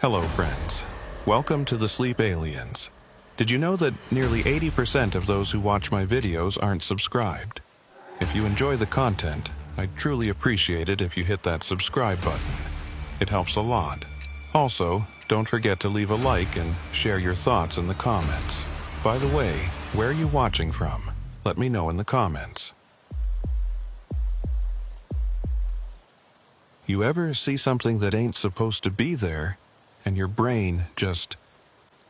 Hello, friends. Welcome to the Sleep Aliens. Did you know that nearly 80% of those who watch my videos aren't subscribed? If you enjoy the content, I'd truly appreciate it if you hit that subscribe button. It helps a lot. Also, don't forget to leave a like and share your thoughts in the comments. By the way, where are you watching from? Let me know in the comments. You ever see something that ain't supposed to be there, and your brain just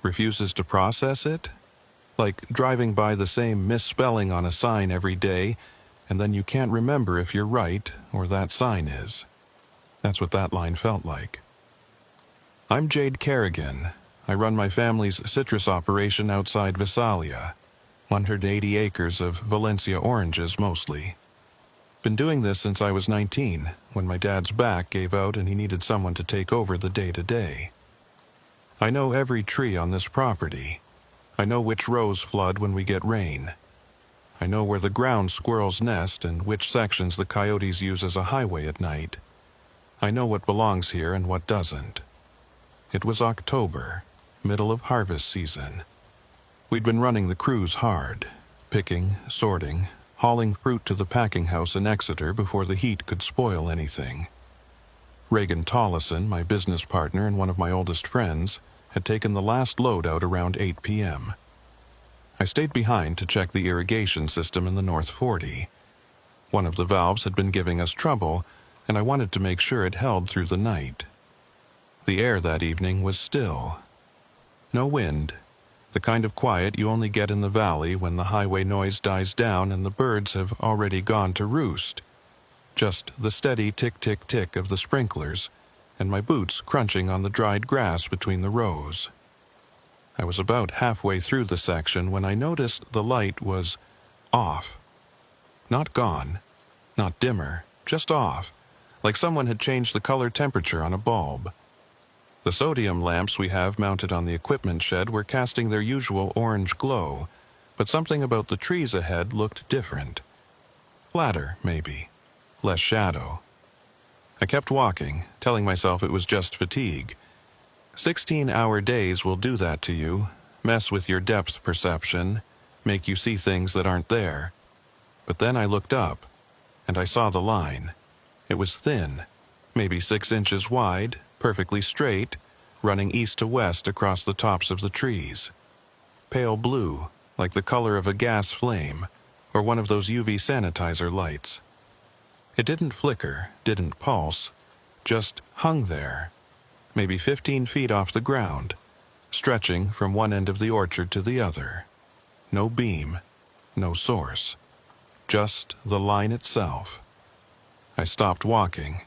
refuses to process it? Like driving by the same misspelling on a sign every day, and then you can't remember if you're right or that sign is. That's what that line felt like. I'm Jade Kerrigan. I run my family's citrus operation outside Visalia, 180 acres of Valencia oranges mostly. Been doing this since I was 19, when my dad's back gave out and he needed someone to take over the day-to-day. I know every tree on this property. I know which rows flood when we get rain. I know where the ground squirrels nest and which sections the coyotes use as a highway at night. I know what belongs here and what doesn't. It was October, middle of harvest season. We'd been running the crews hard, picking, sorting, hauling fruit to the packing house in Exeter before the heat could spoil anything. Reagan Tollison, my business partner and one of my oldest friends, had taken the last load out around 8 p.m. I stayed behind to check the irrigation system in the North 40. One of the valves had been giving us trouble, and I wanted to make sure it held through the night. The air that evening was still. No wind, the kind of quiet you only get in the valley when the highway noise dies down and the birds have already gone to roost. Just the steady tick-tick-tick of the sprinklers, and my boots crunching on the dried grass between the rows. I was about halfway through the section when I noticed the light was off. Not gone, not dimmer, just off, like someone had changed the color temperature on a bulb. The sodium lamps we have mounted on the equipment shed were casting their usual orange glow, but something about the trees ahead looked different. Flatter, maybe. Less shadow. I kept walking, telling myself it was just fatigue. 16-hour days will do that to you, mess with your depth perception, make you see things that aren't there. But then I looked up, and I saw the line. It was thin, maybe 6 inches wide, perfectly straight, running east to west across the tops of the trees. Pale blue, like the color of a gas flame, or one of those UV sanitizer lights. It didn't flicker, didn't pulse, just hung there, maybe 15 feet off the ground, stretching from one end of the orchard to the other. No beam, no source, just the line itself. I stopped walking.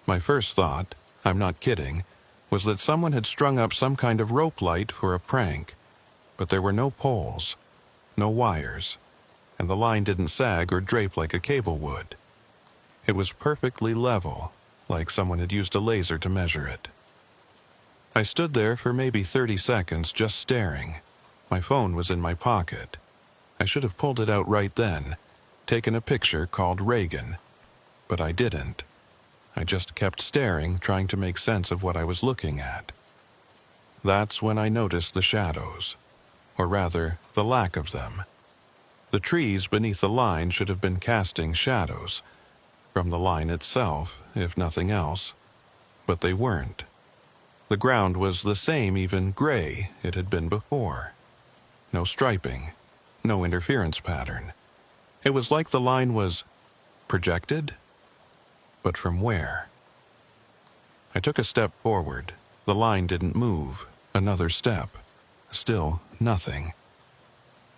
My first thought, I'm not kidding, was that someone had strung up some kind of rope light for a prank, but there were no poles, no wires, and the line didn't sag or drape like a cable would. It was perfectly level, like someone had used a laser to measure it. I stood there for maybe 30 seconds just staring. My phone was in my pocket. I should have pulled it out right then, taken a picture, called Reagan, but I didn't. I just kept staring, trying to make sense of what I was looking at. That's when I noticed the shadows, or rather, the lack of them. The trees beneath the line should have been casting shadows, from the line itself, if nothing else, but they weren't. The ground was the same, even gray, it had been before. No striping, no interference pattern. It was like the line was projected, but from where? I took a step forward. The line didn't move. Another step. Still nothing.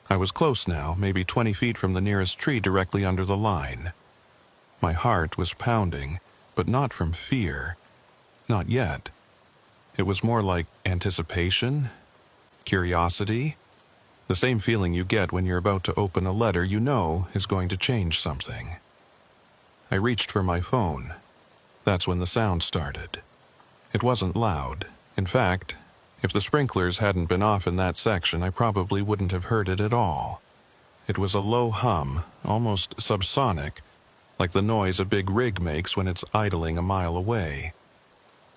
I was close now, maybe 20 feet from the nearest tree directly under the line. My heart was pounding, but not from fear. Not yet. It was more like anticipation, curiosity, the same feeling you get when you're about to open a letter you know is going to change something. I reached for my phone. That's when the sound started. It wasn't loud. In fact, if the sprinklers hadn't been off in that section, I probably wouldn't have heard it at all. It was a low hum, almost subsonic, like the noise a big rig makes when it's idling a mile away.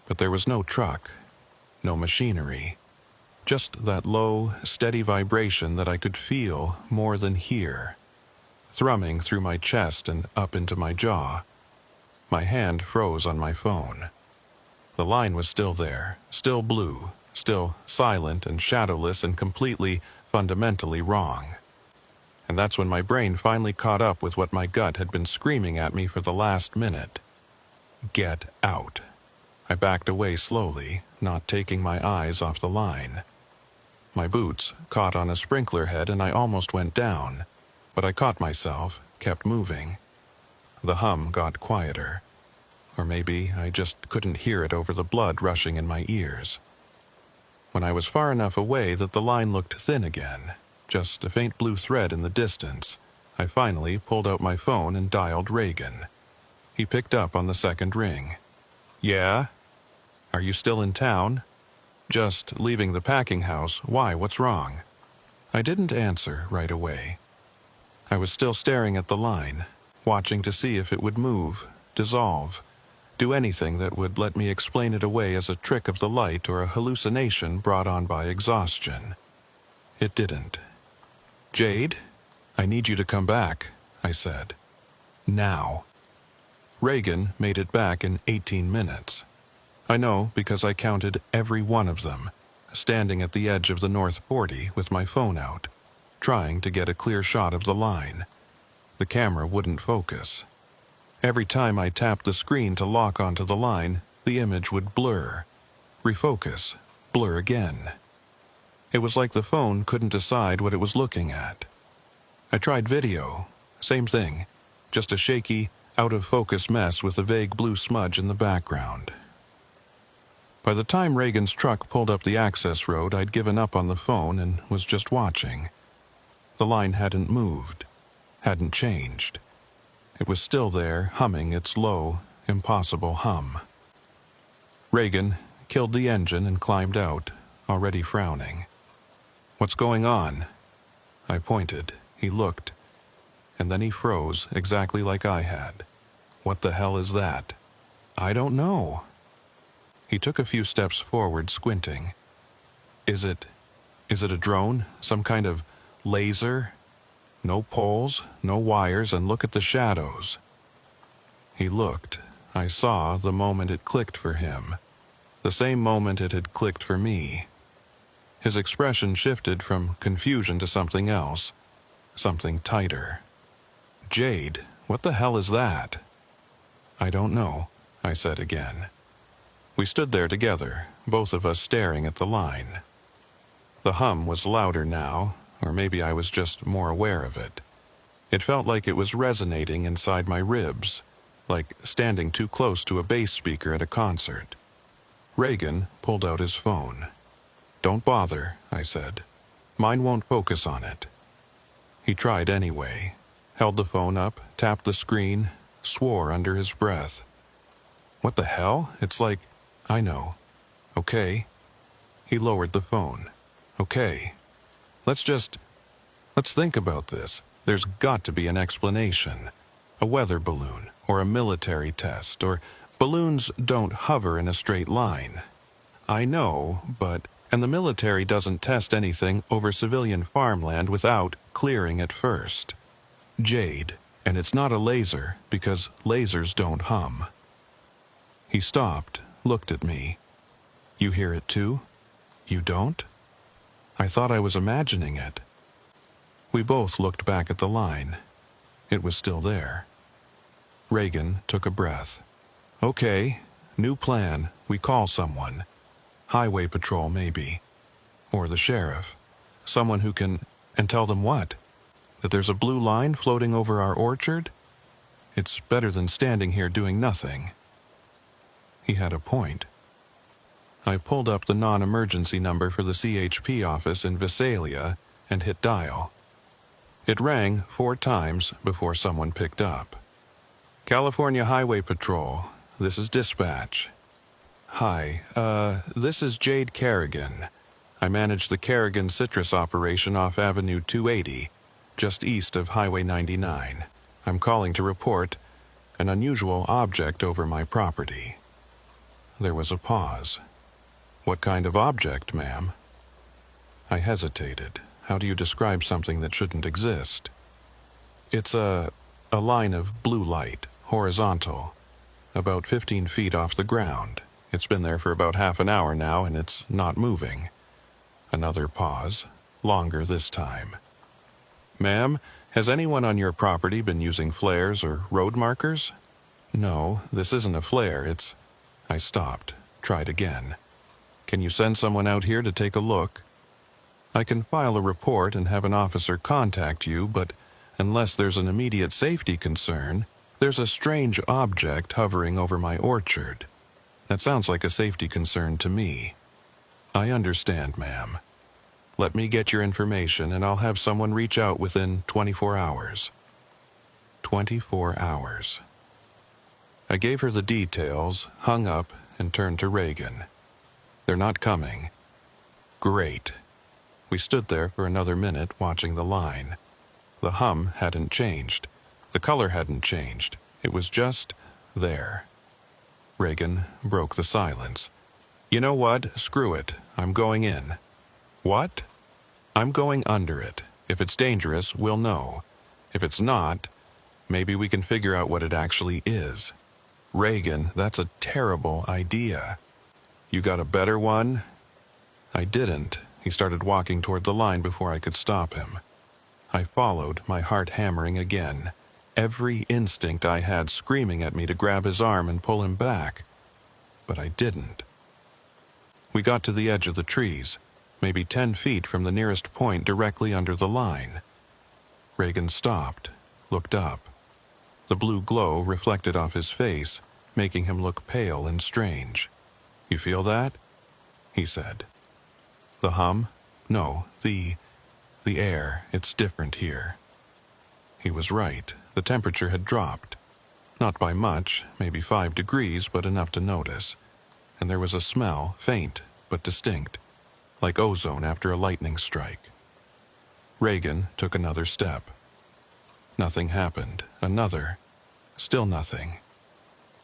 But there was no truck, no machinery. Just that low, steady vibration that I could feel more than hear, thrumming through my chest and up into my jaw. My hand froze on my phone. The line was still there, still blue, still silent and shadowless and completely, fundamentally wrong. And that's when my brain finally caught up with what my gut had been screaming at me for the last minute. Get out. I backed away slowly, not taking my eyes off the line. My boots caught on a sprinkler head and I almost went down, but I caught myself, kept moving. The hum got quieter. Or maybe I just couldn't hear it over the blood rushing in my ears. When I was far enough away that the line looked thin again, just a faint blue thread in the distance, I finally pulled out my phone and dialed Reagan. He picked up on the second ring. Yeah? Are you still in town? Just leaving the packing house. Why, what's wrong? I didn't answer right away. I was still staring at the line, watching to see if it would move, dissolve, do anything that would let me explain it away as a trick of the light or a hallucination brought on by exhaustion. It didn't. Jade, I need you to come back, I said. Now. Reagan made it back in 18 minutes. I know because I counted every one of them, standing at the edge of the North 40 with my phone out, trying to get a clear shot of the line. The camera wouldn't focus. Every time I tapped the screen to lock onto the line, the image would blur, refocus, blur again. It was like the phone couldn't decide what it was looking at. I tried video, same thing, just a shaky, out-of-focus mess with a vague blue smudge in the background. By the time Reagan's truck pulled up the access road, I'd given up on the phone and was just watching. The line hadn't moved, hadn't changed. It was still there, humming its low, impossible hum. Reagan killed the engine and climbed out, already frowning. What's going on? I pointed. He looked. And then he froze, exactly like I had. What the hell is that? I don't know. He took a few steps forward, squinting. Is it a drone? Some kind of laser? No poles, no wires, and look at the shadows. He looked. I saw the moment it clicked for him. The same moment it had clicked for me. His expression shifted from confusion to something else. Something tighter. Jade, what the hell is that? I don't know, I said again. We stood there together, both of us staring at the line. The hum was louder now, or maybe I was just more aware of it. It felt like it was resonating inside my ribs, like standing too close to a bass speaker at a concert. Reagan pulled out his phone. Don't bother, I said. Mine won't focus on it. He tried anyway, held the phone up, tapped the screen, swore under his breath. What the hell? It's like, I know. Okay. He lowered the phone. Okay. Let's think about this. There's got to be an explanation. A weather balloon, or a military test, or balloons don't hover in a straight line. I know, and the military doesn't test anything over civilian farmland without clearing it first. Jade, and it's not a laser, because lasers don't hum. He stopped, looked at me. You hear it too? You don't? I thought I was imagining it. We both looked back at the line. It was still there. Reagan took a breath. Okay, new plan. We call someone. Highway patrol, maybe. Or the sheriff. Someone who can... And tell them what? That there's a blue line floating over our orchard? It's better than standing here doing nothing. He had a point. I pulled up the non-emergency number for the CHP office in Visalia and hit dial. It rang 4 times before someone picked up. California Highway Patrol, this is dispatch. Hi, this is Jade Kerrigan. I manage the Kerrigan citrus operation off Avenue 280, just east of Highway 99. I'm calling to report an unusual object over my property. There was a pause. What kind of object, ma'am? I hesitated. How do you describe something that shouldn't exist? It's a line of blue light, horizontal, about 15 feet off the ground. It's been there for about half an hour now, and it's not moving. Another pause, longer this time. Ma'am, has anyone on your property been using flares or road markers? No, this isn't a flare, it's... I stopped, tried again. Can you send someone out here to take a look? I can file a report and have an officer contact you, but unless there's an immediate safety concern, there's a strange object hovering over my orchard. That sounds like a safety concern to me. I understand, ma'am. Let me get your information and I'll have someone reach out within 24 hours. 24 hours. I gave her the details, hung up, and turned to Reagan. They're not coming. Great. We stood there for another minute watching the line. The hum hadn't changed. The color hadn't changed. It was just there. Reagan broke the silence. You know what? Screw it. I'm going in. What? I'm going under it. If it's dangerous, we'll know. If it's not, maybe we can figure out what it actually is. Reagan, that's a terrible idea. You got a better one? I didn't. He started walking toward the line before I could stop him. I followed, my heart hammering again. Every instinct I had screaming at me to grab his arm and pull him back. But I didn't. We got to the edge of the trees, maybe 10 feet from the nearest point directly under the line. Reagan stopped, looked up. The blue glow reflected off his face, making him look pale and strange. You feel that? He said. The hum? No, the air. It's different here. He was right. The temperature had dropped. Not by much, maybe 5 degrees, but enough to notice. And there was a smell, faint but distinct, like ozone after a lightning strike. Reagan took another step. Nothing happened. Another. Still nothing.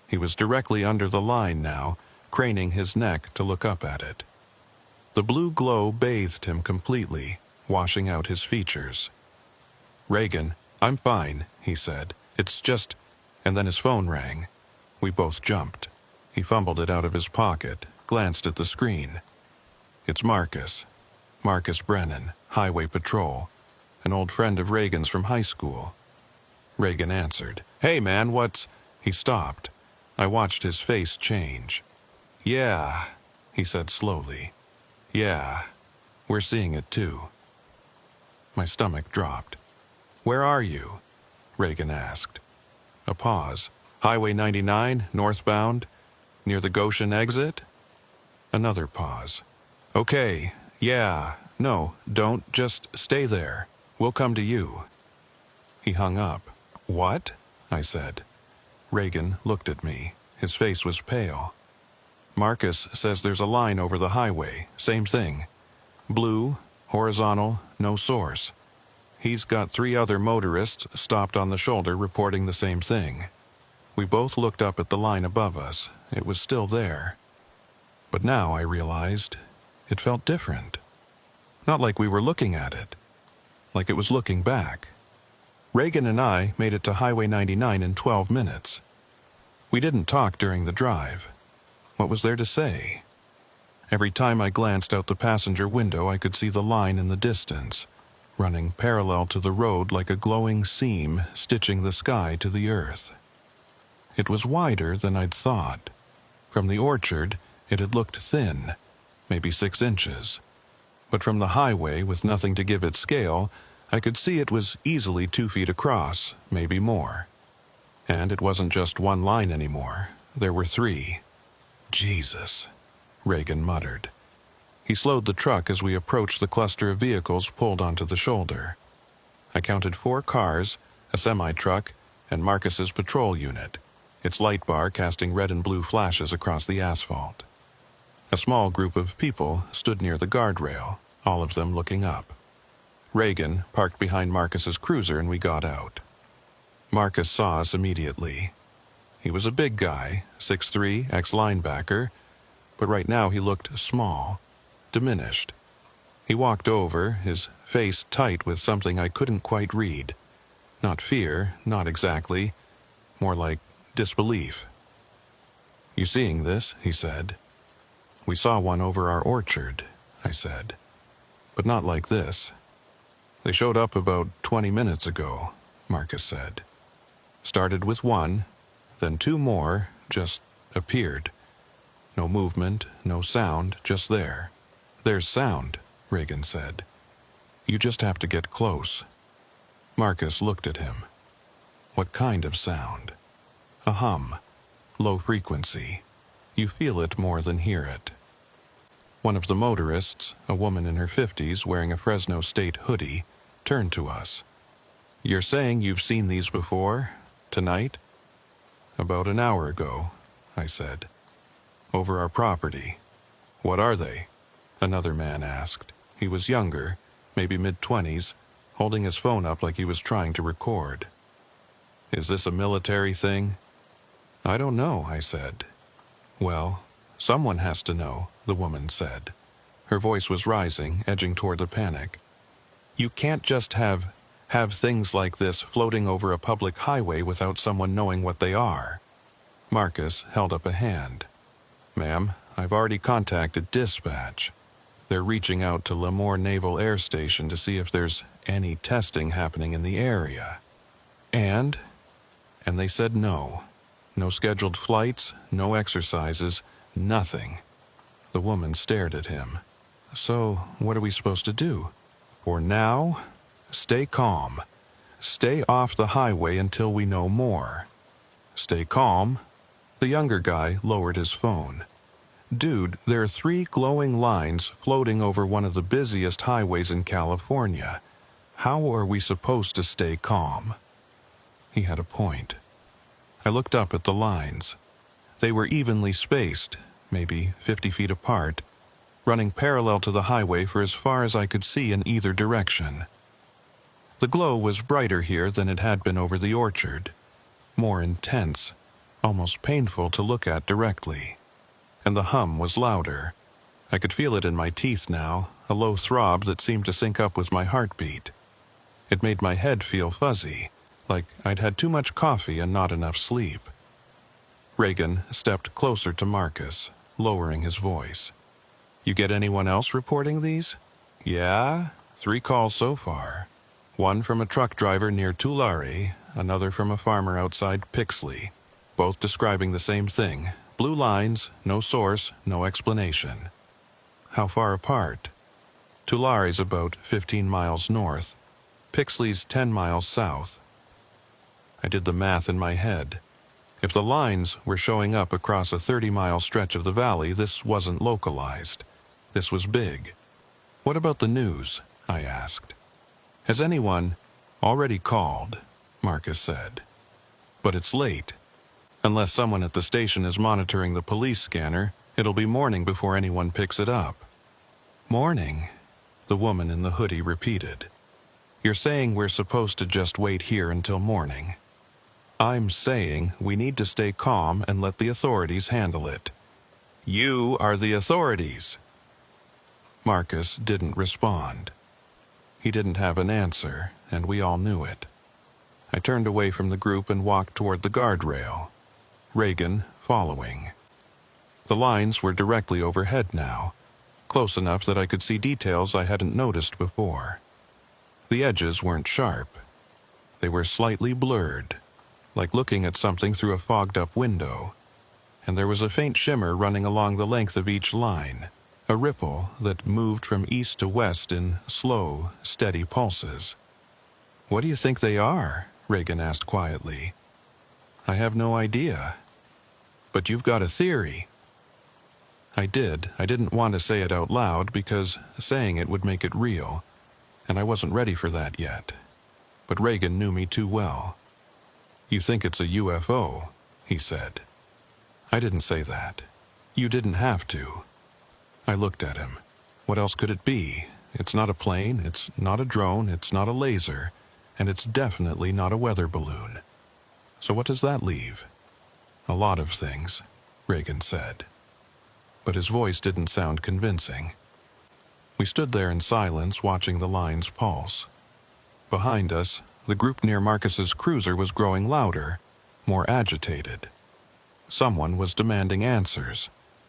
He was directly under the line now, craning his neck to look up at it. The blue glow bathed him completely, washing out his features. Reagan, I'm fine, he said. It's just... And then his phone rang. We both jumped. He fumbled it out of his pocket, glanced at the screen. It's Marcus. Marcus Brennan, Highway Patrol. An old friend of Reagan's from high school. Reagan answered. Hey man, what's... He stopped. I watched his face change. Yeah, he said slowly. Yeah, we're seeing it too. My stomach dropped. Where are you? Reagan asked. A pause. Highway 99, northbound, near the Goshen exit? Another pause. Okay, yeah, no, don't, just stay there. We'll come to you. He hung up. What? I said. Reagan looked at me. His face was pale. Marcus says there's a line over the highway, same thing. Blue, horizontal, no source. He's got 3 other motorists stopped on the shoulder reporting the same thing. We both looked up at the line above us. It was still there. But now I realized it felt different. Not like we were looking at it. Like it was looking back. Reagan and I made it to Highway 99 in 12 minutes. We didn't talk during the drive. What was there to say? Every time I glanced out the passenger window, I could see the line in the distance, running parallel to the road like a glowing seam stitching the sky to the earth. It was wider than I'd thought. From the orchard, it had looked thin, maybe 6 inches. But from the highway, with nothing to give it scale, I could see it was easily 2 feet across, maybe more. And it wasn't just one line anymore. There were 3. Jesus, Reagan muttered. He slowed the truck as we approached the cluster of vehicles pulled onto the shoulder. I counted 4 cars, a semi-truck, and Marcus's patrol unit, its light bar casting red and blue flashes across the asphalt. A small group of people stood near the guardrail, all of them looking up. Reagan parked behind Marcus's cruiser and we got out. Marcus saw us immediately. He was a big guy, 6'3", ex-linebacker, but right now he looked small, diminished. He walked over, his face tight with something I couldn't quite read. Not fear, not exactly, more like disbelief. "You seeing this?" he said. "We saw one over our orchard," I said. "But not like this. They showed up about 20 minutes ago," Marcus said. "Started with one, then two more just appeared. No movement, no sound, just there." "There's sound," Reagan said. "You just have to get close." Marcus looked at him. "What kind of sound?" "A hum. Low frequency. You feel it more than hear it." One of the motorists, a woman in her 50s wearing a Fresno State hoodie, turned to us. "You're saying you've seen these before? Tonight?" "About an hour ago," I said. "Over our property." "What are they?" another man asked. He was younger, maybe mid-20s, holding his phone up like he was trying to record. "Is this a military thing?" "I don't know," I said. "Well, someone has to know," the woman said. Her voice was rising, edging toward the panic. "You can't just have things like this floating over a public highway without someone knowing what they are." Marcus held up a hand. "Ma'am, I've already contacted dispatch. They're reaching out to Lemoore Naval Air Station to see if there's any testing happening in the area. And they said no. No scheduled flights, no exercises, nothing." The woman stared at him. "So, what are we supposed to do?" "For now, stay calm. Stay off the highway until we know more." "Stay calm?" The younger guy lowered his phone. "Dude, there are 3 glowing lines floating over one of the busiest highways in California. How are we supposed to stay calm?" He had a point. I looked up at the lines. They were evenly spaced, maybe 50 feet apart, running parallel to the highway for as far as I could see in either direction. The glow was brighter here than it had been over the orchard, more intense, almost painful to look at directly. And the hum was louder. I could feel it in my teeth now, a low throb that seemed to sync up with my heartbeat. It made my head feel fuzzy, like I'd had too much coffee and not enough sleep. Reagan stepped closer to Marcus, lowering his voice. "You get anyone else reporting these?" "Yeah, 3 calls so far. One from a truck driver near Tulare, another from a farmer outside Pixley, both describing the same thing. Blue lines, no source, no explanation." "How far apart?" "Tulare's about 15 miles north. Pixley's 10 miles south." I did the math in my head. If the lines were showing up across a 30-mile stretch of the valley, this wasn't localized. This was big. "What about the news?" I asked. "Has anyone already called?" Marcus said. "But it's late. Unless someone at the station is monitoring the police scanner, it'll be morning before anyone picks it up." "Morning?" the woman in the hoodie repeated. "You're saying we're supposed to just wait here until morning?" "I'm saying we need to stay calm and let the authorities handle it." "You are the authorities." Marcus didn't respond. He didn't have an answer, and we all knew it. I turned away from the group and walked toward the guardrail, Reagan following. The lines were directly overhead now, close enough that I could see details I hadn't noticed before. The edges weren't sharp. They were slightly blurred, like looking at something through a fogged-up window. And there was a faint shimmer running along the length of each line, a ripple that moved from east to west in slow, steady pulses. "What do you think they are?" Reagan asked quietly. "I have no idea." "But you've got a theory." I did. I didn't want to say it out loud because saying it would make it real, and I wasn't ready for that yet. But Reagan knew me too well. "You think it's a UFO," he said. I didn't say that. "You didn't have to." I looked at him. What else could it be? It's not a plane, it's not a drone, it's not a laser, and it's definitely not a weather balloon. So what does that leave? "A lot of things," Reagan said. but his voice didn't sound convincing. We stood there in silence, watching the lines pulse. Behind us, the group near Marcus's cruiser was growing louder, more agitated. Someone was demanding answers.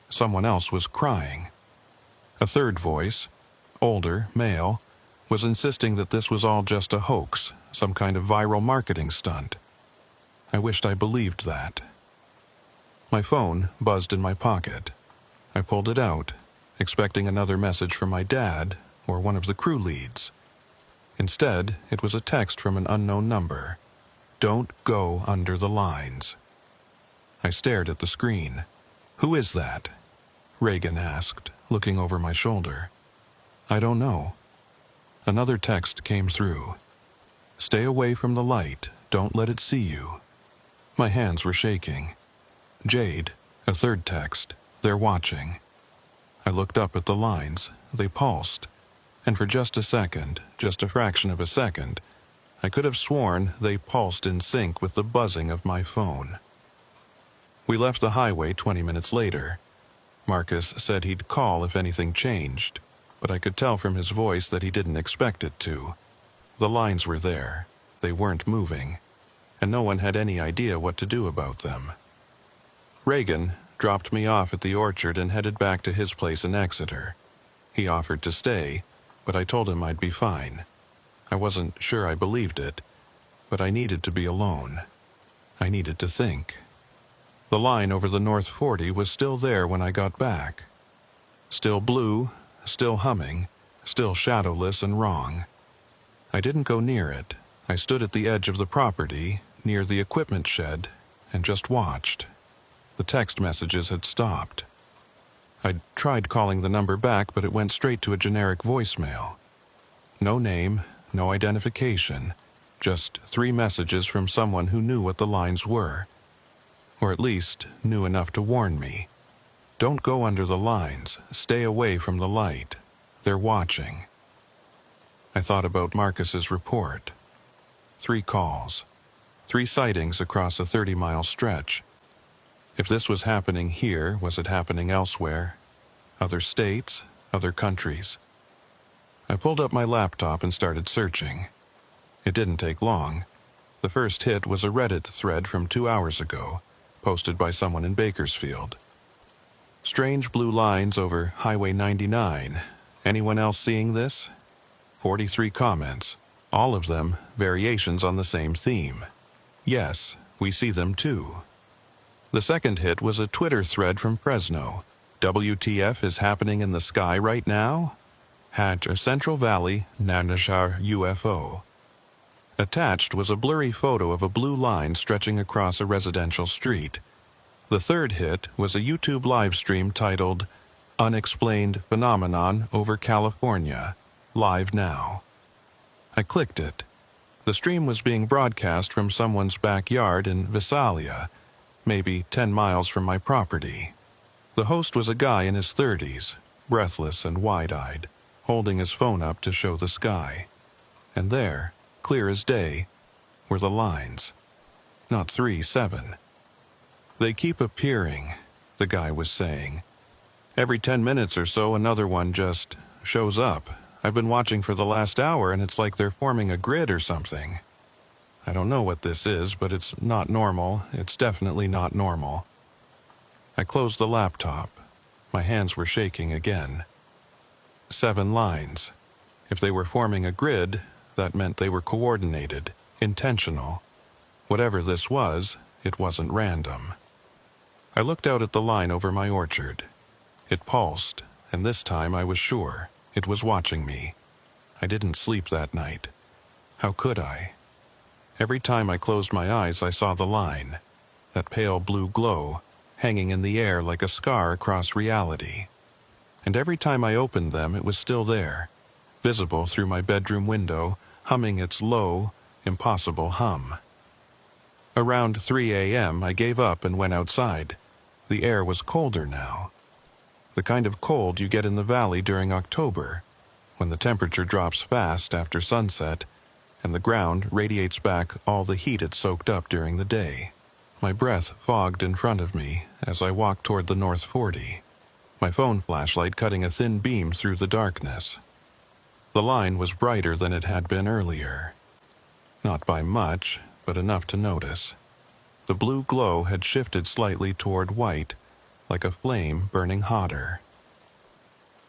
Someone else was crying. A third voice, older, male, was insisting that this was all just a hoax, some kind of viral marketing stunt. I wished I believed that. My phone buzzed in my pocket. I pulled it out, expecting another message from my dad or one of the crew leads. Instead, it was a text from an unknown number. "Don't go under the lines." I stared at the screen. "Who is that?" Reagan asked, looking over my shoulder. "I don't know." Another text came through. "Stay away from the light. Don't let it see you." My hands were shaking. "Jade," a third text. "They're watching." I looked up at the lines. They pulsed. And for just a second, just a fraction of a second, I could have sworn they pulsed in sync with the buzzing of my phone. We left the highway 20 minutes later. Marcus said he'd call if anything changed, but I could tell from his voice that he didn't expect it to. The lines were there. They weren't moving, and no one had any idea what to do about them. Reagan dropped me off at the orchard and headed back to his place in Exeter. He offered to stay, but I told him I'd be fine. I wasn't sure I believed it, but I needed to be alone. I needed to think. The line over the North 40 was still there when I got back. Still blue, still humming, still shadowless and wrong. I didn't go near it. I stood at the edge of the property, near the equipment shed, and just watched. The text messages had stopped. I'd tried calling the number back, but it went straight to a generic voicemail. No name, no identification, just 3 messages from someone who knew what the lines were. Or at least knew enough to warn me. "Don't go under the lines. Stay away from the light. They're watching." I thought about Marcus's report. 3 calls. 3 sightings across a 30-mile stretch. If this was happening here, was it happening elsewhere? Other states? Other countries? I pulled up my laptop and started searching. It didn't take long. The first hit was a Reddit thread from 2 hours ago, posted by someone in Bakersfield. "Strange blue lines over Highway 99. Anyone else seeing this?" 43 comments, all of them variations on the same theme. "Yes, we see them too." The second hit was a Twitter thread from Fresno. "WTF is happening in the sky right now? Central Valley, Nanashar UFO." Attached was a blurry photo of a blue line stretching across a residential street. The third hit was a YouTube live stream titled "Unexplained Phenomenon over California, Live Now." I clicked it. The stream was being broadcast from someone's backyard in Visalia, maybe 10 miles from my property. The host was a guy in his 30s, breathless and wide-eyed, holding his phone up to show the sky. And there, clear as day, were the lines. Not 3, 7. "They keep appearing," the guy was saying. "Every 10 minutes or so another one just shows up. I've been watching for the last hour and it's like they're forming a grid or something. I don't know what this is, but it's not normal. It's definitely not normal." I closed the laptop. My hands were shaking again. 7 lines. If they were forming a grid, that meant they were coordinated, intentional. Whatever this was, it wasn't random. I looked out at the line over my orchard. It pulsed, and this time I was sure it was watching me. I didn't sleep that night. How could I? Every time I closed my eyes, I saw the line, that pale blue glow, hanging in the air like a scar across reality. And every time I opened them, it was still there, visible through my bedroom window, humming its low, impossible hum. Around 3 a.m., I gave up and went outside. The air was colder now. The kind of cold you get in the valley during October, when the temperature drops fast after sunset, and the ground radiates back all the heat it soaked up during the day. My breath fogged in front of me as I walked toward the North 40. my phone flashlight cutting a thin beam through the darkness. The line was brighter than it had been earlier. Not by much, but enough to notice. The blue glow had shifted slightly toward white, like a flame burning hotter.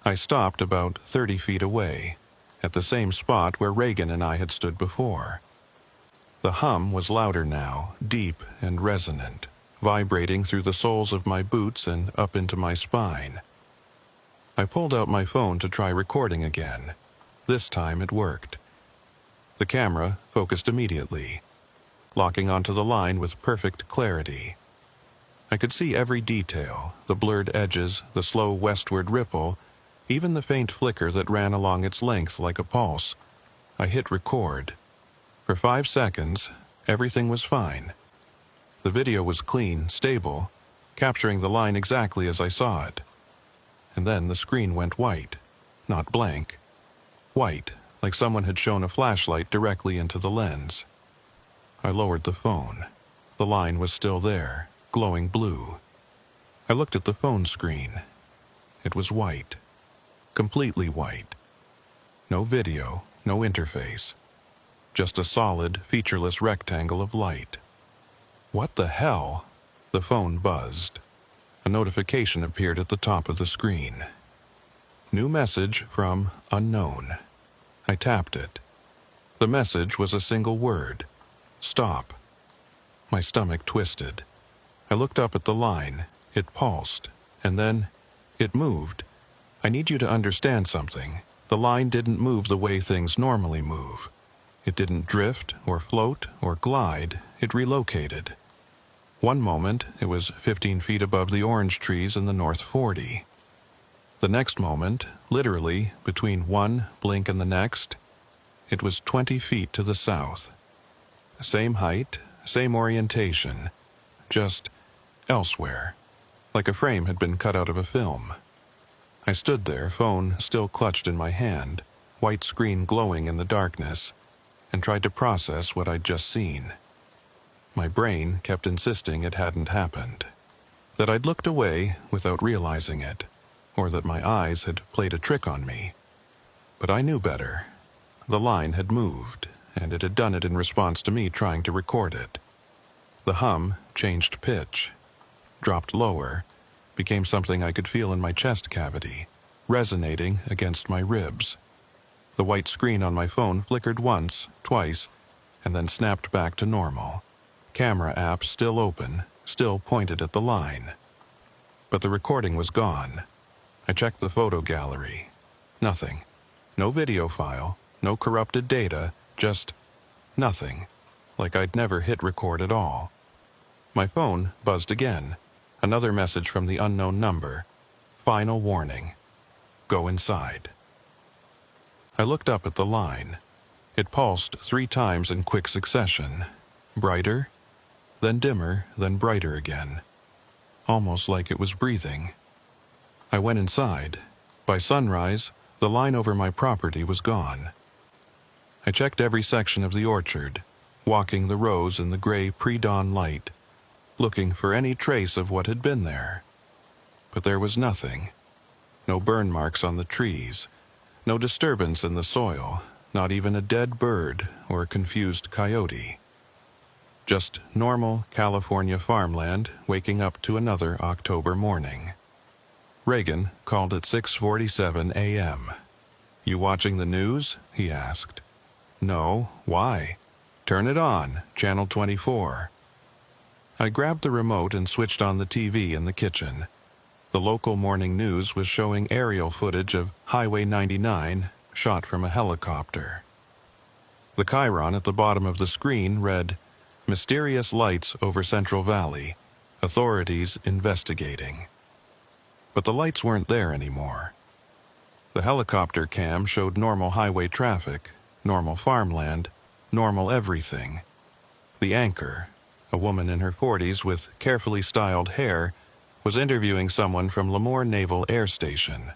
I stopped about 30 feet away, at the same spot where Reagan and I had stood before. The hum was louder now, deep and resonant, vibrating through the soles of my boots and up into my spine. I pulled out my phone to try recording again. This time it worked. The camera focused immediately, locking onto the line with perfect clarity. I could see every detail, the blurred edges, the slow westward ripple, even the faint flicker that ran along its length like a pulse. I hit record. For 5 seconds, everything was fine. The video was clean, stable, capturing the line exactly as I saw it. And then the screen went white, not blank. White, like someone had shone a flashlight directly into the lens. I lowered the phone. The line was still there, glowing blue. I looked at the phone screen. It was white. Completely white. No video, no interface. Just a solid, featureless rectangle of light. What the hell? The phone buzzed. A notification appeared at the top of the screen. New message from unknown. I tapped it. The message was a single word. Stop. My stomach twisted. I looked up at the line. It pulsed. And then it moved. I need you to understand something. The line didn't move the way things normally move. It didn't drift or float or glide. It relocated. One moment, it was 15 feet above the orange trees in the North 40. The next moment, literally between one blink and the next, it was 20 feet to the south. Same height, same orientation, just elsewhere, like a frame had been cut out of a film. I stood there, phone still clutched in my hand, white screen glowing in the darkness, and tried to process what I'd just seen. My brain kept insisting it hadn't happened, that I'd looked away without realizing it, or that my eyes had played a trick on me. But I knew better. The line had moved, and it had done it in response to me trying to record it. The hum changed pitch, dropped lower, became something I could feel in my chest cavity, resonating against my ribs. The white screen on my phone flickered once, twice, and then snapped back to normal. Camera app still open, still pointed at the line. But the recording was gone. I checked the photo gallery. Nothing. No video file, no corrupted data, just nothing. Like I'd never hit record at all. My phone buzzed again. Another message from the unknown number. Final warning. Go inside. I looked up at the line. It pulsed 3 times in quick succession. Brighter, then dimmer, then brighter again. Almost like it was breathing. I went inside. By sunrise, the line over my property was gone. I checked every section of the orchard, walking the rows in the gray pre-dawn light, looking for any trace of what had been there. But there was nothing. No burn marks on the trees, no disturbance in the soil, not even a dead bird or a confused coyote. Just normal California farmland waking up to another October morning. Reagan called at 6:47 a.m. "You watching the news?" he asked. "No, why?" "Turn it on, channel 24. I grabbed the remote and switched on the TV in the kitchen. The local morning news was showing aerial footage of Highway 99 shot from a helicopter. The chyron at the bottom of the screen read, "Mysterious lights over Central Valley. Authorities investigating." But the lights weren't there anymore. The helicopter cam showed normal highway traffic, normal farmland, normal everything. The anchor, a woman in her 40s with carefully styled hair, was interviewing someone from Lemoore Naval Air Station.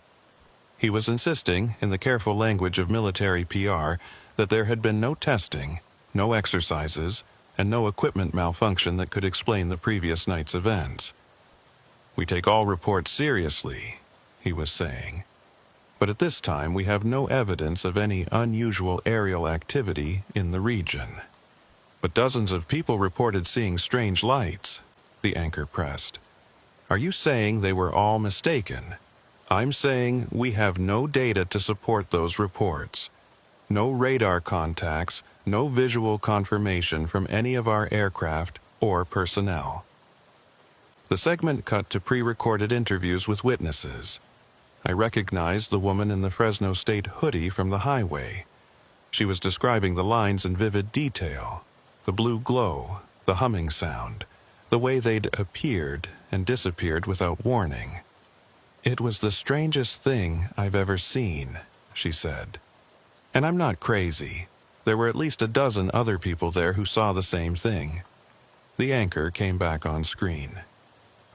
He was insisting, in the careful language of military PR, that there had been no testing, no exercises, and no equipment malfunction that could explain the previous night's events. "We take all reports seriously. he was saying. But at this time we have no evidence of any unusual aerial activity in the region. But dozens of people reported seeing strange lights, the anchor pressed. Are you saying they were all mistaken? I'm saying we have no data to support those reports. No radar contacts, no visual confirmation from any of our aircraft or personnel. The segment cut to pre-recorded interviews with witnesses. I recognized the woman in the Fresno State hoodie from the highway. She was describing the lines in vivid detail, the blue glow, the humming sound, the way they'd appeared and disappeared without warning. It was the strangest thing I've ever seen, she said. And I'm not crazy. There were at least a dozen other people there who saw the same thing. The anchor came back on screen.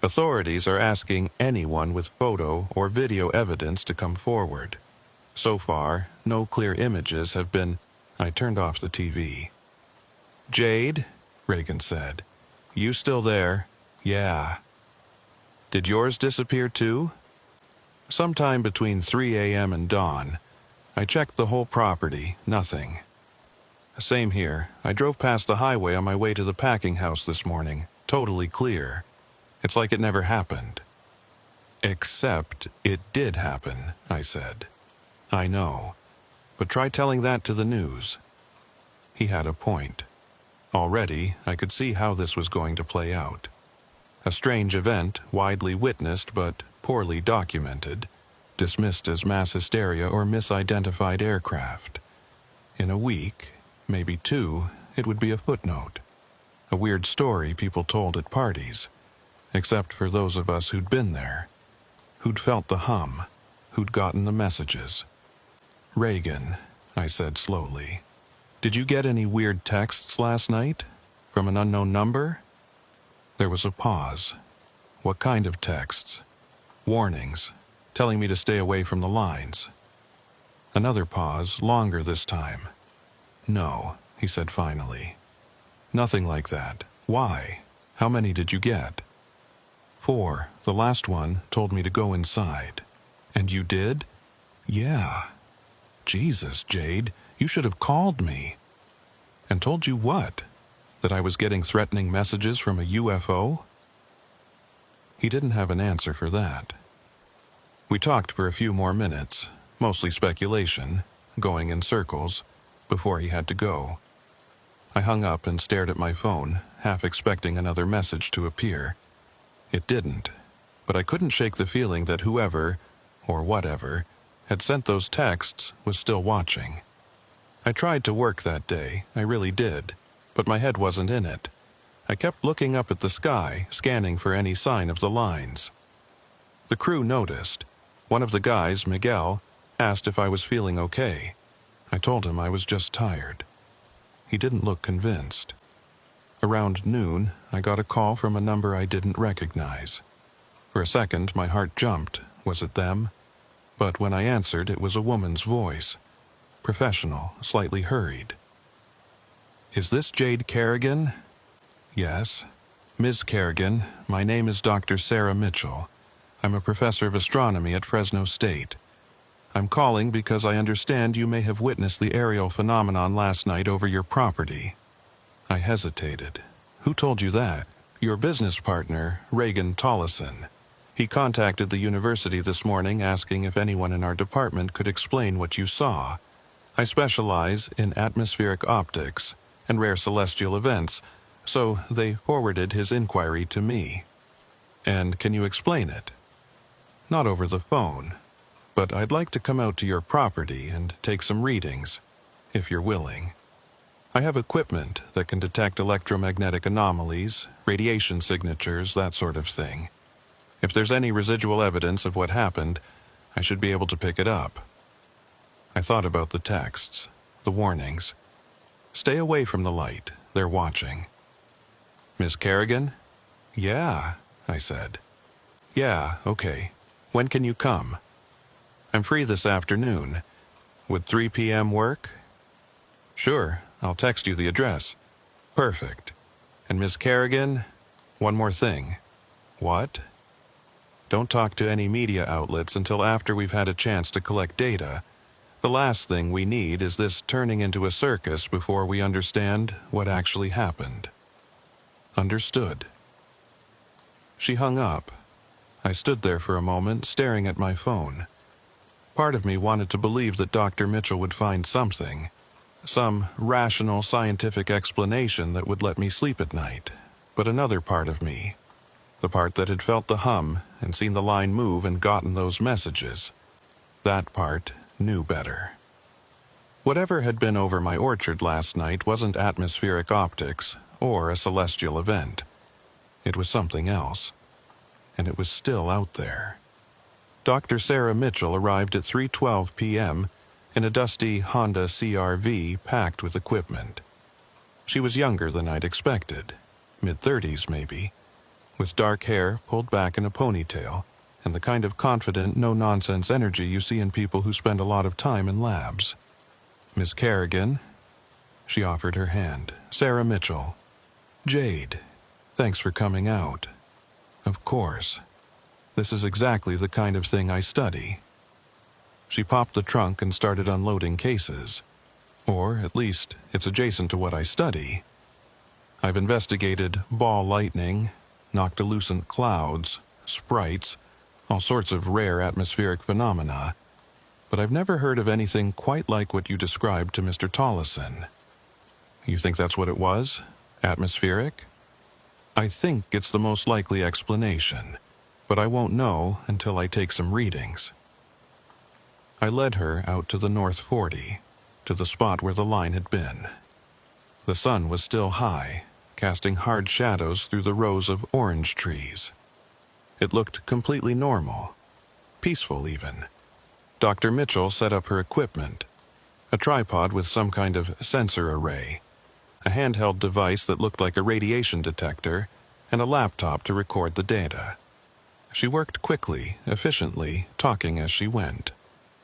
Authorities are asking anyone with photo or video evidence to come forward. So far, no clear images have been... I turned off the TV. Jade, Reagan said. You still there? Yeah. Did yours disappear too? Sometime between 3 a.m. and dawn. I checked the whole property, nothing. Same here. I drove past the highway on my way to the packing house this morning, totally clear. It's like it never happened. Except it did happen, I said. I know, but try telling that to the news. He had a point. Already, I could see how this was going to play out. A strange event, widely witnessed but poorly documented, dismissed as mass hysteria or misidentified aircraft. In a week, maybe 2, it would be a footnote. A weird story people told at parties, except for those of us who'd been there, who'd felt the hum, who'd gotten the messages. Reagan, I said slowly, did you get any weird texts last night? From an unknown number? There was a pause. What kind of texts? Warnings, telling me to stay away from the lines. Another pause, longer this time. No, he said finally. Nothing like that. Why? How many did you get? 4. The last one told me to go inside. And you did? Yeah. Jesus, Jade, you should have called me. And told you what? That I was getting threatening messages from a UFO? He didn't have an answer for that. We talked for a few more minutes, mostly speculation, going in circles, before he had to go. I hung up and stared at my phone, half expecting another message to appear. It didn't, but I couldn't shake the feeling that whoever, or whatever, had sent those texts was still watching. I tried to work that day, I really did, but my head wasn't in it. I kept looking up at the sky, scanning for any sign of the lines. The crew noticed. One of the guys, Miguel, asked if I was feeling okay. I told him I was just tired. He didn't look convinced. Around noon, I got a call from a number I didn't recognize. For a second, my heart jumped. Was it them? But when I answered, it was a woman's voice. Professional, slightly hurried. Is this Jade Kerrigan? Yes. Ms. Kerrigan, my name is Dr. Sarah Mitchell. I'm a professor of astronomy at Fresno State. I'm calling because I understand you may have witnessed the aerial phenomenon last night over your property. I hesitated. Who told you that? Your business partner, Reagan Tollison. He contacted the university this morning asking if anyone in our department could explain what you saw. I specialize in atmospheric optics and rare celestial events, so they forwarded his inquiry to me. And can you explain it? Not over the phone, but I'd like to come out to your property and take some readings, if you're willing. I have equipment that can detect electromagnetic anomalies, radiation signatures, that sort of thing. If there's any residual evidence of what happened, I should be able to pick it up. I thought about the texts, the warnings. Stay away from the light, they're watching. Miss Kerrigan? Yeah, I said. Yeah, okay. When can you come? I'm free this afternoon. Would 3 p.m. work? Sure, I'll text you the address. Perfect. And Miss Kerrigan, one more thing. What? Don't talk to any media outlets until after we've had a chance to collect data. The last thing we need is this turning into a circus before we understand what actually happened." "Understood." She hung up. I stood there for a moment, staring at my phone. Part of me wanted to believe that Dr. Mitchell would find something, some rational scientific explanation that would let me sleep at night. But another part of me, the part that had felt the hum and seen the line move and gotten those messages, that part knew better. Whatever had been over my orchard last night wasn't atmospheric optics or a celestial event. It was something else, and it was still out there. Dr. Sarah Mitchell arrived at 3:12 p.m. in a dusty Honda CR-V packed with equipment. She was younger than I'd expected, mid-30s maybe, with dark hair pulled back in a ponytail and the kind of confident, no-nonsense energy you see in people who spend a lot of time in labs. "Miss Kerrigan," she offered her hand. "Sarah Mitchell." "Jade, thanks for coming out." "Of course. This is exactly the kind of thing I study." She popped the trunk and started unloading cases. Or, at least, it's adjacent to what I study. I've investigated ball lightning, noctilucent clouds, sprites, all sorts of rare atmospheric phenomena, but I've never heard of anything quite like what you described to Mr. Tollison. "You think that's what it was? Atmospheric?" "I think it's the most likely explanation, but I won't know until I take some readings." I led her out to the North 40, to the spot where the line had been. The sun was still high, casting hard shadows through the rows of orange trees. It looked completely normal, peaceful even. Dr. Mitchell set up her equipment, a tripod with some kind of sensor array, a handheld device that looked like a radiation detector, and a laptop to record the data. She worked quickly, efficiently, talking as she went.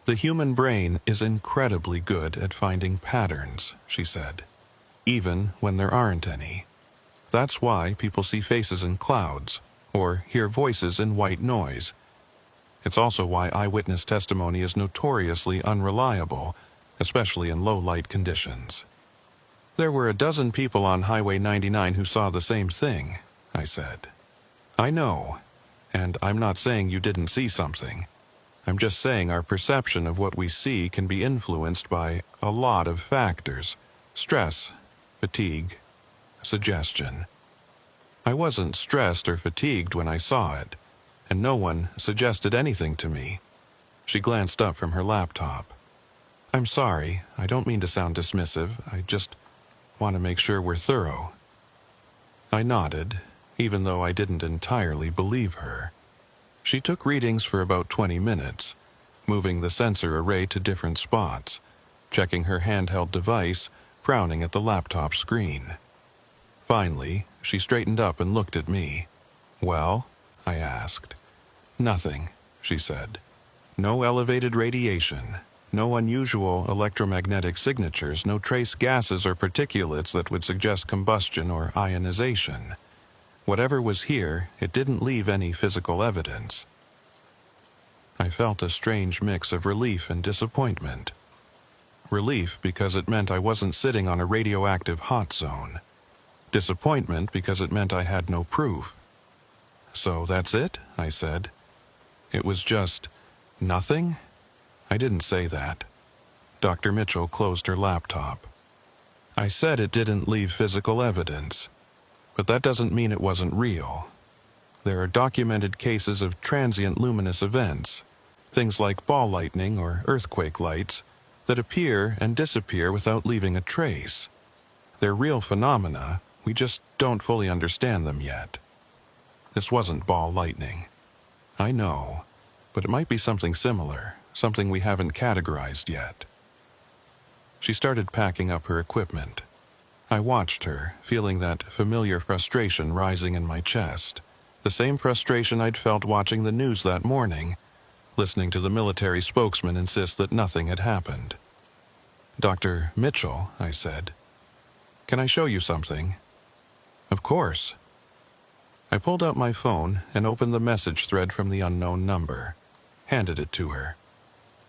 "The human brain is incredibly good at finding patterns," she said, "even when there aren't any. That's why people see faces in clouds, or hear voices in white noise. It's also why eyewitness testimony is notoriously unreliable, especially in low-light conditions." "There were a dozen people on Highway 99 who saw the same thing," I said. "I know, and I'm not saying you didn't see something. I'm just saying our perception of what we see can be influenced by a lot of factors: stress, fatigue, suggestion. I wasn't stressed or fatigued when I saw it, and no one suggested anything to me." She glanced up from her laptop. "I'm sorry, I don't mean to sound dismissive. I just want to make sure we're thorough." I nodded, even though I didn't entirely believe her. She took readings for about 20 minutes, moving the sensor array to different spots, checking her handheld device, frowning at the laptop screen. Finally, she straightened up and looked at me. "Well?" I asked. "Nothing," she said. "No elevated radiation, no unusual electromagnetic signatures, no trace gases or particulates that would suggest combustion or ionization. Whatever was here, it didn't leave any physical evidence." I felt a strange mix of relief and disappointment. Relief because it meant I wasn't sitting on a radioactive hot zone. Disappointment because it meant I had no proof. "So that's it?" I said. "It was just nothing?" I didn't say that. Dr. Mitchell closed her laptop. "I said it didn't leave physical evidence, but that doesn't mean it wasn't real. There are documented cases of transient luminous events, things like ball lightning or earthquake lights, that appear and disappear without leaving a trace. They're real phenomena, we just don't fully understand them yet. This wasn't ball lightning. I know, but it might be something similar, something we haven't categorized yet." She started packing up her equipment. I watched her, feeling that familiar frustration rising in my chest, the same frustration I'd felt watching the news that morning, listening to the military spokesman insist that nothing had happened. "Dr. Mitchell," I said, "can I show you something?" "Of course." I pulled out my phone and opened the message thread from the unknown number, handed it to her.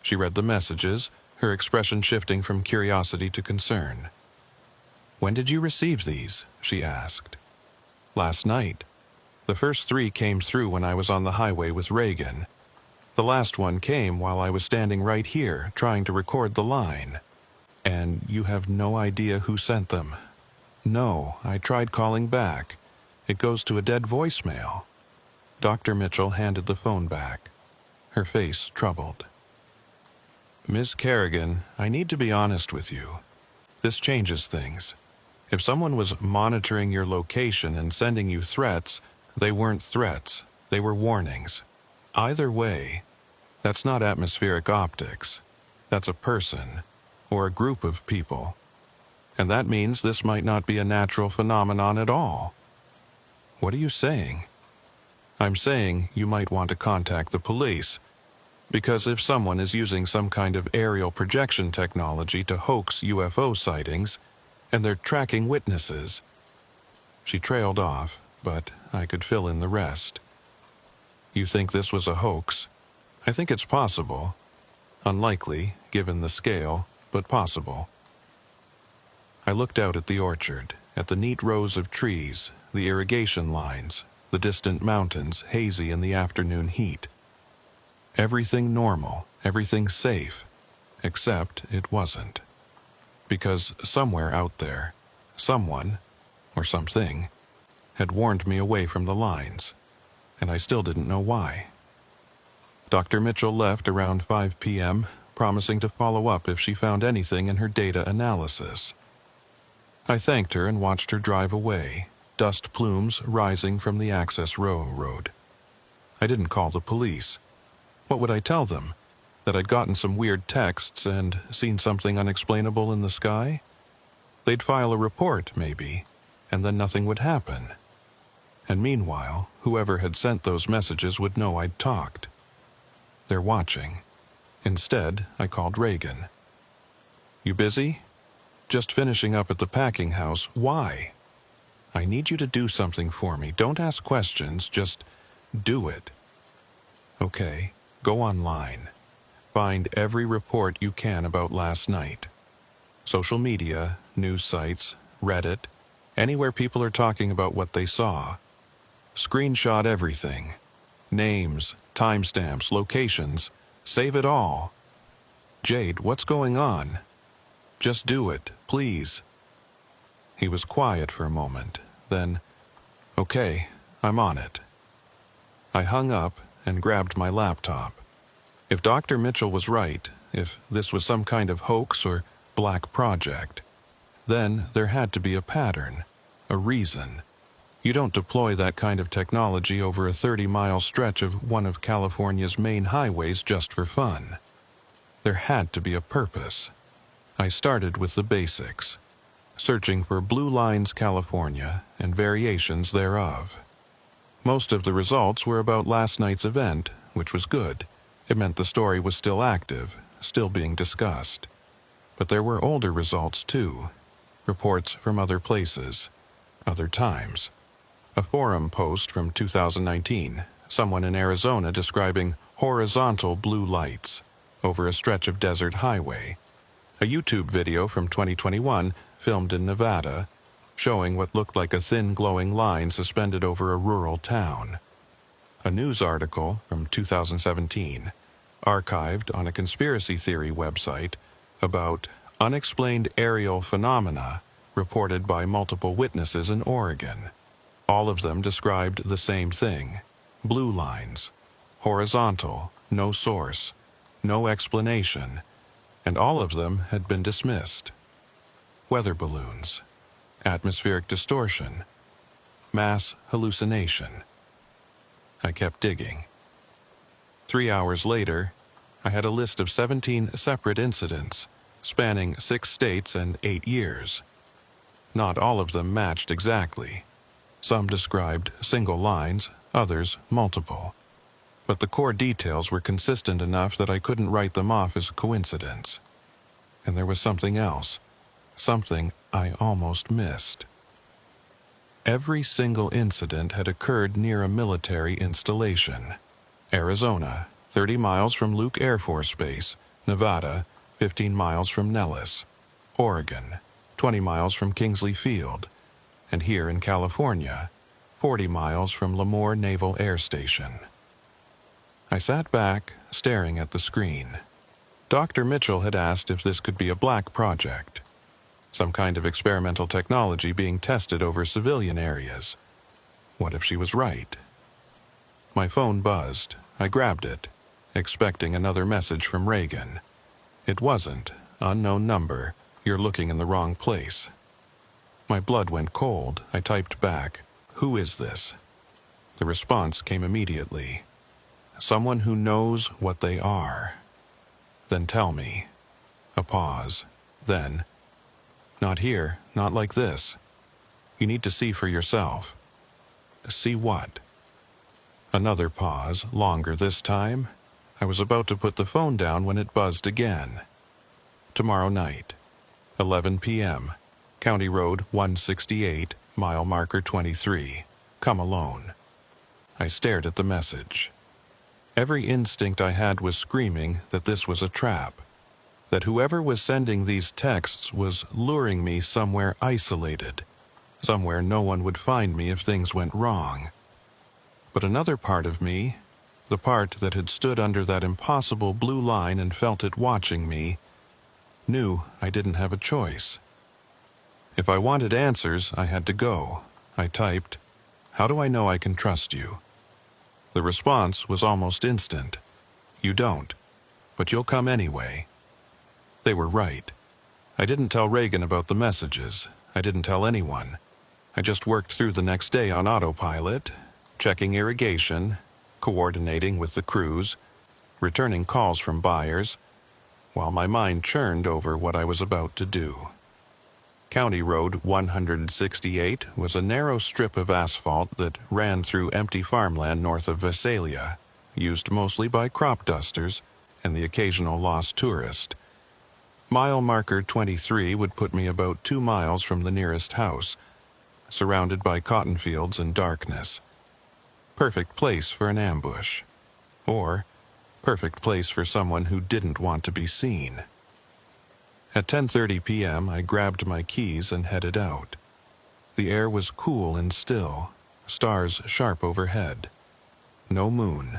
She read the messages, her expression shifting from curiosity to concern. "When did you receive these?" she asked. "Last night. The first 3 came through when I was on the highway with Reagan. The last one came while I was standing right here trying to record the line. And you have no idea who sent them?" "No, I tried calling back. It goes to a dead voicemail." Dr. Mitchell handed the phone back, her face troubled. "Miss Kerrigan, I need to be honest with you. This changes things. If someone was monitoring your location and sending you threats, they weren't threats, they were warnings. Either way, that's not atmospheric optics. That's a person, or a group of people. And that means this might not be a natural phenomenon at all." "What are you saying?" "I'm saying you might want to contact the police, because if someone is using some kind of aerial projection technology to hoax UFO sightings, and they're tracking witnesses." She trailed off, but I could fill in the rest. "You think this was a hoax?" "I think it's possible. Unlikely, given the scale, but possible." I looked out at the orchard, at the neat rows of trees, the irrigation lines, the distant mountains hazy in the afternoon heat. Everything normal, everything safe, except it wasn't. Because somewhere out there, someone, or something, had warned me away from the lines, and I still didn't know why. Dr. Mitchell left around 5 p.m., promising to follow up if she found anything in her data analysis. I thanked her and watched her drive away, dust plumes rising from the access road. I didn't call the police. What would I tell them? That I'd gotten some weird texts and seen something unexplainable in the sky? They'd file a report, maybe, and then nothing would happen. And meanwhile, whoever had sent those messages would know I'd talked. They're watching. Instead, I called Reagan. "You busy?" "Just finishing up at the packing house. Why?" "I need you to do something for me. Don't ask questions, just do it." "Okay, go online. Find every report you can about last night. Social media, news sites, Reddit, anywhere people are talking about what they saw. Screenshot everything. Names, timestamps, locations. Save it all." "Jade, what's going on?" "Just do it, please." He was quiet for a moment, then, "Okay, I'm on it." I hung up and grabbed my laptop. If Dr. Mitchell was right, if this was some kind of hoax or black project, then there had to be a pattern, a reason. You don't deploy that kind of technology over a 30-mile stretch of one of California's main highways just for fun. There had to be a purpose. I started with the basics, searching for Blue Lines, California, and variations thereof. Most of the results were about last night's event, which was good. It meant the story was still active, still being discussed. But there were older results too, reports from other places, other times. A forum post from 2019, someone in Arizona describing horizontal blue lights over a stretch of desert highway. A YouTube video from 2021, filmed in Nevada, showing what looked like a thin glowing line suspended over a rural town. A news article from 2017, archived on a conspiracy theory website, about unexplained aerial phenomena reported by multiple witnesses in Oregon. All of them described the same thing: blue lines, horizontal, no source, no explanation, and all of them had been dismissed. Weather balloons, atmospheric distortion, mass hallucination. I kept digging. 3 hours later, I had a list of 17 separate incidents, spanning 6 states and 8 years. Not all of them matched exactly. Some described single lines, others multiple. But the core details were consistent enough that I couldn't write them off as a coincidence. And there was something else, something I almost missed. Every single incident had occurred near a military installation. Arizona, 30 miles from Luke Air Force Base. Nevada, 15 miles from Nellis. Oregon, 20 miles from Kingsley Field. And here in California, 40 miles from Lemoore Naval Air Station. I sat back, staring at the screen. Dr. Mitchell had asked if this could be a black project, some kind of experimental technology being tested over civilian areas. What if she was right? My phone buzzed. I grabbed it, expecting another message from Reagan. It wasn't. Unknown number. You're looking in the wrong place. My blood went cold. I typed back, "Who is this?" The response came immediately. "Someone who knows what they are." "Then tell me." A pause. Then, "Not here, not like this. You need to see for yourself." "See what?" Another pause, longer this time. I was about to put the phone down when it buzzed again. "Tomorrow night, 11 p.m., County Road 168, mile marker 23. Come alone." I stared at the message. Every instinct I had was screaming that this was a trap, that whoever was sending these texts was luring me somewhere isolated, somewhere no one would find me if things went wrong. But another part of me, the part that had stood under that impossible blue line and felt it watching me, knew I didn't have a choice. If I wanted answers, I had to go. I typed, "How do I know I can trust you?" The response was almost instant. "You don't, but you'll come anyway." They were right. I didn't tell Reagan about the messages. I didn't tell anyone. I just worked through the next day on autopilot, checking irrigation, coordinating with the crews, returning calls from buyers, while my mind churned over what I was about to do. County Road 168 was a narrow strip of asphalt that ran through empty farmland north of Visalia, used mostly by crop dusters and the occasional lost tourist. Mile marker 23 would put me about 2 miles from the nearest house, surrounded by cotton fields and darkness. Perfect place for an ambush. Or, perfect place for someone who didn't want to be seen. At 10:30 p.m., I grabbed my keys and headed out. The air was cool and still, stars sharp overhead. No moon.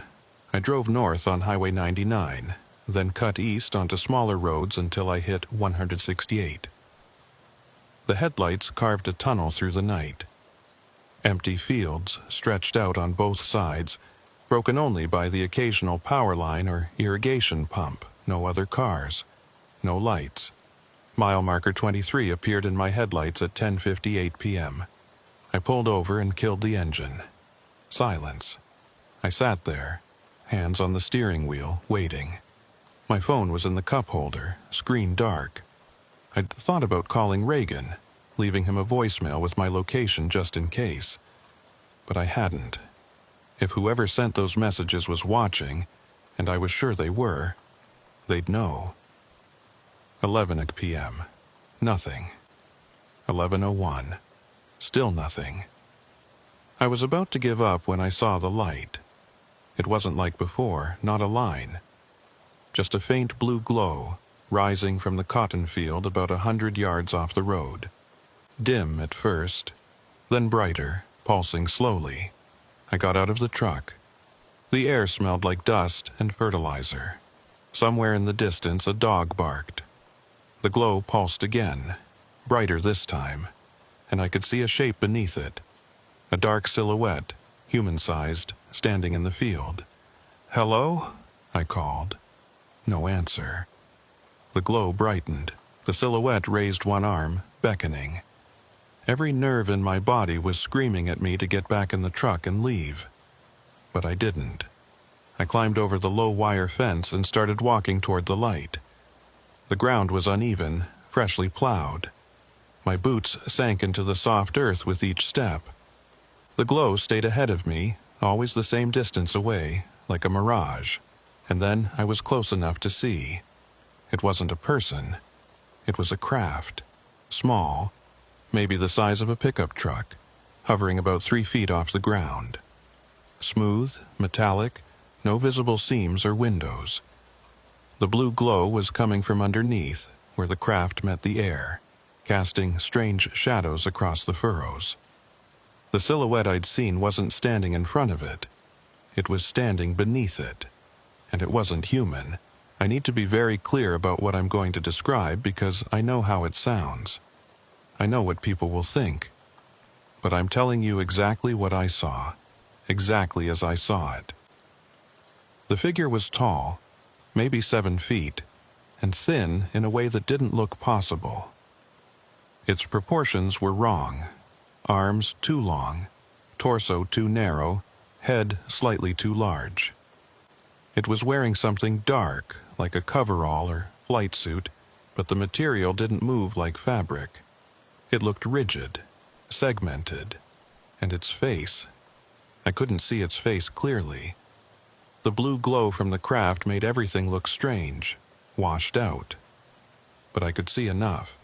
I drove north on Highway 99, then cut east onto smaller roads until I hit 168. The headlights carved a tunnel through the night. Empty fields stretched out on both sides, broken only by the occasional power line or irrigation pump. No other cars. No lights. Mile marker 23 appeared in my headlights at 10:58 p.m. I pulled over and killed the engine. Silence. I sat there, hands on the steering wheel, waiting. My phone was in the cup holder, screen dark. I'd thought about calling Reagan, leaving him a voicemail with my location just in case. But I hadn't. If whoever sent those messages was watching, and I was sure they were, they'd know. 11 p.m. Nothing. 11:01. Still nothing. I was about to give up when I saw the light. It wasn't like before, not a line. Just a faint blue glow, rising from the cotton field about 100 yards off the road. Dim at first, then brighter, pulsing slowly. I got out of the truck. The air smelled like dust and fertilizer. Somewhere in the distance a dog barked. The glow pulsed again, brighter this time, and I could see a shape beneath it. A dark silhouette, human-sized, standing in the field. "Hello?" I called. No answer. The glow brightened. The silhouette raised one arm, beckoning. Every nerve in my body was screaming at me to get back in the truck and leave. But I didn't. I climbed over the low wire fence and started walking toward the light. The ground was uneven, freshly plowed. My boots sank into the soft earth with each step. The glow stayed ahead of me, always the same distance away, like a mirage. And then I was close enough to see. It wasn't a person. It was a craft. Small, maybe the size of a pickup truck. hovering about 3 feet off the ground. Smooth, metallic, no visible seams or windows. The blue glow was coming from underneath, where the craft met the air, casting strange shadows across the furrows. The silhouette I'd seen wasn't standing in front of it. It was standing beneath it. And it wasn't human. I need to be very clear about what I'm going to describe because I know how it sounds. I know what people will think. But I'm telling you exactly what I saw, exactly as I saw it. The figure was tall, maybe 7 feet, and thin in a way that didn't look possible. Its proportions were wrong. Arms too long, torso too narrow, head slightly too large. It was wearing something dark, like a coverall or flight suit, but the material didn't move like fabric. It looked rigid, segmented, and its face. I couldn't see its face clearly. The blue glow from the craft made everything look strange, washed out. But I could see enough.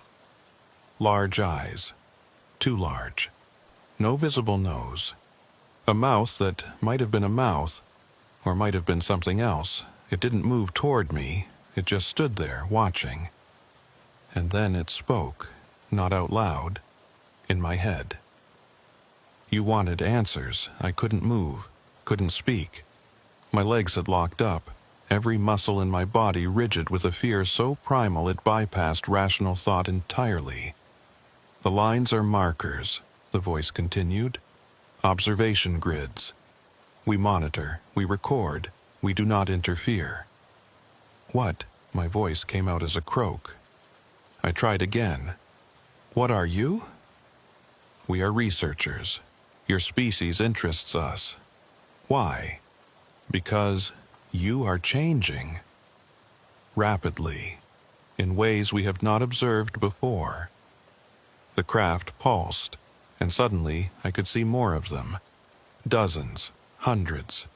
Large eyes. Too large. No visible nose. A mouth that might have been a mouth, or might have been something else. It didn't move toward me. It just stood there, watching. And then it spoke, not out loud, in my head. You wanted answers. I couldn't move, couldn't speak. My legs had locked up, every muscle in my body rigid with a fear so primal it bypassed rational thought entirely. The lines are markers, the voice continued. Observation grids. We monitor, we record, we do not interfere. What? My voice came out as a croak. I tried again. What are you? We are researchers. Your species interests us. Why? Because you are changing. Rapidly. In ways we have not observed before. The craft pulsed, and suddenly I could see more of them. Dozens, hundreds.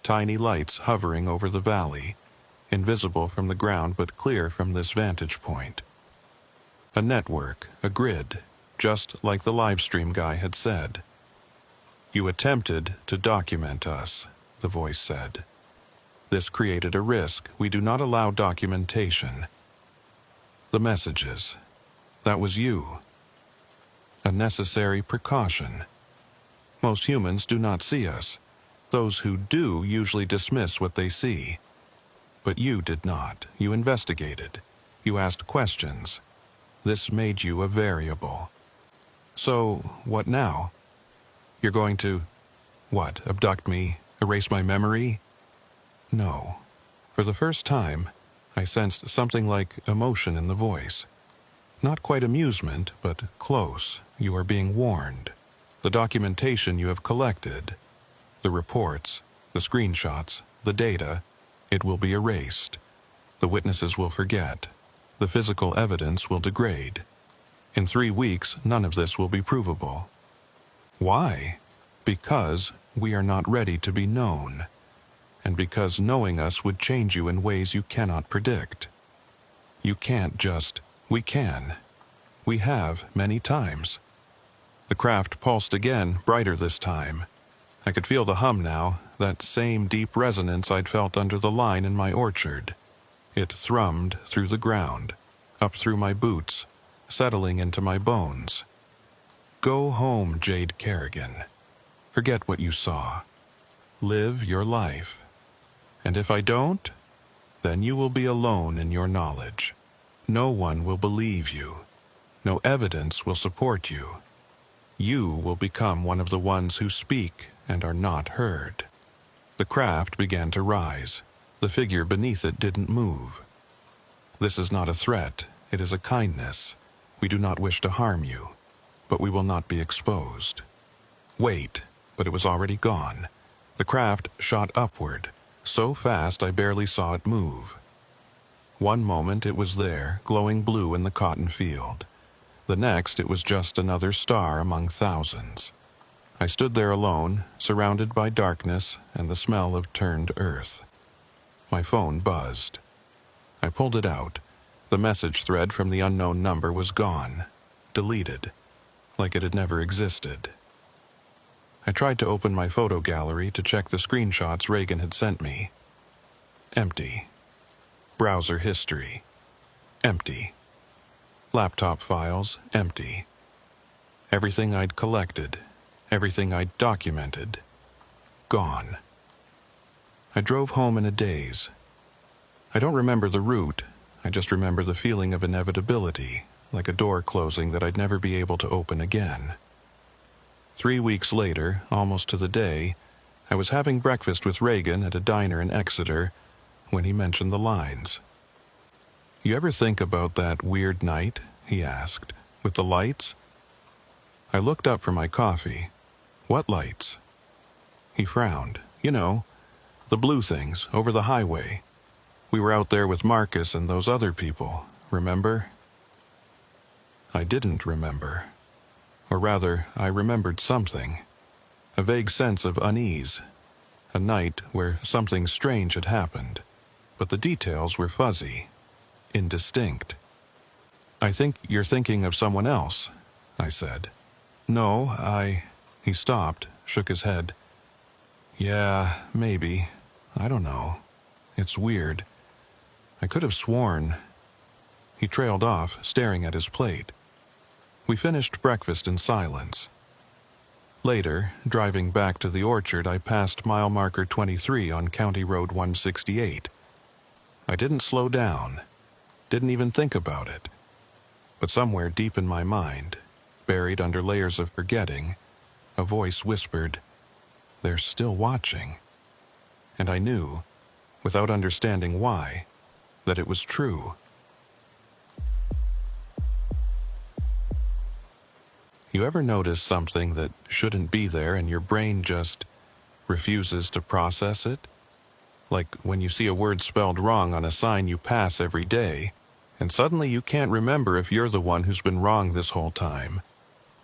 Tiny lights hovering over the valley, invisible from the ground but clear from this vantage point. A network, a grid, just like the livestream guy had said. You attempted to document us, the voice said. This created a risk. We do not allow documentation. The messages. That was you. A necessary precaution. Most humans do not see us. Those who do usually dismiss what they see. But you did not. You investigated. You asked questions. This made you a variable. So, what now? You're going to, what, abduct me, erase my memory? No. For the first time, I sensed something like emotion in the voice. Not quite amusement, but close. You are being warned. The documentation you have collected, the reports, the screenshots, the data, it will be erased. The witnesses will forget. The physical evidence will degrade. In 3 weeks, none of this will be provable. Why? Because we are not ready to be known, and because knowing us would change you in ways you cannot predict. You can't just, we can. We have many times. The craft pulsed again, brighter this time. I could feel the hum now, that same deep resonance I'd felt under the line in my orchard. It thrummed through the ground, up through my boots, settling into my bones. Go home, Jade Kerrigan. Forget what you saw. Live your life. And if I don't, then you will be alone in your knowledge. No one will believe you. No evidence will support you. You will become one of the ones who speak and are not heard. The craft began to rise. The figure beneath it didn't move. This is not a threat. It is a kindness. We do not wish to harm you, but we will not be exposed. Wait, but it was already gone. The craft shot upward, so fast I barely saw it move. One moment it was there, glowing blue in the cotton field. The next it was just another star among thousands. I stood there alone, surrounded by darkness and the smell of turned earth. My phone buzzed. I pulled it out. The message thread from the unknown number was gone, deleted, like it had never existed. I tried to open my photo gallery to check the screenshots Reagan had sent me. Empty. Browser history. Empty. Laptop files, empty. Everything I'd collected, everything I'd documented, gone. I drove home in a daze. I don't remember the route, I just remember the feeling of inevitability, like a door closing that I'd never be able to open again. 3 weeks later, almost to the day, I was having breakfast with Reagan at a diner in Exeter when he mentioned the lines. "You ever think about that weird night?" he asked. "With the lights?" I looked up from my coffee. "What lights?" He frowned. "You know, the blue things over the highway. We were out there with Marcus and those other people, remember?" I didn't remember. Or rather, I remembered something. A vague sense of unease. A night where something strange had happened, but the details were fuzzy, indistinct. "I think you're thinking of someone else," I said. "No, He stopped, shook his head. "Yeah, maybe. I don't know. It's weird. I could have sworn." He trailed off, staring at his plate. We finished breakfast in silence. Later, driving back to the orchard, I passed mile marker 23 on County Road 168. I didn't slow down, didn't even think about it. But somewhere deep in my mind, buried under layers of forgetting, a voice whispered, "They're still watching." And I knew, without understanding why, that it was true. You ever notice something that shouldn't be there and your brain just refuses to process it? Like when you see a word spelled wrong on a sign you pass every day, and suddenly you can't remember if you're the one who's been wrong this whole time.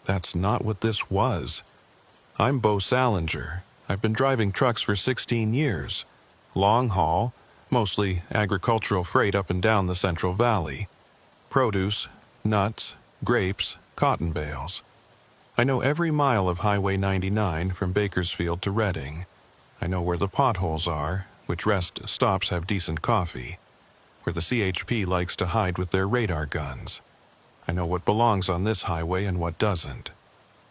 That's not what this was. I'm Bo Salinger. I've been driving trucks for 16 years. Long haul, mostly agricultural freight up and down the Central Valley. Produce, nuts, grapes, cotton bales. I know every mile of Highway 99 from Bakersfield to Redding. I know where the potholes are, which rest stops have decent coffee, where the CHP likes to hide with their radar guns. I know what belongs on this highway and what doesn't.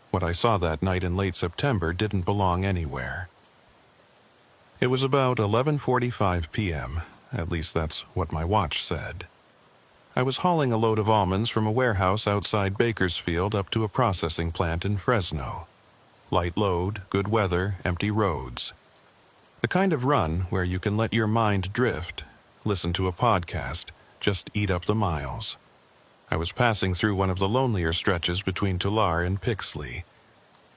What I saw that night in late September didn't belong anywhere. It was about 11:45 p.m., at least that's what my watch said. I was hauling a load of almonds from a warehouse outside Bakersfield up to a processing plant in Fresno. Light load, good weather, empty roads. The kind of run where you can let your mind drift, listen to a podcast, just eat up the miles. I was passing through one of the lonelier stretches between Tulare and Pixley.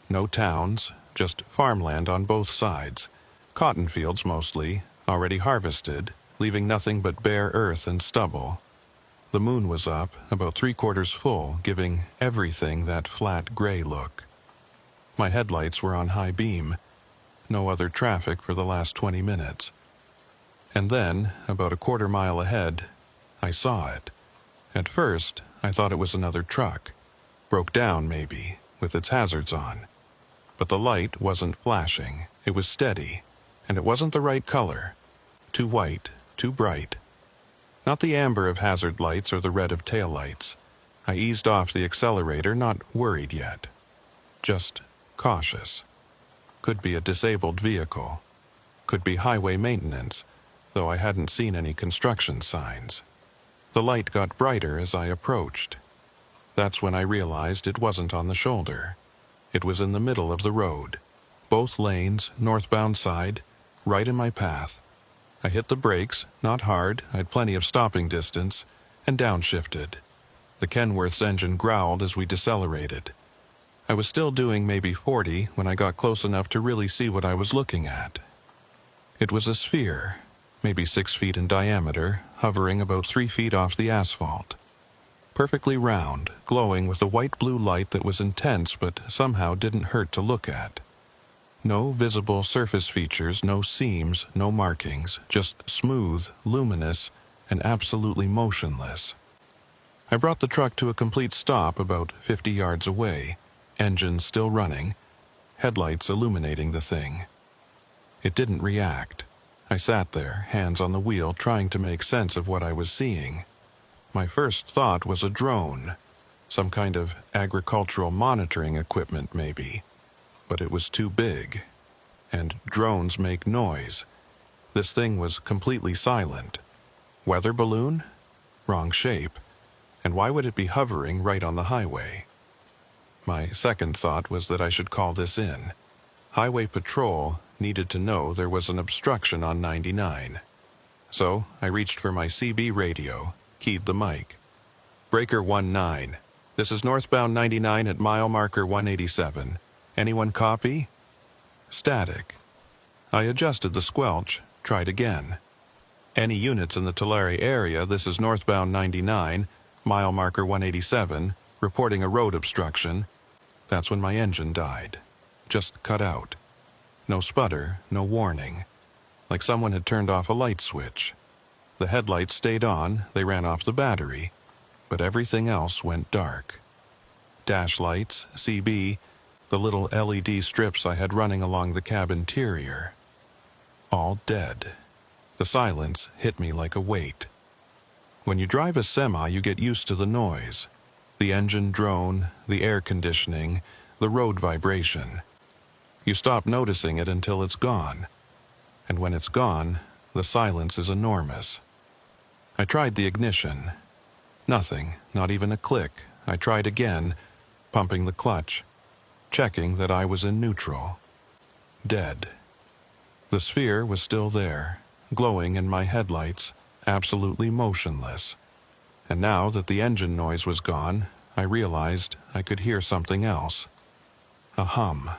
No towns, just farmland on both sides. Cotton fields mostly, already harvested, leaving nothing but bare earth and stubble. The moon was up, about 3/4 full, giving everything that flat gray look. My headlights were on high beam. No other traffic for the last 20 minutes. And then, about a 1/4 mile ahead, I saw it. At first, I thought it was another truck. Broke down, maybe, with its hazards on. But the light wasn't flashing. It was steady, and it wasn't the right color. Too white, too bright. Not the amber of hazard lights or the red of taillights. I eased off the accelerator, not worried yet. Just cautious. Could be a disabled vehicle. Could be highway maintenance, though I hadn't seen any construction signs. The light got brighter as I approached. That's when I realized it wasn't on the shoulder. It was in the middle of the road. Both lanes, northbound side, right in my path. I hit the brakes, not hard, I'd plenty of stopping distance, and downshifted. The Kenworth's engine growled as we decelerated. I was still doing maybe 40 when I got close enough to really see what I was looking at. It was a sphere, maybe 6 feet in diameter, hovering about 3 feet off the asphalt. Perfectly round, glowing with a white-blue light that was intense but somehow didn't hurt to look at. No visible surface features, no seams, no markings, just smooth, luminous, and absolutely motionless. I brought the truck to a complete stop about 50 yards away, engine still running, headlights illuminating the thing. It didn't react. I sat there, hands on the wheel, trying to make sense of what I was seeing. My first thought was a drone, some kind of agricultural monitoring equipment maybe. But it was too big. And drones make noise. This thing was completely silent. Weather balloon? Wrong shape. And why would it be hovering right on the highway? My second thought was that I should call this in. Highway Patrol needed to know there was an obstruction on 99. So I reached for my CB radio, keyed the mic. Breaker 19. This is northbound 99 at mile marker 187. Anyone copy? Static. I adjusted the squelch, tried again. Any units in the Tulare area, this is northbound 99, mile marker 187, reporting a road obstruction. That's when my engine died. Just cut out. No sputter, no warning. Like someone had turned off a light switch. The headlights stayed on, they ran off the battery, but everything else went dark. Dash lights, CB, the little LED strips I had running along the cab interior. All dead. The silence hit me like a weight. When you drive a semi, you get used to the noise. The engine drone, the air conditioning, the road vibration. You stop noticing it until it's gone. And when it's gone, the silence is enormous. I tried the ignition. Nothing, not even a click. I tried again, pumping the clutch, checking that I was in neutral. Dead. The sphere was still there, glowing in my headlights, absolutely motionless. And now that the engine noise was gone, I realized I could hear something else. A hum.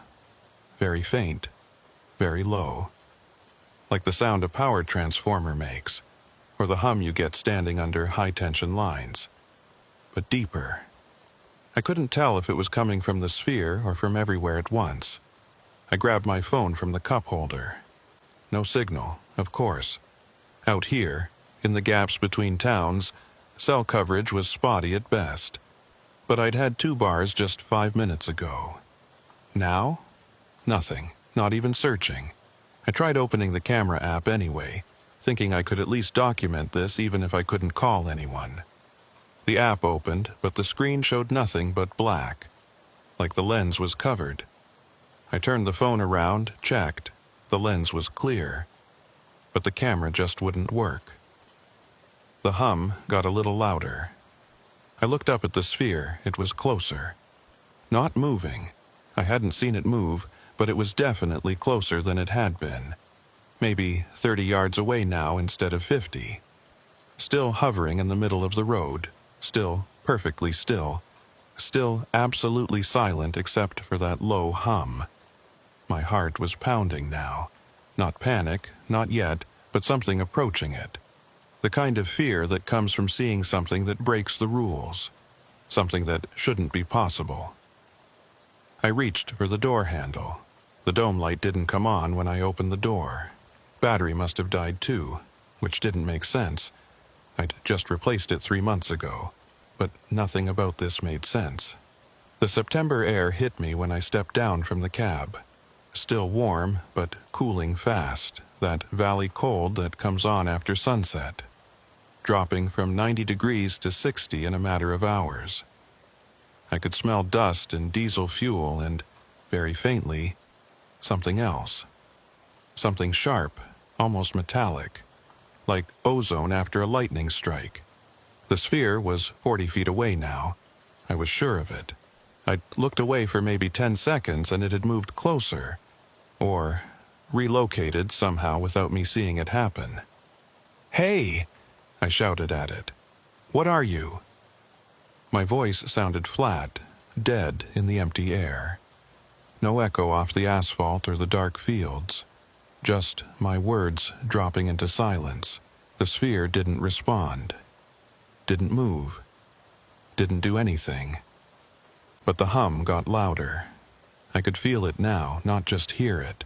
Very faint, very low. Like the sound a power transformer makes, or the hum you get standing under high-tension lines. But deeper. I couldn't tell if it was coming from the sphere or from everywhere at once. I grabbed my phone from the cup holder. No signal, of course. Out here, in the gaps between towns, cell coverage was spotty at best. But I'd had 2 bars just 5 minutes ago. Now? Nothing, not even searching. I tried opening the camera app anyway, thinking I could at least document this even if I couldn't call anyone. The app opened, but the screen showed nothing but black, like the lens was covered. I turned the phone around, checked. The lens was clear, but the camera just wouldn't work. The hum got a little louder. I looked up at the sphere. It was closer. Not moving. I hadn't seen it move, but it was definitely closer than it had been. Maybe 30 yards away now instead of 50. Still hovering in the middle of the road. Still perfectly still. Still absolutely silent except for that low hum. My heart was pounding now. Not panic, not yet, but something approaching it. The kind of fear that comes from seeing something that breaks the rules. Something that shouldn't be possible. I reached for the door handle. The dome light didn't come on when I opened the door. Battery must have died too, which didn't make sense. I'd just replaced it 3 months ago, but nothing about this made sense. The September air hit me when I stepped down from the cab. Still warm, but cooling fast, that valley cold that comes on after sunset. Dropping from 90 degrees to 60 in a matter of hours. I could smell dust and diesel fuel and, very faintly, something else. Something sharp, almost metallic, like ozone after a lightning strike. The sphere was 40 feet away now. I was sure of it. I'd looked away for maybe 10 seconds and it had moved closer, or relocated somehow without me seeing it happen. "Hey!" I shouted at it. "What are you?" My voice sounded flat, dead in the empty air. No echo off the asphalt or the dark fields. Just my words dropping into silence. The sphere didn't respond. Didn't move. Didn't do anything. But the hum got louder. I could feel it now, not just hear it.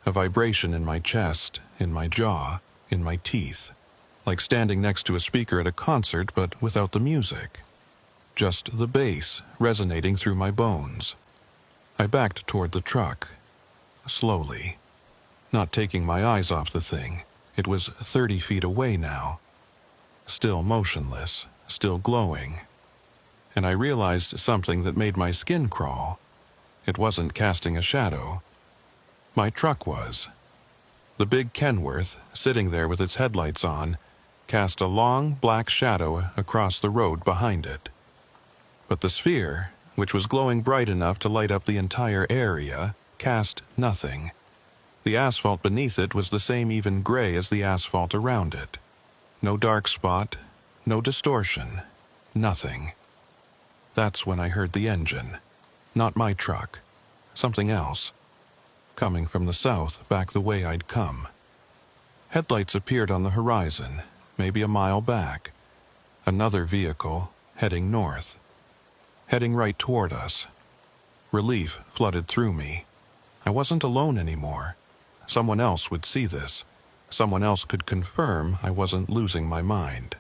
A vibration in my chest, in my jaw, in my teeth. Like standing next to a speaker at a concert, but without the music. Just the bass resonating through my bones. I backed toward the truck, slowly, not taking my eyes off the thing. It was 30 feet away now, still motionless, still glowing. And I realized something that made my skin crawl. It wasn't casting a shadow. My truck was. The big Kenworth, sitting there with its headlights on, cast a long black shadow across the road behind it. But the sphere, which was glowing bright enough to light up the entire area, cast nothing. The asphalt beneath it was the same even gray as the asphalt around it. No dark spot, no distortion, nothing. That's when I heard the engine. Not my truck. Something else. Coming from the south, back the way I'd come. Headlights appeared on the horizon, maybe a mile back. Another vehicle, heading north. Heading right toward us. Relief flooded through me. I wasn't alone anymore. Someone else would see this. Someone else could confirm I wasn't losing my mind.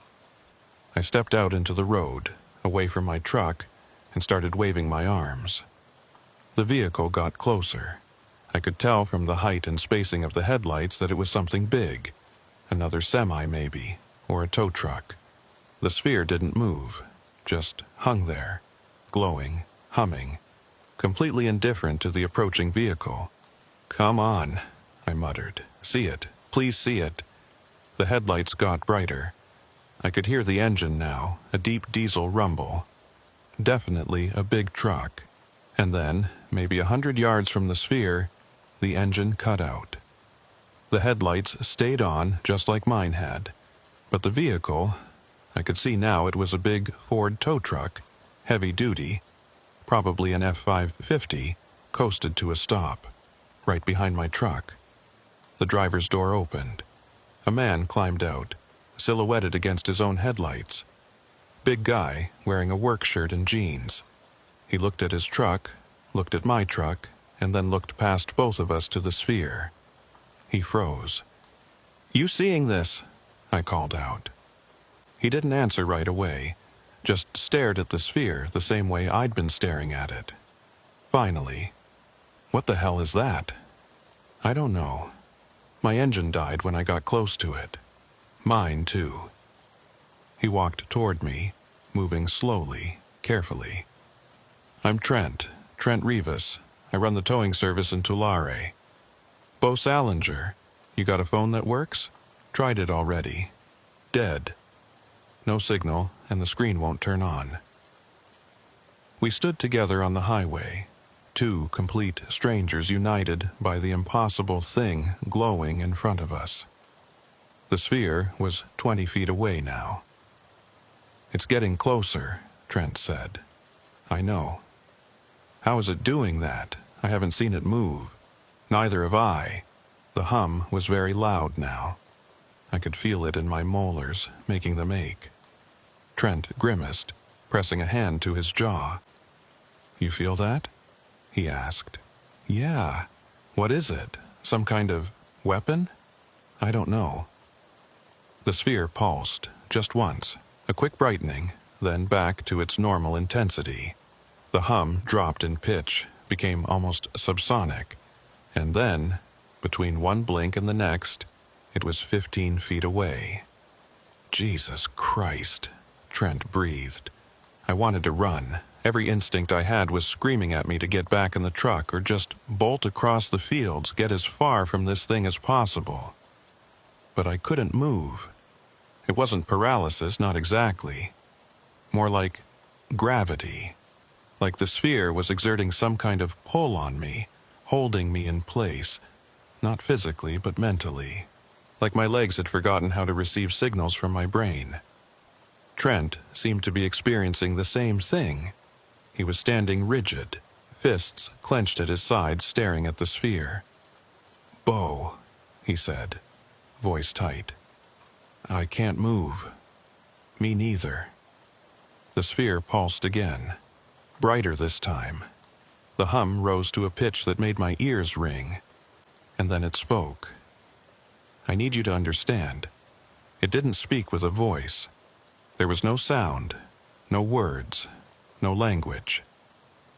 I stepped out into the road, away from my truck, and started waving my arms. The vehicle got closer. I could tell from the height and spacing of the headlights that it was something big. Another semi, maybe, or a tow truck. The sphere didn't move, just hung there, glowing, humming, completely indifferent to the approaching vehicle. "Come on," I muttered. "See it. Please see it." The headlights got brighter. I could hear the engine now, a deep diesel rumble. Definitely a big truck. And then, maybe 100 yards from the sphere, the engine cut out. The headlights stayed on just like mine had. But the vehicle, I could see now it was a big Ford tow truck, heavy duty, probably an F-550, coasted to a stop, right behind my truck. The driver's door opened. A man climbed out, silhouetted against his own headlights. Big guy, wearing a work shirt and jeans. He looked at his truck, looked at my truck, and then looked past both of us to the sphere. He froze. "You seeing this?" I called out. He didn't answer right away, just stared at the sphere the same way I'd been staring at it. Finally, "What the hell is that?" "I don't know. My engine died when I got close to it. Mine, too." He walked toward me, moving slowly, carefully. "I'm Trent Rivas. I run the towing service in Tulare." "Bo Salinger, you got a phone that works?" "Tried it already. Dead. No signal, and the screen won't turn on." We stood together on the highway, two complete strangers united by the impossible thing glowing in front of us. The sphere was 20 feet away now. "It's getting closer," Trent said. "I know." "How is it doing that? I haven't seen it move." "Neither have I." The hum was very loud now. I could feel it in my molars, making them ache. Trent grimaced, pressing a hand to his jaw. "You feel that?" he asked. "Yeah. What is it? Some kind of weapon?" "I don't know." The sphere pulsed, just once, a quick brightening, then back to its normal intensity. The hum dropped in pitch, became almost subsonic, and then, between one blink and the next, it was 15 feet away. "Jesus Christ," Trent breathed. I wanted to run. Every instinct I had was screaming at me to get back in the truck or just bolt across the fields, get as far from this thing as possible. But I couldn't move. It wasn't paralysis, not exactly. More like gravity. Like the sphere was exerting some kind of pull on me, holding me in place. Not physically, but mentally. Like my legs had forgotten how to receive signals from my brain. Trent seemed to be experiencing the same thing. He was standing rigid, fists clenched at his sides, staring at the sphere. "Bo," he said, voice tight. "I can't move." "Me neither." The sphere pulsed again, brighter this time. The hum rose to a pitch that made my ears ring, and then it spoke. "I need you to understand. It didn't speak with a voice. There was no sound, no words, no language.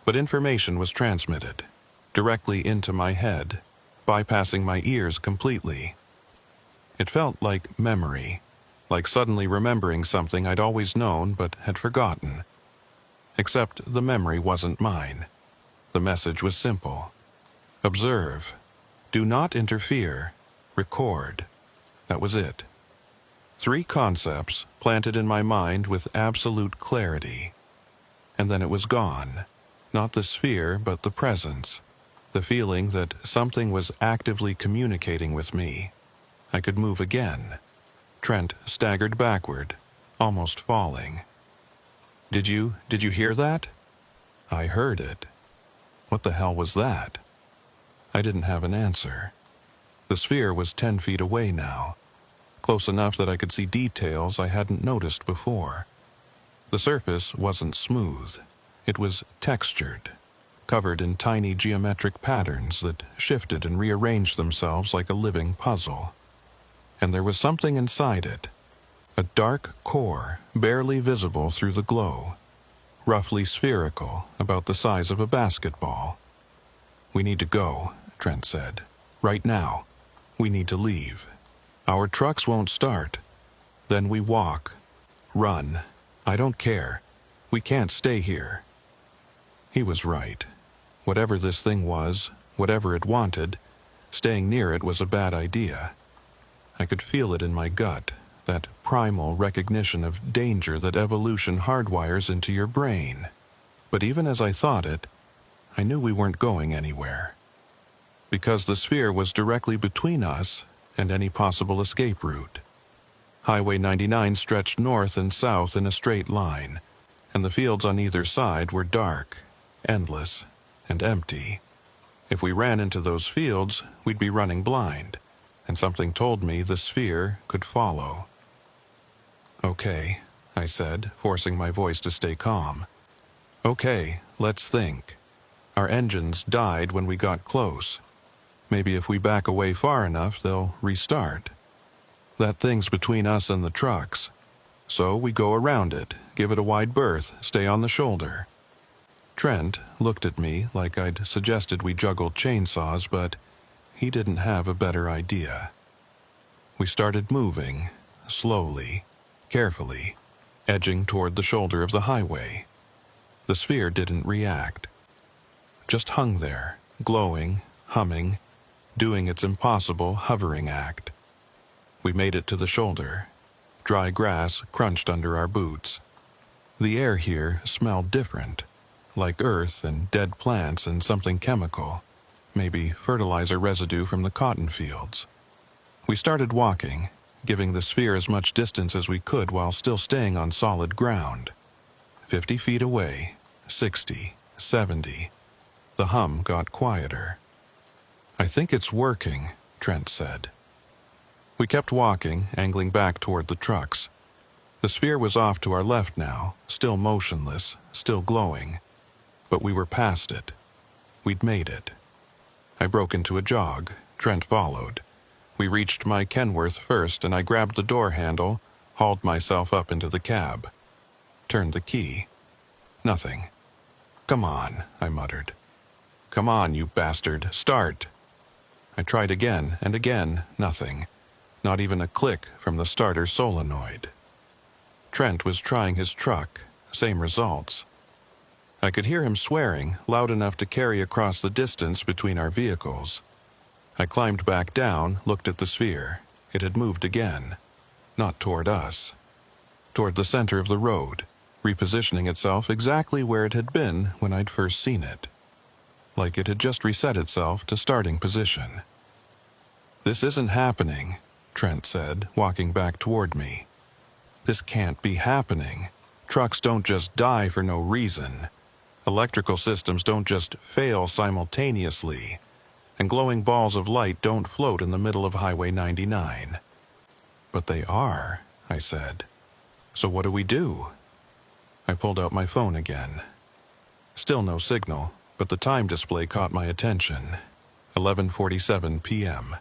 But information was transmitted, directly into my head, bypassing my ears completely. It felt like memory, like suddenly remembering something I'd always known but had forgotten. Except the memory wasn't mine. The message was simple. Observe. Do not interfere. Record. That was it. 3 concepts planted in my mind with absolute clarity. And then it was gone. Not the sphere, but the presence. The feeling that something was actively communicating with me. I could move again. Trent staggered backward, almost falling. Did you hear that? I heard it. What the hell was that? I didn't have an answer. The sphere was 10 feet away now, close enough that I could see details I hadn't noticed before. The surface wasn't smooth. It was textured, covered in tiny geometric patterns that shifted and rearranged themselves like a living puzzle. And there was something inside it, a dark core barely visible through the glow, roughly spherical, about the size of a basketball. "We need to go," Trent said. "Right now. We need to leave. Our trucks won't start. Then we walk. Run. I don't care. We can't stay here." He was right. Whatever this thing was, whatever it wanted, staying near it was a bad idea. I could feel it in my gut, that primal recognition of danger that evolution hardwires into your brain. But even as I thought it, I knew we weren't going anywhere. Because the sphere was directly between us and any possible escape route. Highway 99 stretched north and south in a straight line, and the fields on either side were dark, endless, and empty. If we ran into those fields, we'd be running blind, and something told me the sphere could follow. "Okay," I said, forcing my voice to stay calm. "Okay, let's think. Our engines died when we got close. Maybe if we back away far enough, they'll restart. That thing's between us and the trucks. So we go around it, give it a wide berth, stay on the shoulder." Trent looked at me like I'd suggested we juggle chainsaws, but he didn't have a better idea. We started moving, slowly, carefully, edging toward the shoulder of the highway. The sphere didn't react. Just hung there, glowing, humming, doing its impossible hovering act. We made it to the shoulder. Dry grass crunched under our boots. The air here smelled different, like earth and dead plants and something chemical, maybe fertilizer residue from the cotton fields. We started walking, giving the sphere as much distance as we could while still staying on solid ground. 50 feet away, 60, 70. The hum got quieter. "I think it's working," Trent said. We kept walking, angling back toward the trucks. The sphere was off to our left now, still motionless, still glowing. But we were past it. We'd made it. I broke into a jog. Trent followed. We reached my Kenworth first, and I grabbed the door handle, hauled myself up into the cab. Turned the key. Nothing. "Come on," I muttered. "Come on, you bastard, start." I tried again and again, nothing. Not even a click from the starter solenoid. Trent was trying his truck, same results. I could hear him swearing, loud enough to carry across the distance between our vehicles. I climbed back down, looked at the sphere. It had moved again. Not toward us. Toward the center of the road, repositioning itself exactly where it had been when I'd first seen it. Like it had just reset itself to starting position. "This isn't happening," Trent said, walking back toward me. "This can't be happening. Trucks don't just die for no reason. Electrical systems don't just fail simultaneously. And glowing balls of light don't float in the middle of Highway 99. "But they are," I said. "So what do we do?" I pulled out my phone again. Still no signal, but the time display caught my attention. 11:47 p.m.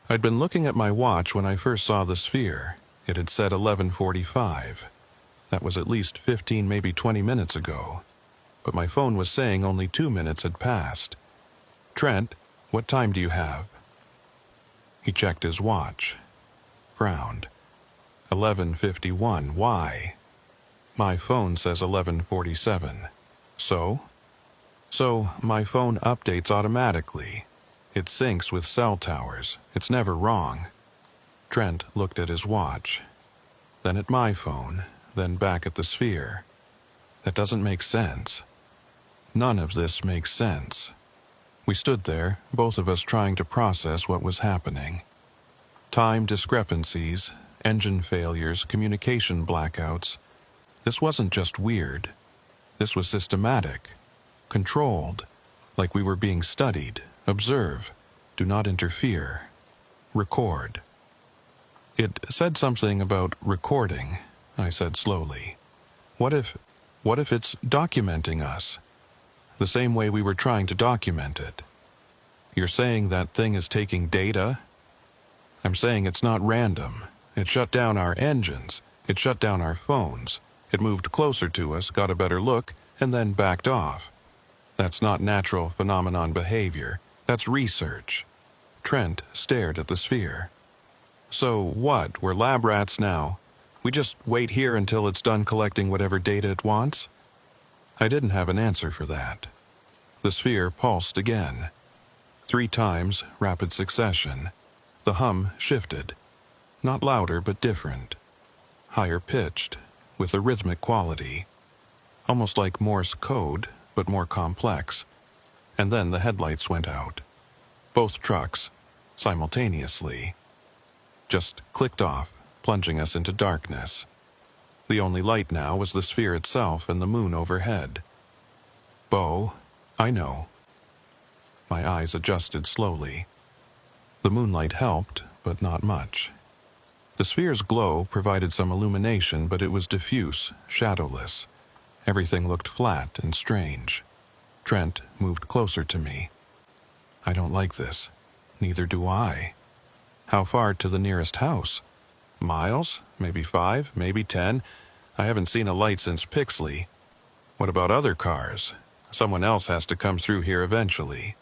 I'd been looking at my watch when I first saw the sphere. It had said 11:45. That was at least 15, maybe 20 minutes ago. But my phone was saying only 2 minutes had passed. "Trent, What time do you have? He checked his watch, frowned. 11:51, why? My phone says 11:47. So? So, my phone updates automatically. It syncs with cell towers. It's never wrong. Trent looked at his watch, then at my phone, then back at the sphere. That doesn't make sense. None of this makes sense. We stood there, both of us trying to process what was happening. Time discrepancies, engine failures, communication blackouts. This wasn't just weird. This was systematic, controlled, like we were being studied. Observe, do not interfere, record. It said something about recording, I said slowly. What if it's documenting us? The same way we were trying to document it. You're saying that thing is taking data? I'm saying it's not random. It shut down our engines. It shut down our phones. It moved closer to us, got a better look, and then backed off. That's not natural phenomenon behavior. That's research. Trent stared at the sphere. So what, we're lab rats now? We just wait here until it's done collecting whatever data it wants? I didn't have an answer for that. The sphere pulsed again. 3 times, rapid succession. The hum shifted. Not louder, but different. Higher pitched, with a rhythmic quality. Almost like Morse code, but more complex. And then the headlights went out. Both trucks, simultaneously. Just clicked off, plunging us into darkness. The only light now was the sphere itself and the moon overhead. Bo, I know. My eyes adjusted slowly. The moonlight helped, but not much. The sphere's glow provided some illumination, but it was diffuse, shadowless. Everything looked flat and strange. Trent moved closer to me. I don't like this. Neither do I. How far to the nearest house? Miles? Maybe 5? Maybe 10? I haven't seen a light since Pixley. What about other cars? Someone else has to come through here eventually.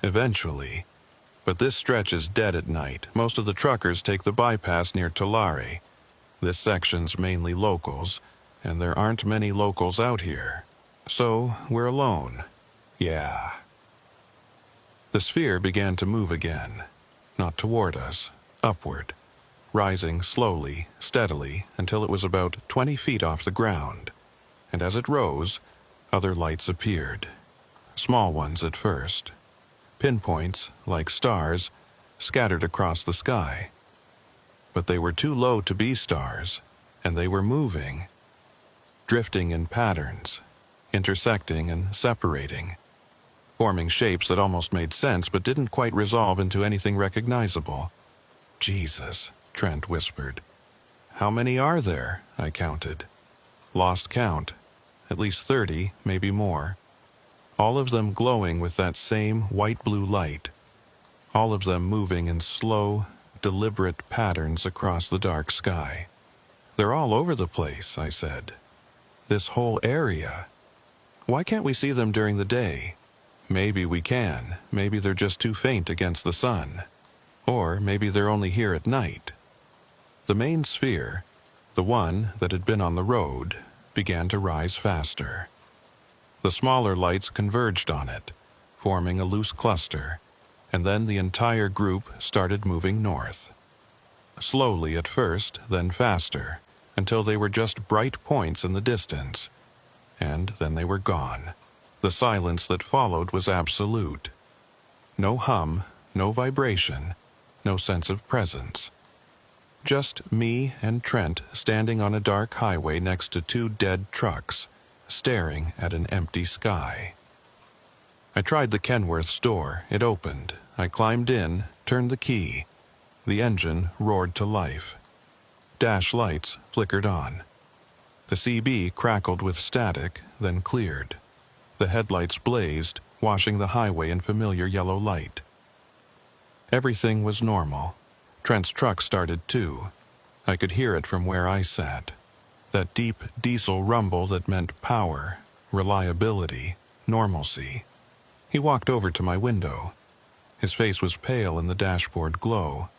Eventually. But this stretch is dead at night. Most of the truckers take the bypass near Tulare. This section's mainly locals, and there aren't many locals out here. So, we're alone. Yeah. The sphere began to move again. Not toward us, upward, rising slowly, steadily, until it was about 20 feet off the ground. And as it rose, other lights appeared. Small ones at first. Pinpoints, like stars, scattered across the sky. But they were too low to be stars, and they were moving. Drifting in patterns, intersecting and separating. Forming shapes that almost made sense but didn't quite resolve into anything recognizable. Jesus, Trent whispered. How many are there? I counted. Lost count. At least 30, maybe more. All of them glowing with that same white-blue light. All of them moving in slow, deliberate patterns across the dark sky. They're all over the place, I said. This whole area. Why can't we see them during the day? Maybe we can. Maybe they're just too faint against the sun. Or maybe they're only here at night. The main sphere, the one that had been on the road, began to rise faster. The smaller lights converged on it, forming a loose cluster, and then the entire group started moving north. Slowly at first, then faster, until they were just bright points in the distance, and then they were gone. The silence that followed was absolute. No hum, no vibration, no sense of presence. Just me and Trent standing on a dark highway next to 2 dead trucks, staring at an empty sky. I tried the Kenworth's door. It opened. I climbed in, turned the key. The engine roared to life. Dash lights flickered on. The CB crackled with static, then cleared. The headlights blazed, washing the highway in familiar yellow light. Everything was normal. Trent's truck started too. I could hear it from where I sat. That deep diesel rumble that meant power, reliability, normalcy. He walked over to my window. His face was pale in the dashboard glow.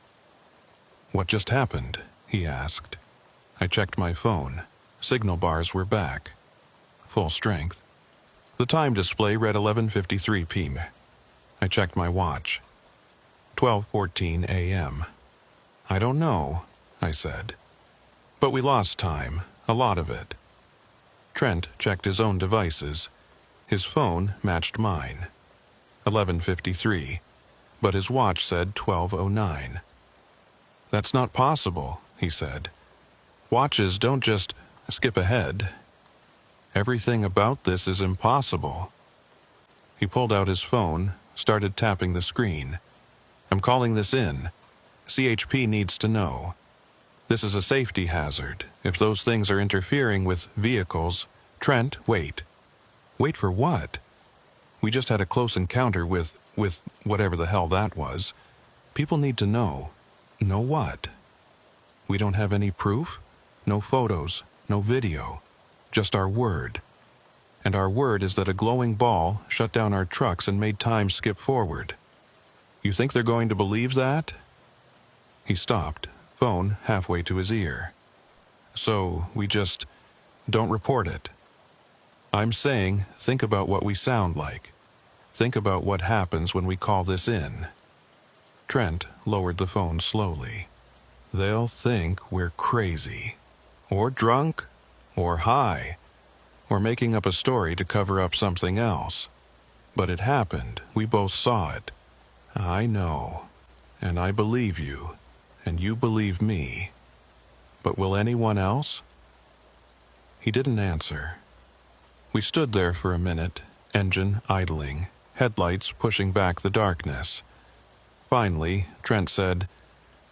"What just happened?" he asked. I checked my phone. Signal bars were back. Full strength. The time display read 11:53 p.m. I checked my watch. 12:14 a.m. "I don't know," I said. "But we lost time, a lot of it." Trent checked his own devices. His phone matched mine. 11:53, but his watch said 12:09. "That's not possible," he said. "Watches don't just skip ahead. Everything about this is impossible." He pulled out his phone, started tapping the screen. "I'm calling this in. CHP needs to know. This is a safety hazard. If those things are interfering with vehicles..." "Trent, wait." "Wait for what?" "We just had a close encounter with whatever the hell that was. People need to know." "Know what?" "We don't have any proof? No photos, no video. Just our word. And our word is that a glowing ball shut down our trucks and made time skip forward. You think they're going to believe that?" He stopped, phone halfway to his ear. "So we just don't report it." "I'm saying, think about what we sound like. Think about what happens when we call this in." Trent lowered the phone slowly. "They'll think we're crazy. Or drunk. Or high. Or making up a story to cover up something else. But it happened. We both saw it. I know. And I believe you. And you believe me. But will anyone else?" He didn't answer. We stood there for a minute, engine idling, headlights pushing back the darkness. Finally, Trent said,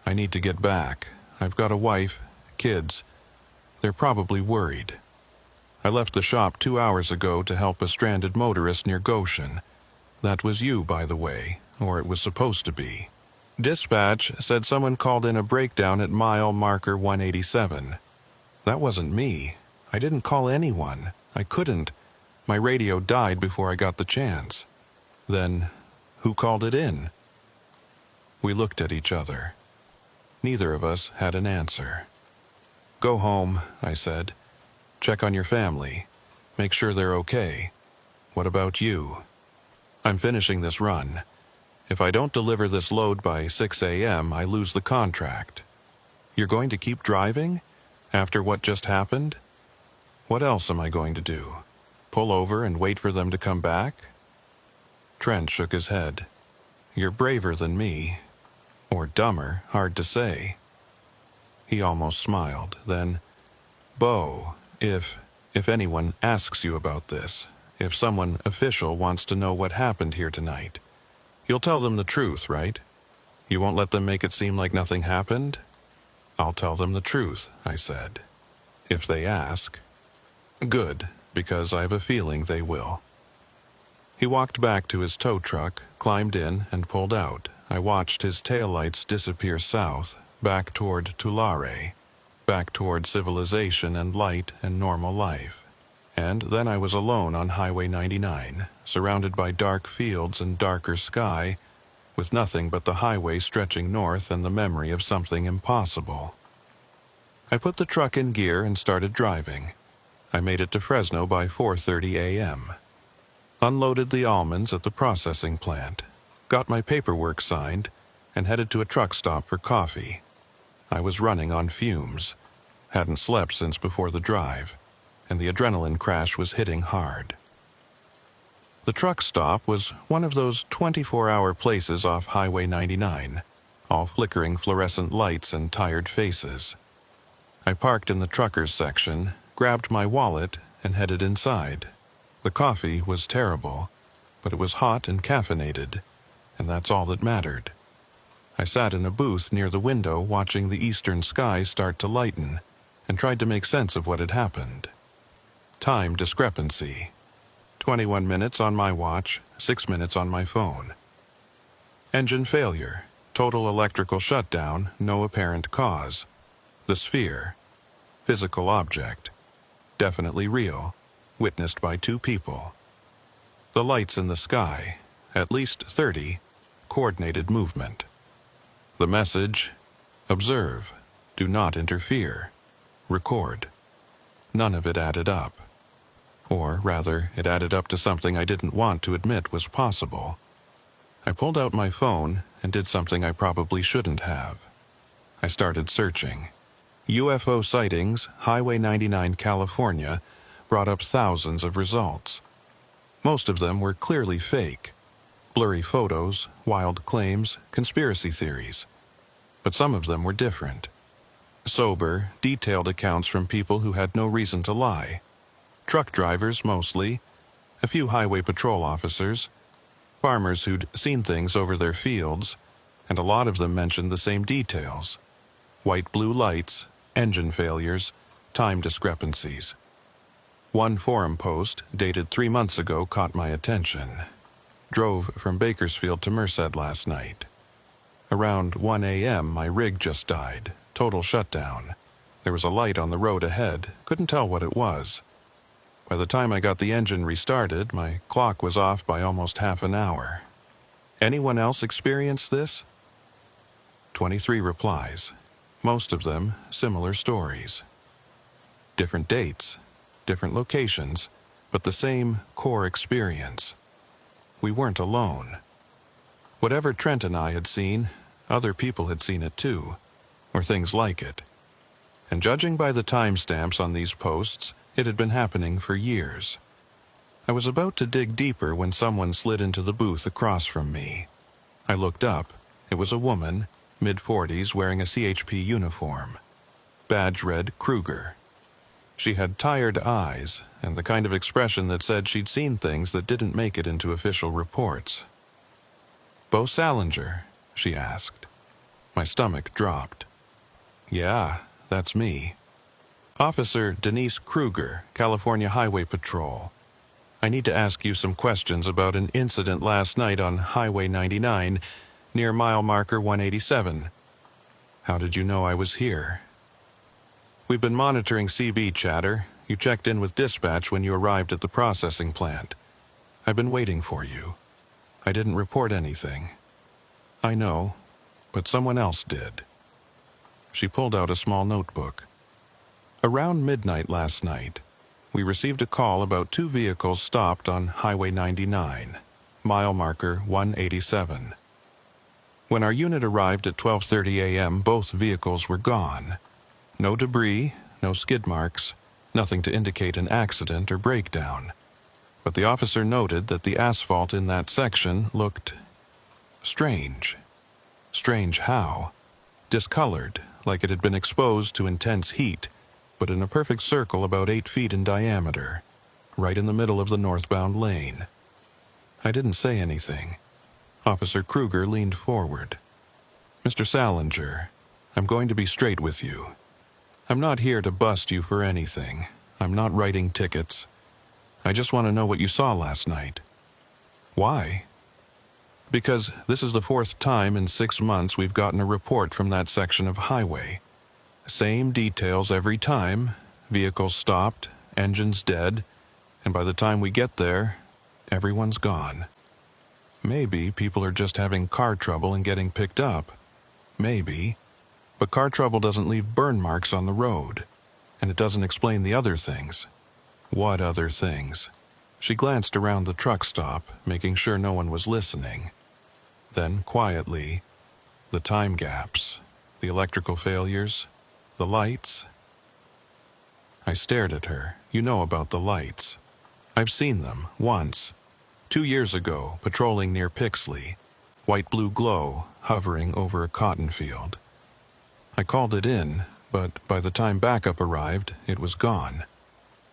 "I need to get back. I've got a wife, kids. They're probably worried. I left the shop 2 hours ago to help a stranded motorist near Goshen. That was you, by the way, or it was supposed to be. Dispatch said someone called in a breakdown at mile marker 187. That wasn't me. I didn't call anyone. I couldn't. My radio died before I got the chance." "Then, who called it in?" We looked at each other. Neither of us had an answer. "Go home," I said. "Check on your family. Make sure they're okay. What about you? I'm finishing this run. If I don't deliver this load by 6 a.m., I lose the contract." "You're going to keep driving? After what just happened?" "What else am I going to do? Pull over and wait for them to come back?" Trent shook his head. "You're braver than me. Or dumber, hard to say." He almost smiled. Then, "Bo, if anyone asks you about this, if someone official wants to know what happened here tonight, you'll tell them the truth, right? You won't let them make it seem like nothing happened?" "I'll tell them the truth," I said. "If they ask." "Good, because I have a feeling they will." He walked back to his tow truck, climbed in, and pulled out. I watched his taillights disappear south, back toward Tulare, back toward civilization and light and normal life. And then I was alone on Highway 99, surrounded by dark fields and darker sky, with nothing but the highway stretching north and the memory of something impossible. I put the truck in gear and started driving. I made it to Fresno by 4:30 a.m. Unloaded the almonds at the processing plant, got my paperwork signed, and headed to a truck stop for coffee. I was running on fumes, hadn't slept since before the drive, and the adrenaline crash was hitting hard. The truck stop was one of those 24-hour places off Highway 99, all flickering fluorescent lights and tired faces. I parked in the truckers section, grabbed my wallet, and headed inside. The coffee was terrible, but it was hot and caffeinated, and that's all that mattered. I sat in a booth near the window watching the eastern sky start to lighten, and tried to make sense of what had happened. Time discrepancy. 21 minutes on my watch, 6 minutes on my phone. Engine failure. Total electrical shutdown, no apparent cause. The sphere. Physical object. Definitely real. Witnessed by 2 people. The lights in the sky. At least 30. coordinated movement. The message: observe, do not interfere, record. None of it added up. Or rather, it added up to something I didn't want to admit was possible. I pulled out my phone and did something I probably shouldn't have. I started searching. UFO sightings, Highway 99, California, brought up thousands of results. Most of them were clearly fake. Blurry photos, wild claims, conspiracy theories. But some of them were different. Sober, detailed accounts from people who had no reason to lie. Truck drivers, mostly, a few highway patrol officers, farmers who'd seen things over their fields, and a lot of them mentioned the same details: white-blue lights, engine failures, time discrepancies. One forum post, dated 3 months ago, caught my attention. Drove from Bakersfield to Merced last night. Around 1 a.m., my rig just died. Total shutdown. There was a light on the road ahead. Couldn't tell what it was. By the time I got the engine restarted, my clock was off by almost half an hour. Anyone else experience this? 23 replies. Most of them similar stories. Different dates, different locations, but the same core experience. We weren't alone. Whatever Trent and I had seen, other people had seen it too, or things like it. And judging by the timestamps on these posts, it had been happening for years. I was about to dig deeper when someone slid into the booth across from me. I looked up. It was a woman, mid-40s, wearing a CHP uniform. Badge read Kruger. She had tired eyes and the kind of expression that said she'd seen things that didn't make it into official reports. "Bo Salinger?" she asked. My stomach dropped. "Yeah, that's me. Officer Denise Kruger, California Highway Patrol. I need to ask you some questions about an incident last night on Highway 99 near mile marker 187. How did you know I was here?" "We've been monitoring CB chatter. You checked in with dispatch when you arrived at the processing plant. I've been waiting for you. I didn't report anything." "I know, but someone else did." She pulled out a small notebook. "Around midnight last night, we received a call about 2 vehicles stopped on Highway 99, mile marker 187. When our unit arrived at 12:30 a.m., both vehicles were gone. No debris, no skid marks, nothing to indicate an accident or breakdown. But the officer noted that the asphalt in that section looked strange. Strange how? Discolored, like it had been exposed to intense heat, but in a perfect circle about 8 feet in diameter, right in the middle of the northbound lane. I didn't say anything. Officer Kruger leaned forward. "Mr. Salinger, I'm going to be straight with you. I'm not here to bust you for anything. I'm not writing tickets. I just want to know what you saw last night." "Why?" "Because this is the 4th time in 6 months we've gotten a report from that section of highway. Same details every time. Vehicles stopped, engines dead, and by the time we get there, everyone's gone. Maybe people are just having car trouble and getting picked up. Maybe. But car trouble doesn't leave burn marks on the road. And it doesn't explain the other things." "What other things?" She glanced around the truck stop, making sure no one was listening. Then, quietly, "The time gaps, the electrical failures, the lights." I stared at her. "You know about the lights. I've seen them, once. 2 years ago, patrolling near Pixley. White-blue glow, hovering over a cotton field. I called it in, but by the time backup arrived, it was gone.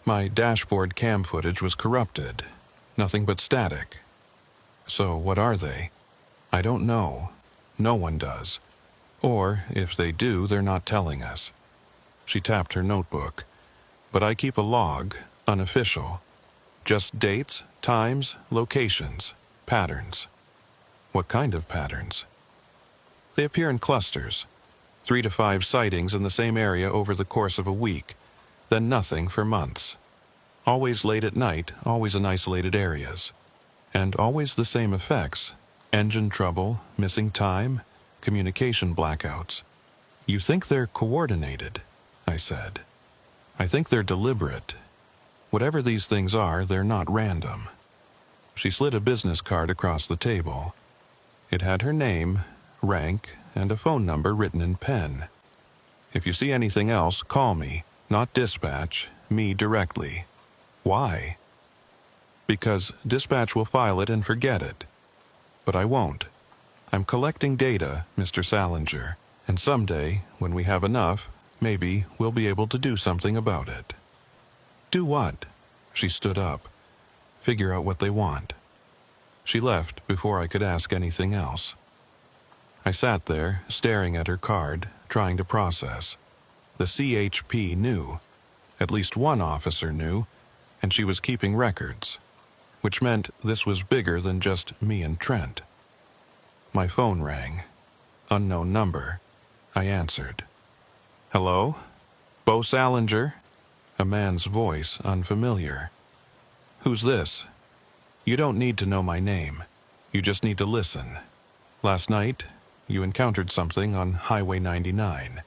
My dashboard cam footage was corrupted. Nothing but static. So what are they? I don't know. No one does. Or, if they do, they're not telling us." She tapped her notebook. "But I keep a log, unofficial. Just dates, times, locations, patterns." "What kind of patterns?" "They appear in clusters. 3 to 5 sightings in the same area over the course of a week, then nothing for months. Always late at night, always in isolated areas. And always the same effects. Engine trouble, missing time, communication blackouts. You think they're coordinated, I said. I think they're deliberate. Whatever these things are, they're not random. She slid a business card across the table. It had her name, rank, and a phone number written in pen. If you see anything else, call me, not dispatch, me directly. Why? Because dispatch will file it and forget it. But I won't. I'm collecting data, Mr. Salinger, and someday, when we have enough, maybe we'll be able to do something about it. Do what? She stood up. Figure out what they want. She left before I could ask anything else. I sat there, staring at her card, trying to process. The CHP knew. At least one officer knew, and she was keeping records, which meant this was bigger than just me and Trent. My phone rang. Unknown number. I answered. Hello? Bo Salinger? A man's voice, unfamiliar. Who's this? You don't need to know my name. You just need to listen. Last night, you encountered something on Highway 99.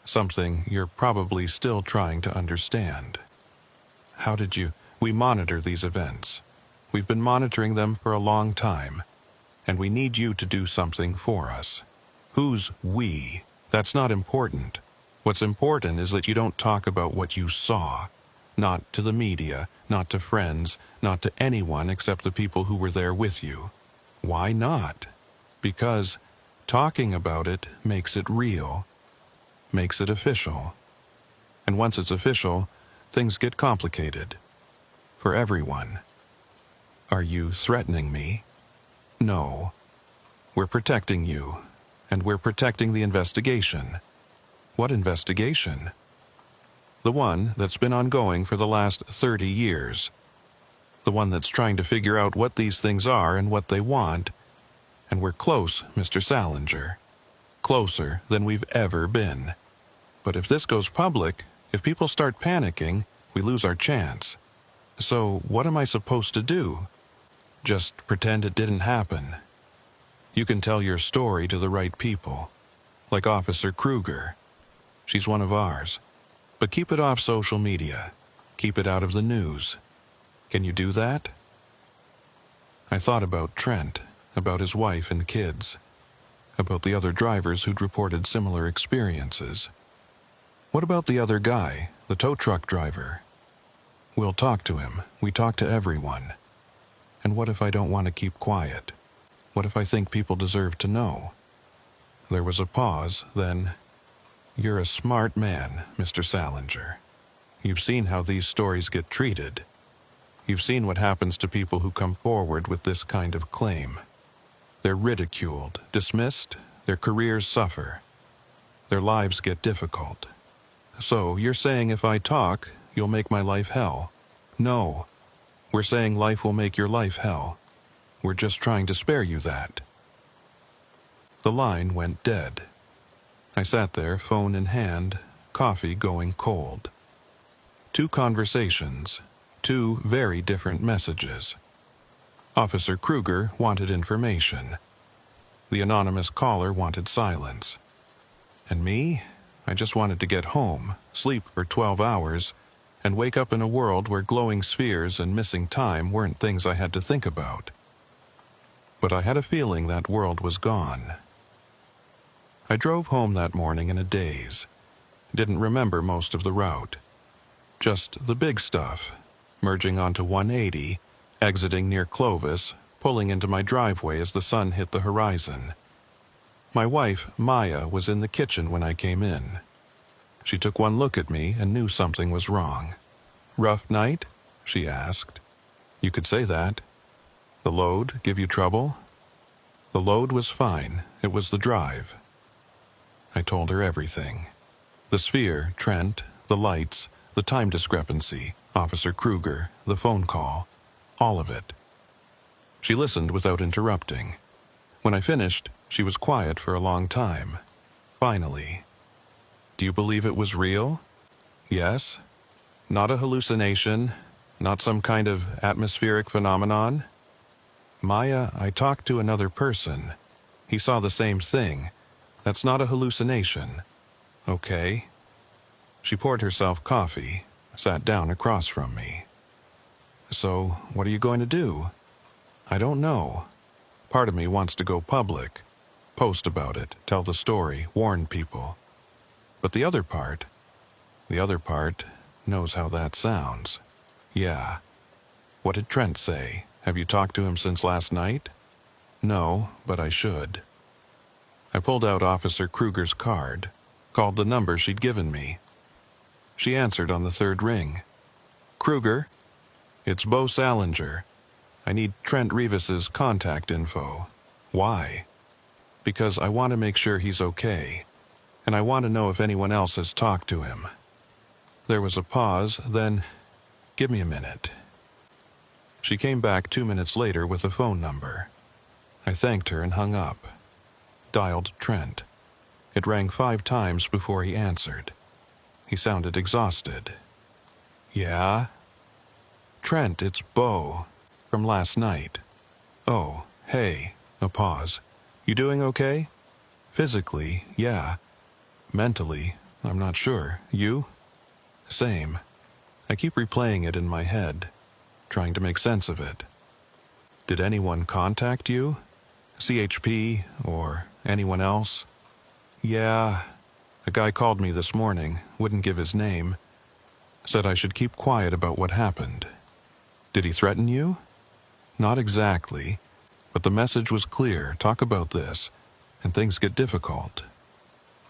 Something you're probably still trying to understand. How did you... We monitor these events. We've been monitoring them for a long time, and we need you to do something for us. Who's we? That's not important. What's important is that you don't talk about what you saw. Not to the media, not to friends, not to anyone except the people who were there with you. Why not? Because talking about it makes it real, makes it official. And once it's official, things get complicated. For everyone. Are you threatening me? No. We're protecting you, and we're protecting the investigation. What investigation? The one that's been ongoing for the last 30 years. The one that's trying to figure out what these things are and what they want. And we're close, Mr. Salinger. Closer than we've ever been. But if this goes public, if people start panicking, we lose our chance. So what am I supposed to do? Just pretend it didn't happen. You can tell your story to the right people. Like Officer Kruger. She's one of ours. But keep it off social media. Keep it out of the news. Can you do that? I thought about Trent, about his wife and kids, about the other drivers who'd reported similar experiences. What about the other guy, the tow truck driver? We'll talk to him. We talk to everyone. And what if I don't want to keep quiet? What if I think people deserve to know? There was a pause, then... You're a smart man, Mr. Salinger. You've seen how these stories get treated. You've seen what happens to people who come forward with this kind of claim. They're ridiculed, dismissed, their careers suffer. Their lives get difficult. So, you're saying if I talk, you'll make my life hell? No. We're saying life will make your life hell. We're just trying to spare you that. The line went dead. I sat there, phone in hand, coffee going cold. 2 conversations, 2 very different messages. Officer Kruger wanted information. The anonymous caller wanted silence. And me? I just wanted to get home, sleep for 12 hours, and wake up in a world where glowing spheres and missing time weren't things I had to think about. But I had a feeling that world was gone. I drove home that morning in a daze. Didn't remember most of the route. Just the big stuff, merging onto 180, exiting near Clovis, pulling into my driveway as the sun hit the horizon. My wife, Maya, was in the kitchen when I came in. She took one look at me and knew something was wrong. "Rough night?" she asked. "You could say that." "The load give you trouble?" "The load was fine. It was the drive." I told her everything. The sphere, Trent, the lights, the time discrepancy, Officer Kruger, the phone call, all of it. She listened without interrupting. When I finished, she was quiet for a long time. Finally, "Do you believe it was real?" "Yes." "Not a hallucination? Not some kind of atmospheric phenomenon?" Maya, I talked to another person. He saw the same thing. That's not a hallucination. Okay? She poured herself coffee, sat down across from me. So, what are you going to do? I don't know. Part of me wants to go public. Post about it, tell the story, warn people. But the other part knows how that sounds. Yeah. What did Trent say? Have you talked to him since last night? No, but I should. I pulled out Officer Kruger's card, called the number she'd given me. She answered on the third ring. Kruger? It's Bo Salinger. I need Trent Revis's contact info. Why? Because I want to make sure he's okay, and I want to know if anyone else has talked to him. There was a pause, then, give me a minute. She came back 2 minutes later with a phone number. I thanked her and hung up. Dialed Trent. It rang 5 times before he answered. He sounded exhausted. Yeah? Trent, it's Bo. From last night. Oh, hey. A pause. You doing okay? Physically, yeah. Mentally, I'm not sure. You? Same. I keep replaying it in my head, trying to make sense of it. Did anyone contact you? CHP or anyone else? Yeah. A guy called me this morning, wouldn't give his name. Said I should keep quiet about what happened. Did he threaten you? Not exactly, but the message was clear. Talk about this, and things get difficult.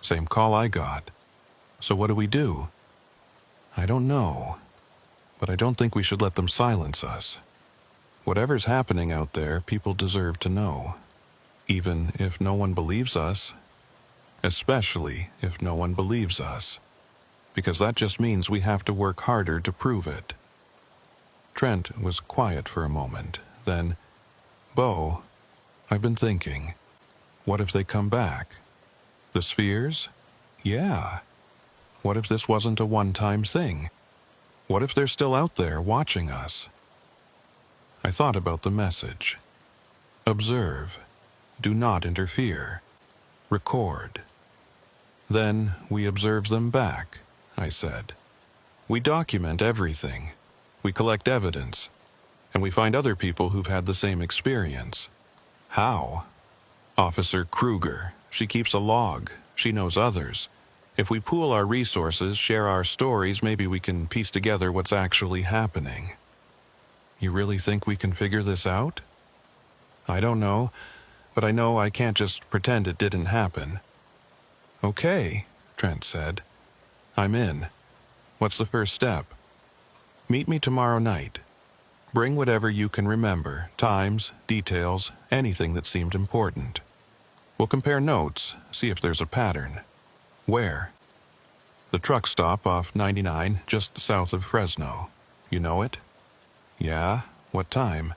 Same call I got. So what do we do? I don't know, but I don't think we should let them silence us. Whatever's happening out there, people deserve to know, even if no one believes us. Especially if no one believes us, because that just means we have to work harder to prove it. Trent was quiet for a moment, then, Bo, I've been thinking, what if they come back? The spheres? Yeah. What if this wasn't a one-time thing? What if they're still out there watching us? I thought about the message. Observe. Do not interfere. Record. Then we observe them back, I said. We document everything. We collect evidence. And we find other people who've had the same experience. How? Officer Kruger. She keeps a log. She knows others. If we pool our resources, share our stories, maybe we can piece together what's actually happening. You really think we can figure this out? I don't know, but I know I can't just pretend it didn't happen. Okay, Trent said. I'm in. What's the first step? Meet me tomorrow night. Bring whatever you can remember, times, details, anything that seemed important. We'll compare notes, see if there's a pattern. Where? The truck stop off 99, just south of Fresno. You know it? Yeah? What time?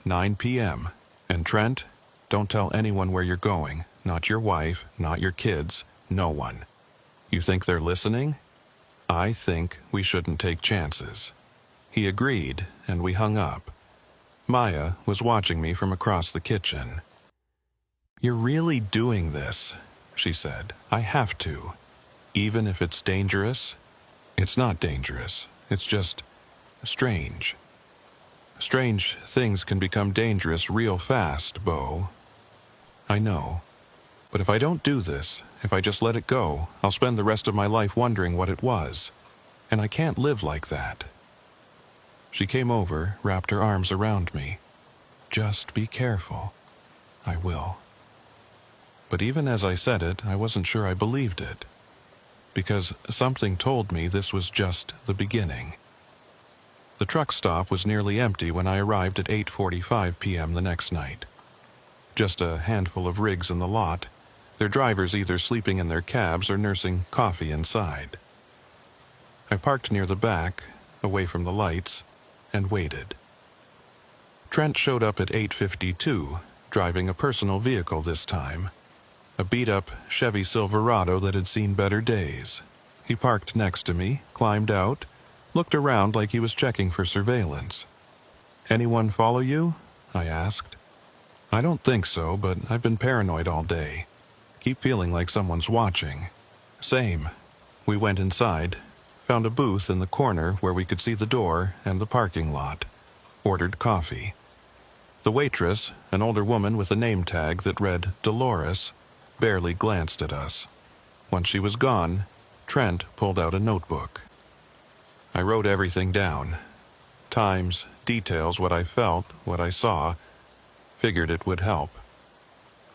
9 p.m. And Trent, don't tell anyone where you're going. Not your wife, not your kids, no one. You think they're listening? I think we shouldn't take chances. He agreed, and we hung up. Maya was watching me from across the kitchen. You're really doing this, she said. I have to. Even if it's dangerous? It's not dangerous. It's just strange. Strange things can become dangerous real fast, Bo. I know. But if I don't do this, if I just let it go, I'll spend the rest of my life wondering what it was. And I can't live like that. She came over, wrapped her arms around me. Just be careful. I will. But even as I said it, I wasn't sure I believed it. Because something told me this was just the beginning. The truck stop was nearly empty when I arrived at 8:45 p.m. the next night. Just a handful of rigs in the lot, their drivers either sleeping in their cabs or nursing coffee inside. I parked near the back, away from the lights, and waited. Trent showed up at 8:52, driving a personal vehicle this time. A beat-up Chevy Silverado that had seen better days. He parked next to me, climbed out, looked around like he was checking for surveillance. Anyone follow you? I asked. I don't think so, but I've been paranoid all day. Keep feeling like someone's watching. Same. We went inside, found a booth in the corner where we could see the door and the parking lot. Ordered coffee. The waitress, an older woman with a name tag that read Dolores, barely glanced at us. Once she was gone, Trent pulled out a notebook. I wrote everything down. Times, details, what I felt, what I saw. Figured it would help.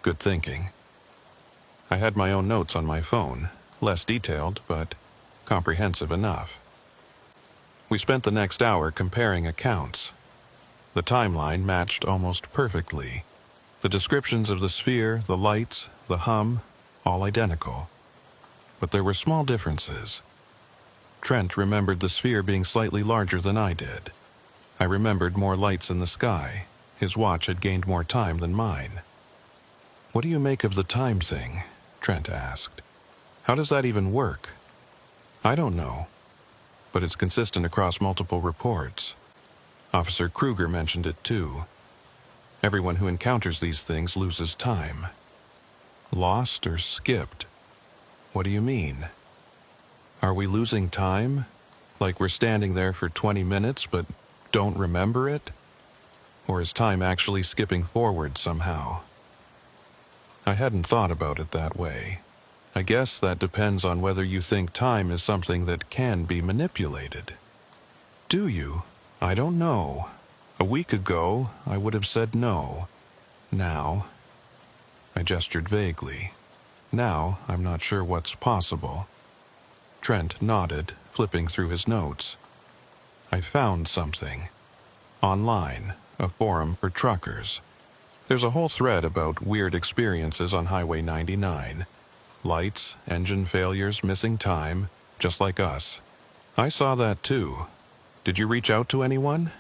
Good thinking. I had my own notes on my phone, less detailed, but comprehensive enough. We spent the next hour comparing accounts. The timeline matched almost perfectly. The descriptions of the sphere, the lights, the hum, all identical. But there were small differences. Trent remembered the sphere being slightly larger than I did. I remembered more lights in the sky. His watch had gained more time than mine. "What do you make of the time thing?" Trent asked. "How does that even work?" "I don't know, but it's consistent across multiple reports. Officer Kruger mentioned it too. Everyone who encounters these things loses time." "Lost or skipped? What do you mean? Are we losing time? Like we're standing there for 20 minutes but don't remember it? Or is time actually skipping forward somehow?" I hadn't thought about it that way. I guess that depends on whether you think time is something that can be manipulated. Do you? I don't know. A week ago, I would have said no. Now, I gestured vaguely. Now, I'm not sure what's possible. Trent nodded, flipping through his notes. I found something. Online, a forum for truckers. There's a whole thread about weird experiences on Highway 99. Lights, engine failures, missing time, just like us. I saw that too. Did you reach out to anyone?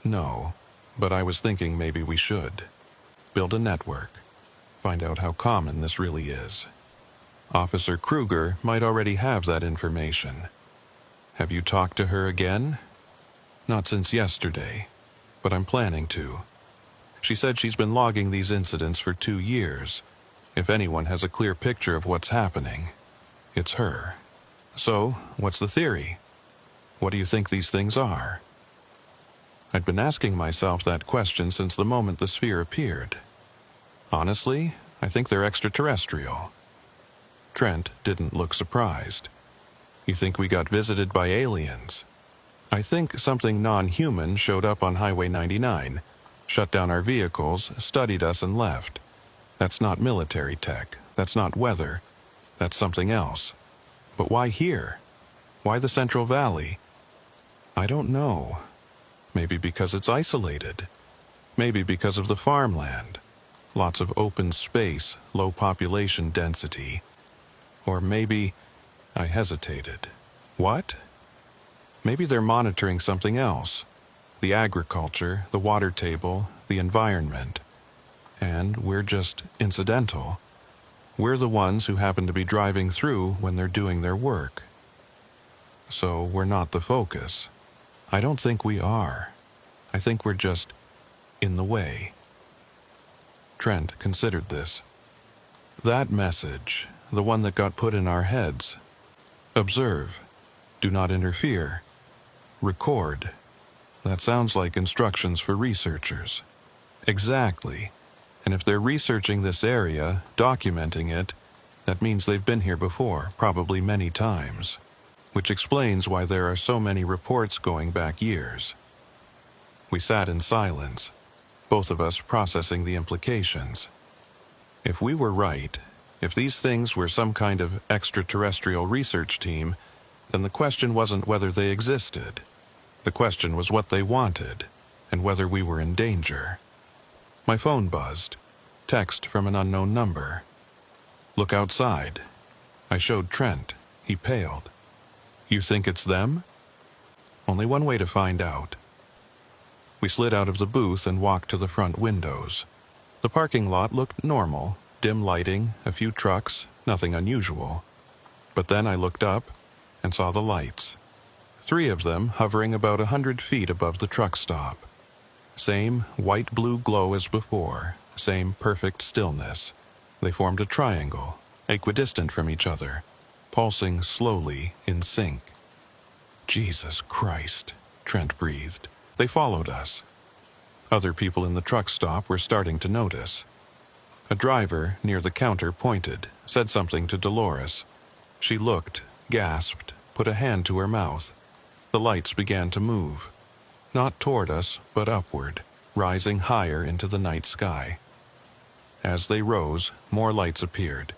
No, but I was thinking maybe we should. Build a network. Find out how common this really is. Officer Kruger might already have that information. Have you talked to her again? Not since yesterday, but I'm planning to. She said she's been logging these incidents for 2 years. If anyone has a clear picture of what's happening, it's her. So, what's the theory? What do you think these things are? I'd been asking myself that question since the moment the sphere appeared. Honestly, I think they're extraterrestrial. Trent didn't look surprised. You think we got visited by aliens? I think something non-human showed up on Highway 99, shut down our vehicles, studied us and left. That's not military tech. That's not weather. That's something else. But why here? Why the Central Valley? I don't know. Maybe because it's isolated. Maybe because of the farmland. Lots of open space, low population density. Or maybe... I hesitated. What? Maybe they're monitoring something else. The agriculture, the water table, the environment. And we're just incidental. We're the ones who happen to be driving through when they're doing their work. So we're not the focus. I don't think we are. I think we're just in the way. Trent considered this. That message, the one that got put in our heads. Observe. Do not interfere. Record. That sounds like instructions for researchers. Exactly. And if they're researching this area, documenting it, that means they've been here before, probably many times. Which explains why there are so many reports going back years. We sat in silence, both of us processing the implications. If we were right, if these things were some kind of extraterrestrial research team, then the question wasn't whether they existed. The question was what they wanted, and whether we were in danger. My phone buzzed. Text from an unknown number. Look outside. I showed Trent. He paled. You think it's them? Only one way to find out. We slid out of the booth and walked to the front windows. The parking lot looked normal, dim lighting, a few trucks, nothing unusual. But then I looked up and saw the lights. 3 of them hovering about 100 feet above the truck stop. Same white-blue glow as before, same perfect stillness. They formed a triangle, equidistant from each other, pulsing slowly in sync. Jesus Christ, Trent breathed. They followed us. Other people in the truck stop were starting to notice. A driver near the counter pointed, said something to Dolores. She looked, gasped, put a hand to her mouth. The lights began to move. Not toward us, but upward, rising higher into the night sky. As they rose, more lights appeared.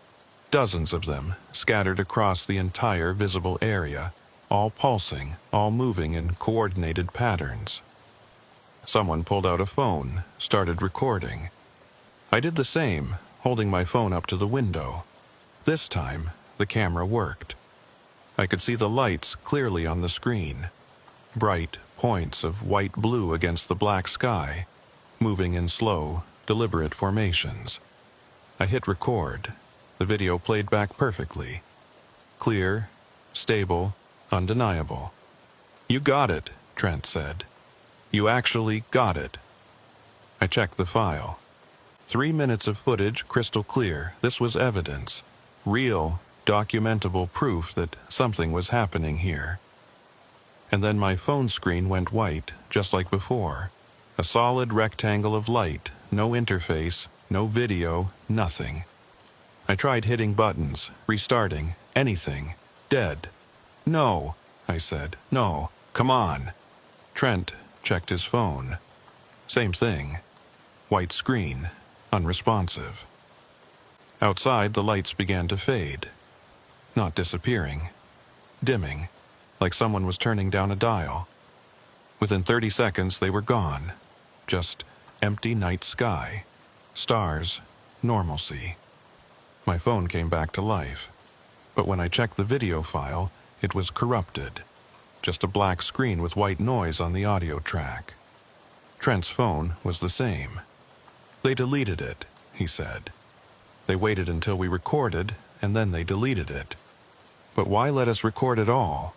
Dozens of them, scattered across the entire visible area, all pulsing, all moving in coordinated patterns. Someone pulled out a phone, started recording. I did the same, holding my phone up to the window. This time, the camera worked. I could see the lights clearly on the screen. Bright points of white-blue against the black sky, moving in slow, deliberate formations. I hit record. The video played back perfectly. Clear, stable, undeniable. "You got it," Trent said. "You actually got it." I checked the file. 3 minutes of footage, crystal clear. This was evidence. Real, documentable proof that something was happening here. And then my phone screen went white, just like before. A solid rectangle of light, no interface, no video, nothing. I tried hitting buttons, restarting, anything. Dead. "No," I said. "No, come on." Trent checked his phone. Same thing. White screen, unresponsive. Outside, the lights began to fade. Not disappearing. Dimming, like someone was turning down a dial. Within 30 seconds, they were gone. Just empty night sky. Stars, normalcy. My phone came back to life. But when I checked the video file, it was corrupted. Just a black screen with white noise on the audio track. Trent's phone was the same. "They deleted it," he said. "They waited until we recorded, and then they deleted it. But why let us record it all?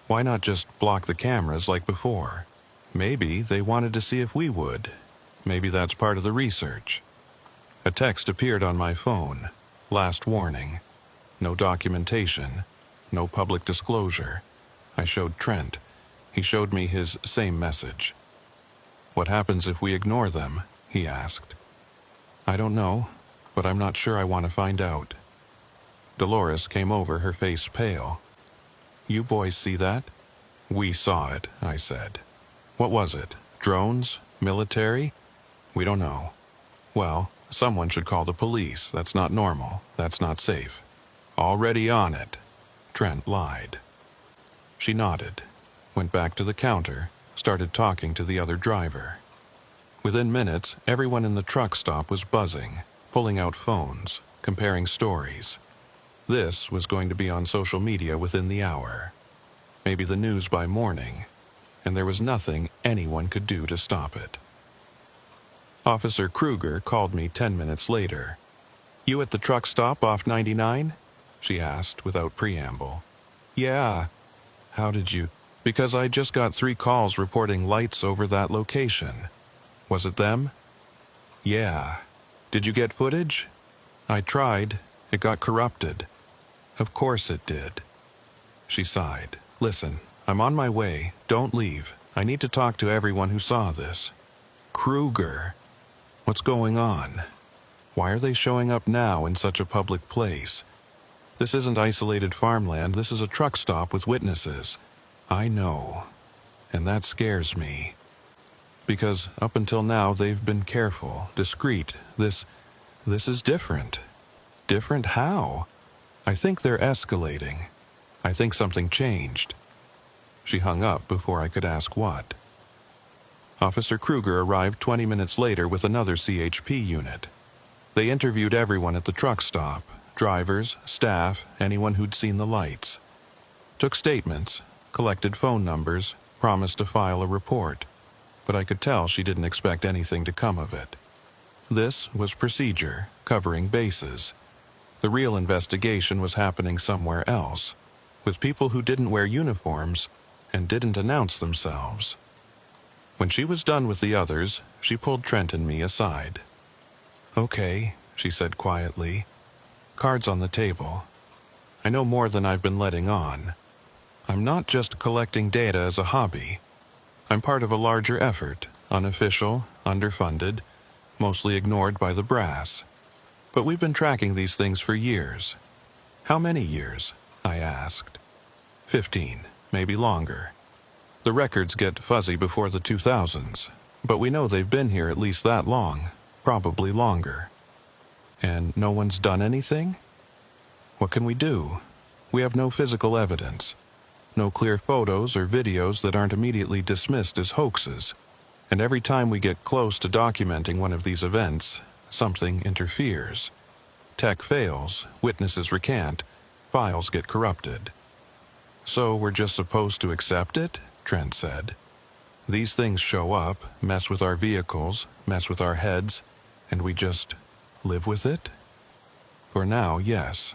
Why not just block the cameras like before? Maybe they wanted to see if we would. Maybe that's part of the research." A text appeared on my phone. Last warning. No documentation. No public disclosure. I showed Trent. He showed me his same message. "What happens if we ignore them?" he asked. "I don't know, but I'm not sure I want to find out." Dolores came over, her face pale. "You boys see that?" "We saw it," I said. "What was it? Drones? Military?" "We don't know." "Well, someone should call the police. That's not normal. That's not safe." "Already on it." Trent lied. She nodded, went back to the counter, started talking to the other driver. Within minutes, everyone in the truck stop was buzzing, pulling out phones, comparing stories. This was going to be on social media within the hour. Maybe the news by morning. And there was nothing anyone could do to stop it. Officer Kruger called me 10 minutes later. "You at the truck stop off 99? She asked without preamble. "Yeah." "How did you—" "Because I just got 3 calls reporting lights over that location." "Was it them?" "Yeah." "Did you get footage?" "I tried. It got corrupted." "Of course it did." She sighed. "Listen, I'm on my way. Don't leave. I need to talk to everyone who saw this." "Kruger. What's going on? Why are they showing up now in such a public place? This isn't isolated farmland. This is a truck stop with witnesses." "I know. And that scares me. Because up until now they've been careful, discreet. This is different." "Different how?" "I think they're escalating. I think something changed." She hung up before I could ask what. Officer Kruger arrived 20 minutes later with another CHP unit. They interviewed everyone at the truck stop, drivers, staff, anyone who'd seen the lights. Took statements, collected phone numbers, promised to file a report. But I could tell she didn't expect anything to come of it. This was procedure, covering bases. The real investigation was happening somewhere else, with people who didn't wear uniforms and didn't announce themselves. When she was done with the others, she pulled Trent and me aside. "Okay," she said quietly. "Cards on the table. I know more than I've been letting on. I'm not just collecting data as a hobby. I'm part of a larger effort, unofficial, underfunded, mostly ignored by the brass. But we've been tracking these things for years." "How many years?" I asked. 15, maybe longer. The records get fuzzy before the 2000s, but we know they've been here at least that long, probably longer. "And no one's done anything?" "What can we do? We have no physical evidence. No clear photos or videos that aren't immediately dismissed as hoaxes. And every time we get close to documenting one of these events, something interferes. Tech fails, witnesses recant, files get corrupted." "So we're just supposed to accept it?" Trent said. "These things show up, mess with our vehicles, mess with our heads, and we just live with it?" "For now, yes.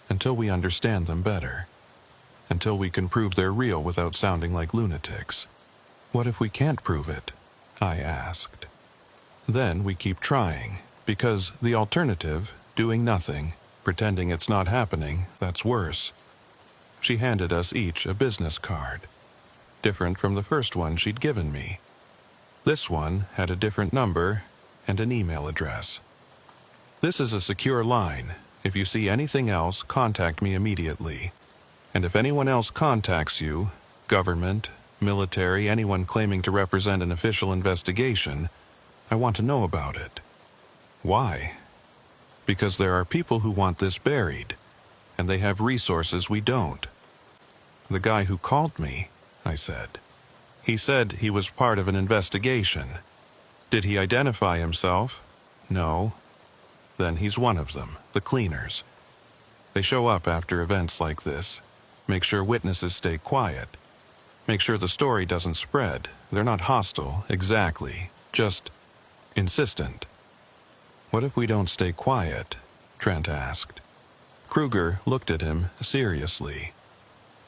Until we understand them better. Until we can prove they're real without sounding like lunatics." "What if we can't prove it?" I asked. "Then we keep trying, because the alternative, doing nothing, pretending it's not happening, that's worse." She handed us each a business card, different from the first one she'd given me. This one had a different number and an email address. "This is a secure line. If you see anything else, contact me immediately. And if anyone else contacts you, government, military, anyone claiming to represent an official investigation, I want to know about it." "Why?" "Because there are people who want this buried, and they have resources we don't." "The guy who called me," I said. "He said he was part of an investigation. Did he identify himself?" "No." "Then he's one of them, the cleaners. They show up after events like this, make sure witnesses stay quiet, make sure the story doesn't spread. They're not hostile, exactly, just insistent." "What if we don't stay quiet?" Trent asked. Kruger looked at him seriously.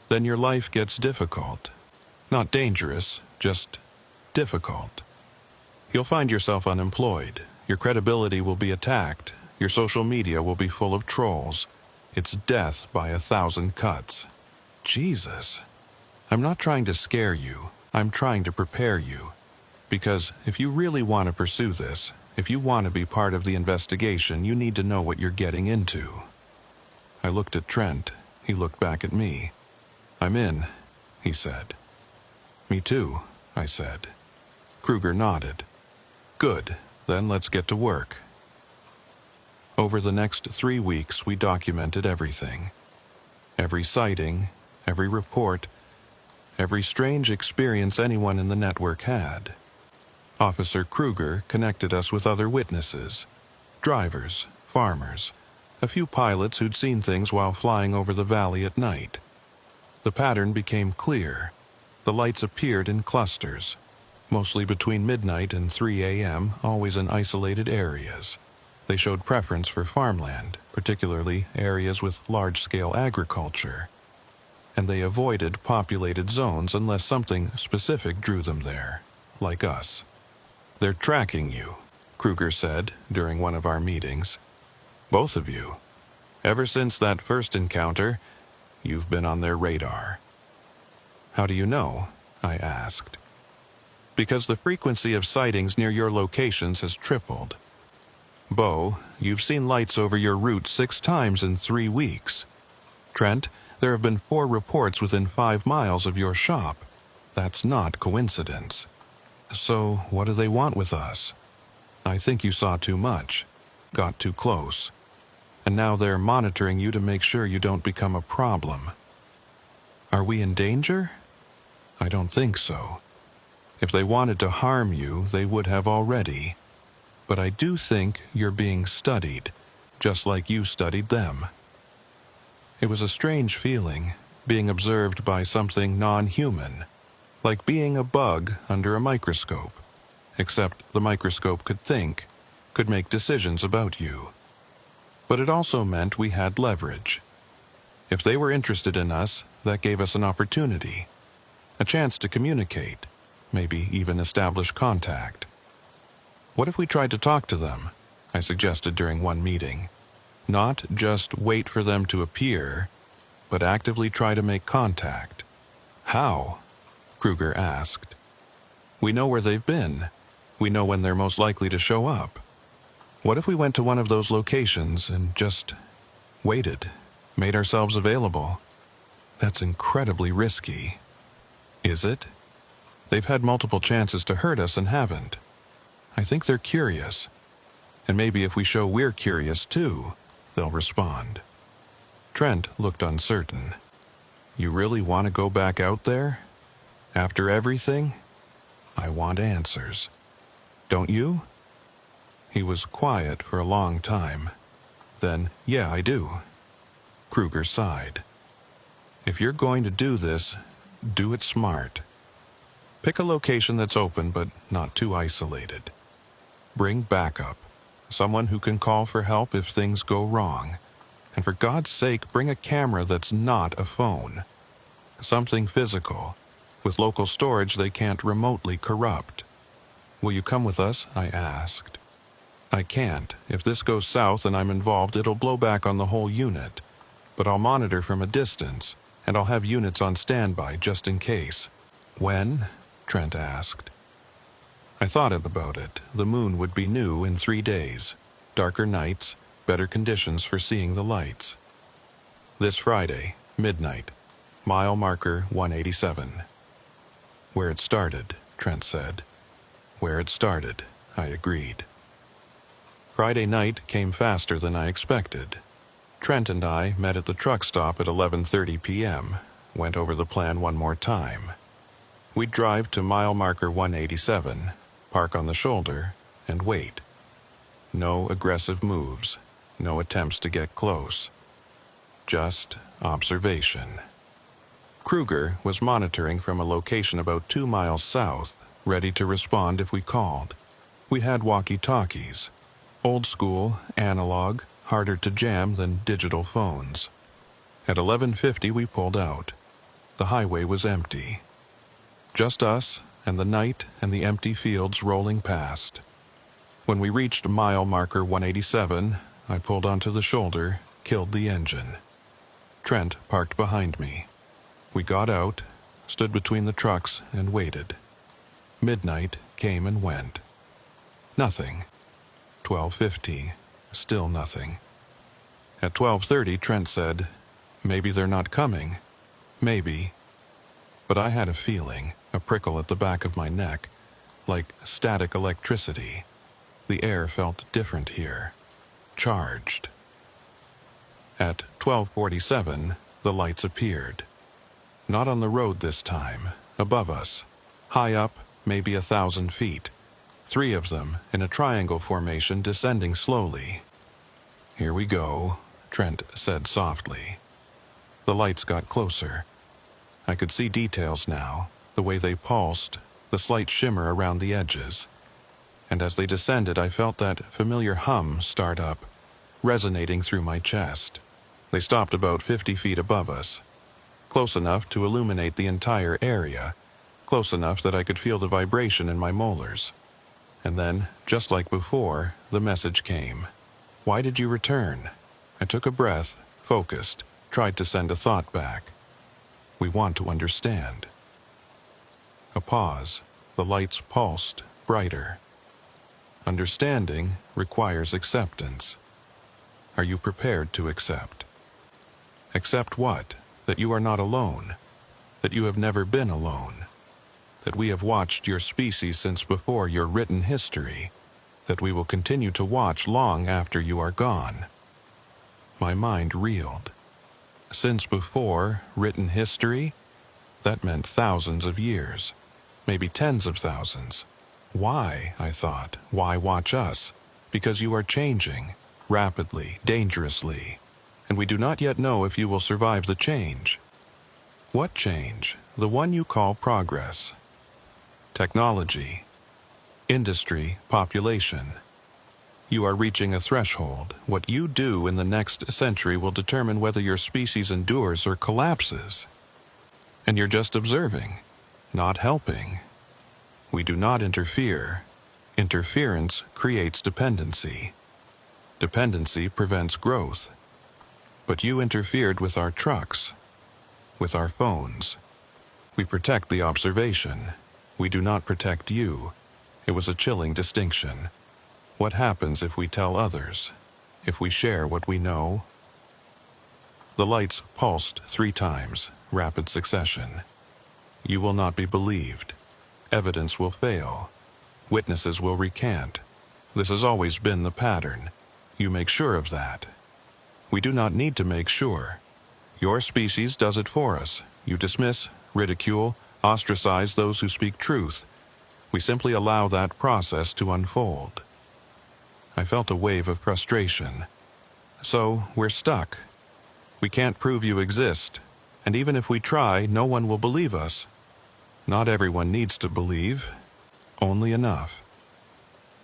"Then your life gets difficult. Not dangerous, just difficult. You'll find yourself unemployed. Your credibility will be attacked. Your social media will be full of trolls. It's death by 1,000 cuts." Jesus. "I'm not trying to scare you. I'm trying to prepare you. Because if you really want to pursue this, if you want to be part of the investigation, you need to know what you're getting into." I looked at Trent. He looked back at me. "I'm in," he said. "Me too," I said. Kruger nodded. "Good. Then let's get to work." Over the next 3 weeks, we documented everything. Every sighting, every report, every strange experience anyone in the network had. Officer Kruger connected us with other witnesses, drivers, farmers, a few pilots who'd seen things while flying over the valley at night. The pattern became clear. The lights appeared in clusters, mostly between midnight and 3 a.m., always in isolated areas. They showed preference for farmland, particularly areas with large-scale agriculture. And they avoided populated zones unless something specific drew them there, like us. "They're tracking you," Kruger said during one of our meetings. "Both of you. Ever since that first encounter, you've been on their radar." "How do you know?" I asked. "Because the frequency of sightings near your locations has tripled. Bo, you've seen lights over your route 6 times in 3 weeks. Trent, there have been 4 reports within 5 miles of your shop. That's not coincidence. So what do they want with us? I think you saw too much, got too close. And now they're monitoring you to make sure you don't become a problem." "Are we in danger?" "I don't think so. If they wanted to harm you, they would have already. But I do think you're being studied, just like you studied them." It was a strange feeling, being observed by something non-human, like being a bug under a microscope, except the microscope could think, could make decisions about you. But it also meant we had leverage. If they were interested in us, that gave us an opportunity, a chance to communicate, maybe even establish contact. What if we tried to talk to them? I suggested during one meeting. Not just wait for them to appear, but actively try to make contact. How? Kruger asked. We know where they've been. We know when they're most likely to show up. What if we went to one of those locations and just waited, made ourselves available? That's incredibly risky. Is it? They've had multiple chances to hurt us and haven't. I think they're curious. And maybe if we show we're curious too, they'll respond. Trent looked uncertain. You really want to go back out there? After everything? I want answers. Don't you? He was quiet for a long time. Then, yeah, I do. Kruger sighed. If you're going to do this, do it smart. Pick a location that's open but not too isolated. Bring backup, someone who can call for help if things go wrong. And for God's sake, bring a camera that's not a phone. Something physical, with local storage they can't remotely corrupt. Will you come with us? I asked. I can't. If this goes south and I'm involved, it'll blow back on the whole unit. But I'll monitor from a distance, and I'll have units on standby just in case. When? Trent asked. I thought about it. The moon would be new in 3 days. Darker nights, better conditions for seeing the lights. This Friday, midnight, mile marker 187. Where it started, Trent said. Where it started, I agreed. Friday night came faster than I expected. Trent and I met at the truck stop at 11:30 p.m., went over the plan one more time. We'd drive to mile marker 187, park on the shoulder, and wait. No aggressive moves, no attempts to get close. Just observation. Kruger was monitoring from a location about 2 miles south, ready to respond if we called. We had walkie-talkies. Old school, analog, harder to jam than digital phones. At 11:50 we pulled out. The highway was empty. Just us and the night and the empty fields rolling past. When we reached mile marker 187, I pulled onto the shoulder, killed the engine. Trent parked behind me. We got out, stood between the trucks, and waited. Midnight came and went. Nothing. 12:50, still nothing. At 12:30, Trent said, "Maybe they're not coming. Maybe." But I had a feeling, a prickle at the back of my neck, like static electricity. The air felt different here, charged. At 12:47, the lights appeared. Not on the road this time, above us, high up, maybe 1,000 feet. 3 of them in a triangle formation descending slowly. "Here we go," Trent said softly. The lights got closer. I could see details now, the way they pulsed, the slight shimmer around the edges. And as they descended, I felt that familiar hum start up, resonating through my chest. They stopped about 50 feet above us, close enough to illuminate the entire area, close enough that I could feel the vibration in my molars. And then, just like before, the message came. "Why did you return?" I took a breath, focused, tried to send a thought back. "We want to understand." A pause. The lights pulsed, brighter. Understanding requires acceptance. Are you prepared to accept? Accept what? That you are not alone. That you have never been alone. That we have watched your species since before your written history. That we will continue to watch long after you are gone. My mind reeled. Since before written history? That meant thousands of years. Maybe tens of thousands. Why, I thought, why watch us? Because you are changing, rapidly, dangerously, and we do not yet know if you will survive the change. What change? The one you call progress. Technology, industry, population. You are reaching a threshold. What you do in the next century will determine whether your species endures or collapses. And you're just observing, not helping. We do not interfere. Interference creates dependency. Dependency prevents growth. But you interfered with our trucks, with our phones. We protect the observation. We do not protect you. It was a chilling distinction. What happens if we tell others? If we share what we know? The lights pulsed 3 times, rapid succession. You will not be believed. Evidence will fail. Witnesses will recant. This has always been the pattern. You make sure of that. We do not need to make sure. Your species does it for us. You dismiss, ridicule, ostracize those who speak truth. We simply allow that process to unfold. I felt a wave of frustration. So, we're stuck. We can't prove you exist, and even if we try, no one will believe us. Not everyone needs to believe, only enough.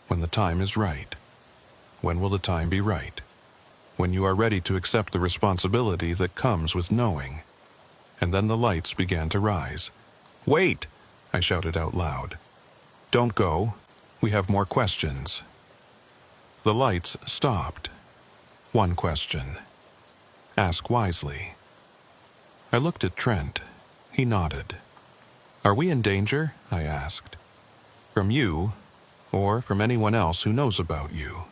When the time is right. When will the time be right? When you are ready to accept the responsibility that comes with knowing. And then the lights began to rise. "Wait!" I shouted out loud. "Don't go. We have more questions." The lights stopped. One question. Ask wisely. I looked at Trent. He nodded. "Are we in danger?" I asked. "From you, or from anyone else who knows about you?"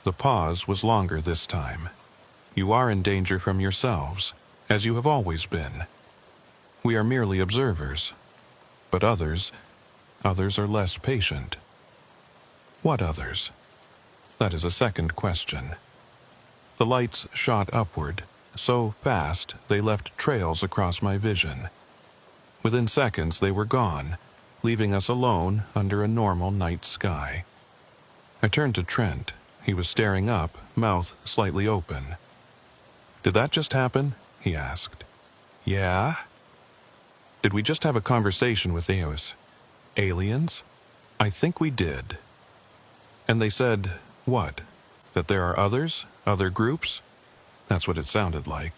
The pause was longer this time. "You are in danger from yourselves, as you have always been. We are merely observers. But others are less patient." "What others?" That is a second question. The lights shot upward, so fast they left trails across my vision. Within seconds they were gone, leaving us alone under a normal night sky. I turned to Trent. He was staring up, mouth slightly open. "Did that just happen?" he asked. "Yeah?" "Did we just have a conversation with aliens?" "I think we did." "And they said, what? That there are others? Other groups?" That's what it sounded like.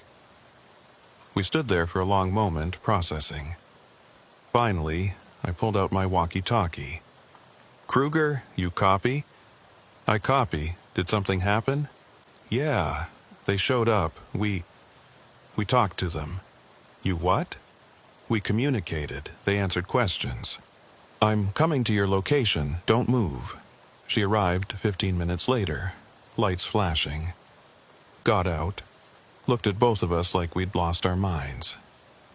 We stood there for a long moment, processing. Finally, I pulled out my walkie-talkie. "Kruger, you copy?" "I copy. Did something happen?" "Yeah, they showed up. We talked to them." "You what?" "We communicated. They answered questions." "I'm coming to your location. Don't move." She arrived 15 minutes later, lights flashing. Got out, looked at both of us like we'd lost our minds.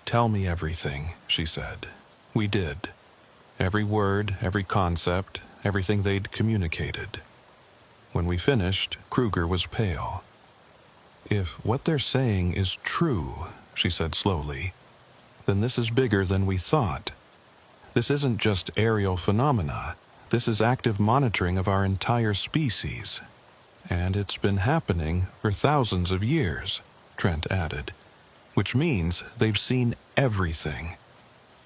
"Tell me everything," she said. We did. Every word, every concept, everything they'd communicated. When we finished, Kruger was pale. "If what they're saying is true," she said slowly, "then this is bigger than we thought. This isn't just aerial phenomena. This is active monitoring of our entire species. And it's been happening for thousands of years," Trent added, "which means they've seen everything.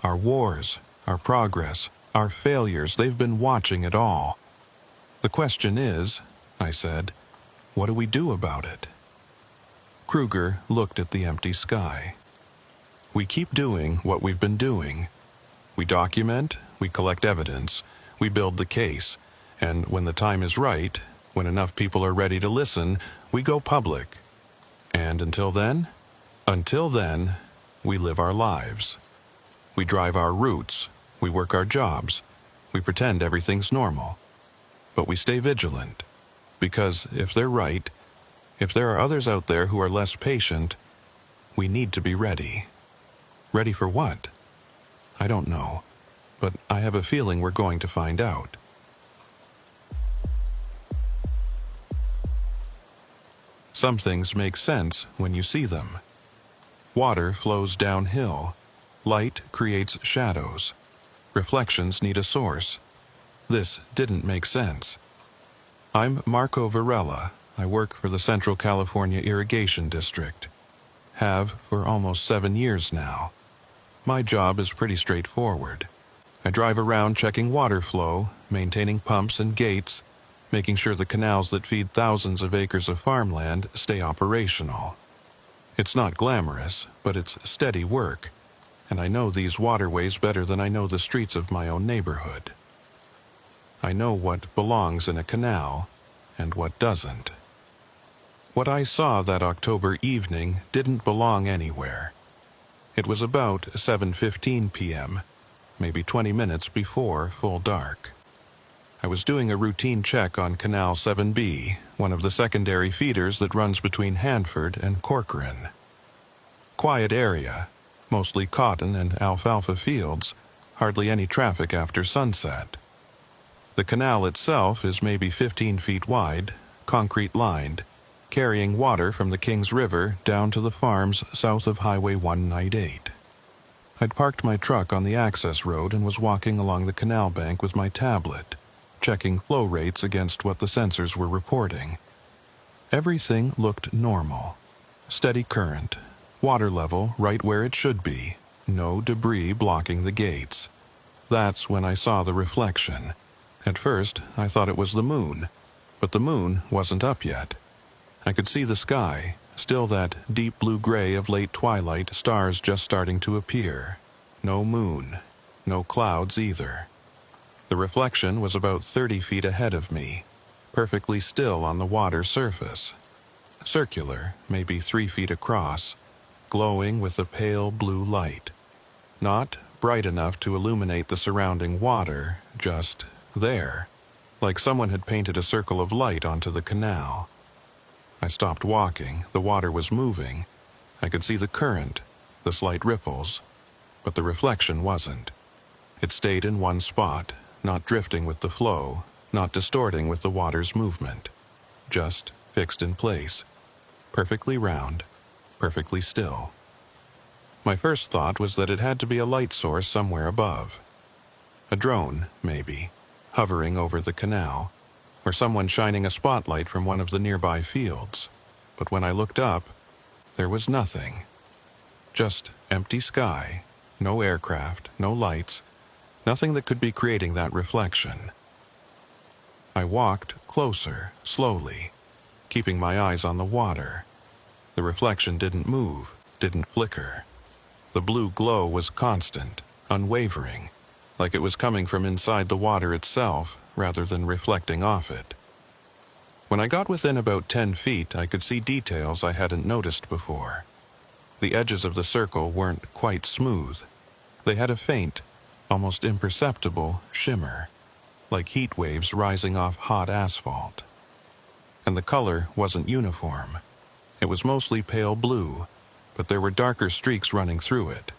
Our wars, our progress, our failures, they've been watching it all. The question is," I said, "what do we do about it?" Kruger looked at the empty sky. "We keep doing what we've been doing. We document, we collect evidence, we build the case, and when the time is right, when enough people are ready to listen, we go public. And until then, we live our lives. We drive our routes, we work our jobs, we pretend everything's normal. But we stay vigilant, because if they're right, if there are others out there who are less patient, we need to be ready." "Ready for what?" "I don't know, but I have a feeling we're going to find out." Some things make sense when you see them. Water flows downhill. Light creates shadows. Reflections need a source. This didn't make sense. I'm Marco Varela. I work for the Central California Irrigation District. Have for almost 7 years now. My job is pretty straightforward. I drive around checking water flow, maintaining pumps and gates, making sure the canals that feed thousands of acres of farmland stay operational. It's not glamorous, but it's steady work. and I know these waterways better than I know the streets of my own neighborhood. I know what belongs in a canal and what doesn't. What I saw that October evening didn't belong anywhere. It was about 7:15 p.m., maybe 20 minutes before full dark. I was doing a routine check on Canal 7B, one of the secondary feeders that runs between Hanford and Corcoran. Quiet area, mostly cotton and alfalfa fields, hardly any traffic after sunset. The canal itself is maybe 15 feet wide, concrete lined, carrying water from the Kings River down to the farms south of Highway 198. I'd parked my truck on the access road and was walking along the canal bank with my tablet, checking flow rates against what the sensors were reporting. Everything looked normal. Steady current, water level right where it should be, no debris blocking the gates. That's when I saw the reflection. At first, I thought it was the moon, but the moon wasn't up yet. I could see the sky, still that deep blue-gray of late twilight, stars just starting to appear. No moon, no clouds either. The reflection was about 30 feet ahead of me, perfectly still on the water surface. Circular, maybe 3 feet across, glowing with a pale blue light. Not bright enough to illuminate the surrounding water, just there, like someone had painted a circle of light onto the canal. I stopped walking, the water was moving. I could see the current, the slight ripples, but the reflection wasn't. It stayed in one spot, not drifting with the flow, not distorting with the water's movement. Just fixed in place, perfectly round, perfectly still. My first thought was that it had to be a light source somewhere above. A drone, maybe, hovering over the canal, or someone shining a spotlight from one of the nearby fields. But when I looked up, there was nothing. Just empty sky, no aircraft, no lights, nothing that could be creating that reflection. I walked closer, slowly, keeping my eyes on the water. The reflection didn't move, didn't flicker. The blue glow was constant, unwavering, like it was coming from inside the water itself rather than reflecting off it. When I got within about 10 feet, I could see details I hadn't noticed before. The edges of the circle weren't quite smooth. They had a faint, almost imperceptible shimmer, like heat waves rising off hot asphalt. And the color wasn't uniform. It was mostly pale blue, but there were darker streaks running through it,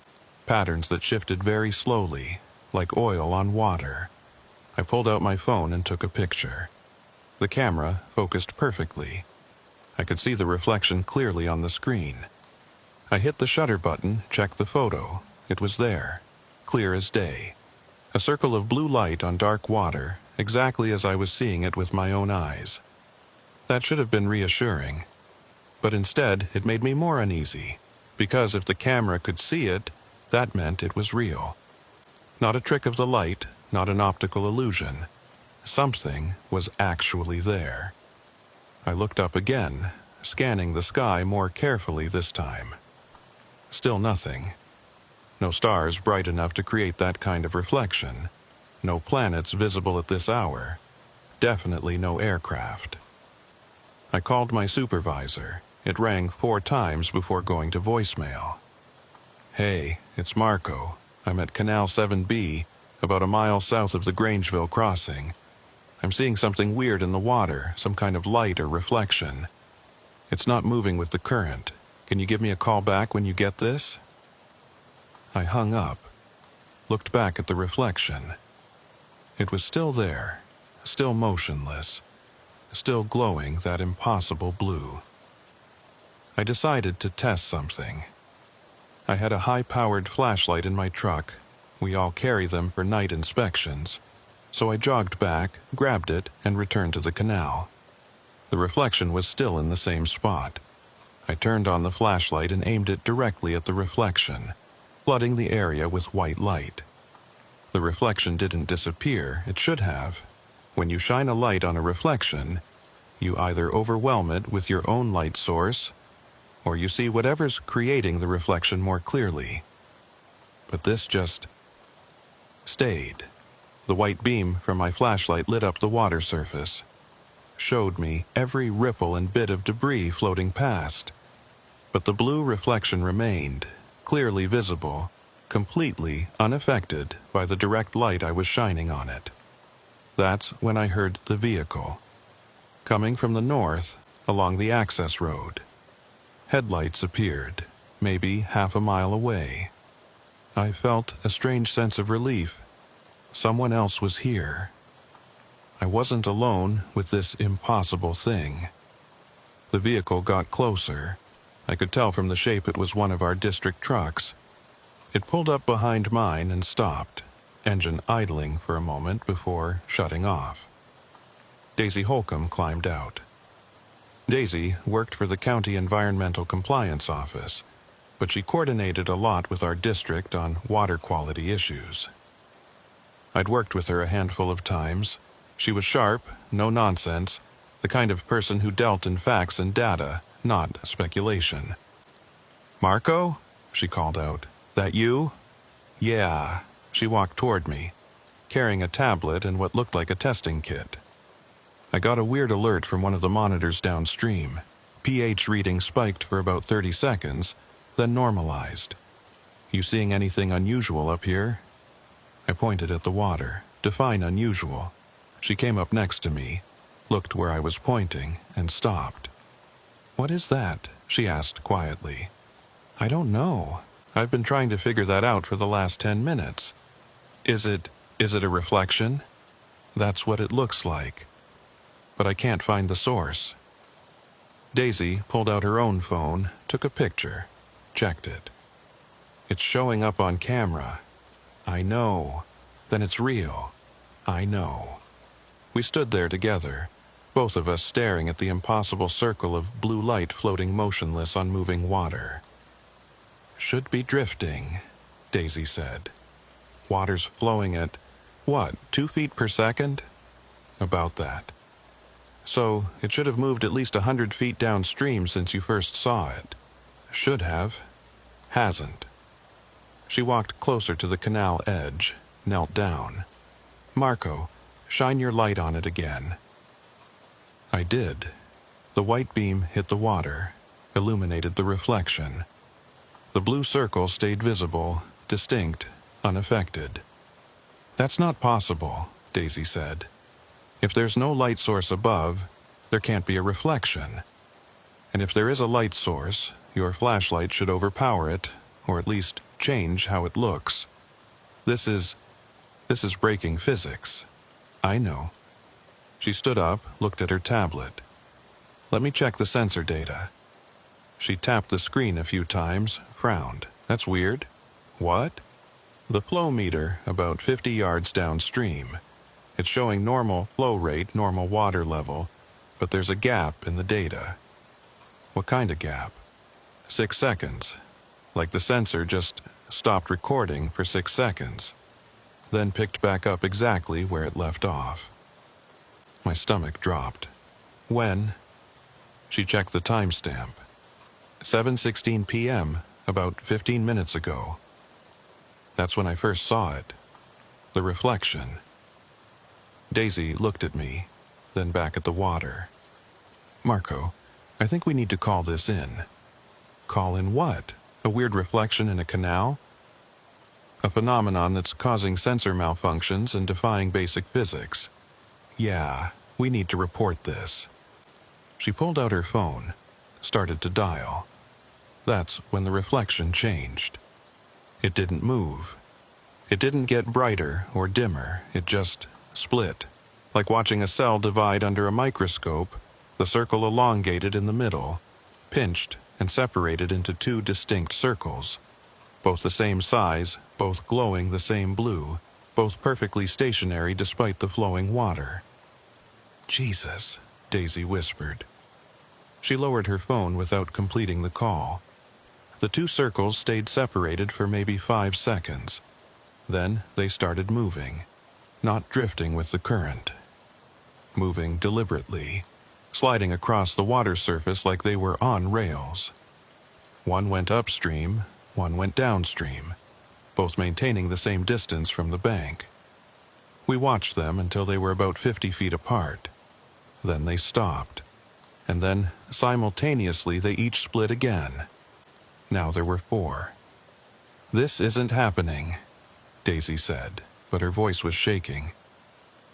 patterns that shifted very slowly, like oil on water. I pulled out my phone and took a picture. The camera focused perfectly. I could see the reflection clearly on the screen. I hit the shutter button, checked the photo. It was there, clear as day. A circle of blue light on dark water, exactly as I was seeing it with my own eyes. That should have been reassuring. But instead, it made me more uneasy, because if the camera could see it, that meant it was real. Not a trick of the light, not an optical illusion. Something was actually there. I looked up again, scanning the sky more carefully this time. Still nothing. No stars bright enough to create that kind of reflection. No planets visible at this hour. Definitely no aircraft. I called my supervisor. It rang 4 times before going to voicemail. "Hey, it's Marco. I'm at Canal 7B, about a mile south of the Grangeville crossing. I'm seeing something weird in the water, some kind of light or reflection. It's not moving with the current. Can you give me a call back when you get this?" I hung up, looked back at the reflection. It was still there, still motionless, still glowing that impossible blue. I decided to test something. I had a high-powered flashlight in my truck. We all carry them for night inspections. So I jogged back, grabbed it, and returned to the canal. The reflection was still in the same spot. I turned on the flashlight and aimed it directly at the reflection, flooding the area with white light. The reflection didn't disappear, it should have. When you shine a light on a reflection, you either overwhelm it with your own light source, or you see whatever's creating the reflection more clearly. but this just stayed. The white beam from my flashlight lit up the water surface, showed me every ripple and bit of debris floating past. But the blue reflection remained, clearly visible, completely unaffected by the direct light I was shining on it. That's when I heard the vehicle, coming from the north along the access road. Headlights appeared, maybe half a mile away. I felt a strange sense of relief. Someone else was here. I wasn't alone with this impossible thing. The vehicle got closer. I could tell from the shape it was one of our district trucks. It pulled up behind mine and stopped, engine idling for a moment before shutting off. Daisy Holcomb climbed out. Daisy worked for the County Environmental Compliance Office, but she coordinated a lot with our district on water quality issues. I'd worked with her a handful of times. She was sharp, no nonsense, the kind of person who dealt in facts and data, not speculation. "Marco?" she called out. "That you?" "Yeah." She walked toward me, carrying a tablet and what looked like a testing kit. I got a weird alert from one of the monitors downstream. pH reading spiked for about 30 seconds, then normalized. "You seeing anything unusual up here?" I pointed at the water. "Define unusual." She came up next to me, looked where I was pointing, and stopped. "What is that?" she asked quietly. "I don't know. I've been trying to figure that out for the last 10 minutes. Is it a reflection? That's what it looks like. But I can't find the source." Daisy pulled out her own phone, took a picture, checked it. "It's showing up on camera." "I know. Then it's real." "I know." We stood there together, both of us staring at the impossible circle of blue light floating motionless on moving water. "Should be drifting," Daisy said. "Water's flowing at, 2 feet per second?" "About that." "So it should have moved at least 100 feet downstream since you first saw it." "Should have. Hasn't." She walked closer to the canal edge, knelt down. "Marco, shine your light on it again." I did. The white beam hit the water, illuminated the reflection. The blue circle stayed visible, distinct, unaffected. "That's not possible," Daisy said. "If there's no light source above, there can't be a reflection. And if there is a light source, your flashlight should overpower it, or at least change how it looks. This is breaking physics." "I know." She stood up, looked at her tablet. "Let me check the sensor data." She tapped the screen a few times, frowned. "That's weird." "What?" "The flow meter, about 50 yards downstream. It's showing normal flow rate, normal water level, but there's a gap in the data." "What kind of gap?" 6 seconds. Like the sensor just stopped recording for 6 seconds, then picked back up exactly where it left off. My stomach dropped. "When?" She checked the timestamp. 7:16 p.m., about 15 minutes ago. That's when I first saw it. The reflection. Daisy looked at me, then back at the water. "Marco, I think we need to call this in." "Call in what? A weird reflection in a canal?" "A phenomenon that's causing sensor malfunctions and defying basic physics. Yeah, we need to report this." She pulled out her phone, started to dial. That's when the reflection changed. It didn't move. It didn't get brighter or dimmer, it just split. Like watching a cell divide under a microscope, the circle elongated in the middle, pinched and separated into 2 distinct circles, both the same size, both glowing the same blue, both perfectly stationary despite the flowing water. "Jesus," Daisy whispered. She lowered her phone without completing the call. The 2 circles stayed separated for maybe 5 seconds. Then they started moving, not drifting with the current. Moving deliberately, sliding across the water surface like they were on rails. One went upstream, one went downstream, both maintaining the same distance from the bank. We watched them until they were about 50 feet apart. Then they stopped, and then simultaneously they each split again. Now there were 4. "This isn't happening," Daisy said, but her voice was shaking.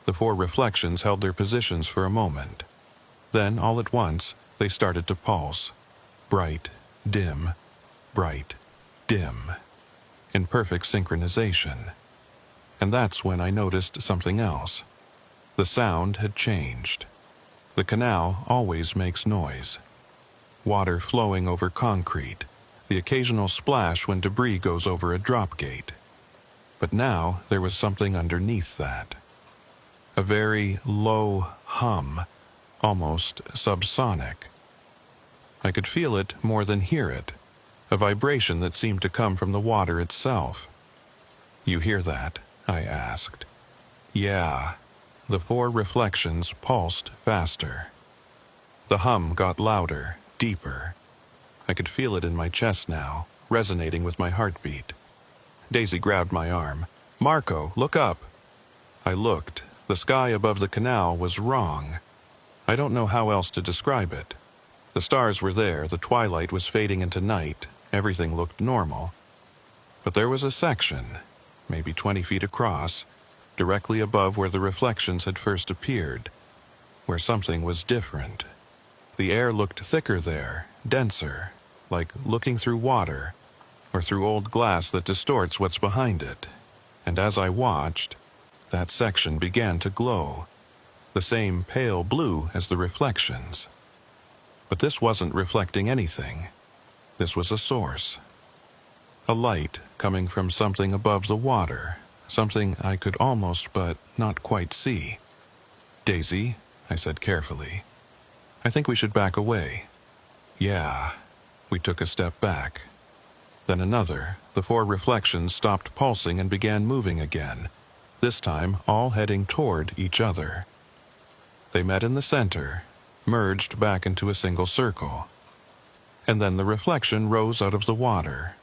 The 4 reflections held their positions for a moment. Then, all at once, they started to pulse. Bright, dim, bright, dim, in perfect synchronization. And that's when I noticed something else. The sound had changed. The canal always makes noise. Water flowing over concrete, the occasional splash when debris goes over a drop gate. But now there was something underneath that. A very low hum, almost subsonic. I could feel it more than hear it, a vibration that seemed to come from the water itself. "You hear that?" I asked. "Yeah." The 4 reflections pulsed faster. The hum got louder, deeper. I could feel it in my chest now, resonating with my heartbeat. Daisy grabbed my arm. "Marco, look up!" I looked. The sky above the canal was wrong. I don't know how else to describe it. The stars were there, the twilight was fading into night, everything looked normal. But there was a section, maybe 20 feet across, directly above where the reflections had first appeared, where something was different. The air looked thicker there, denser, like looking through water, or through old glass that distorts what's behind it. And as I watched, that section began to glow, the same pale blue as the reflections. But this wasn't reflecting anything. This was a source. A light coming from something above the water, something I could almost but not quite see. "Daisy," I said carefully, "I think we should back away." "Yeah." We took a step back. Then another. The 4 reflections stopped pulsing and began moving again, this time all heading toward each other. They met in the center, merged back into a single circle. And then the reflection rose out of the water.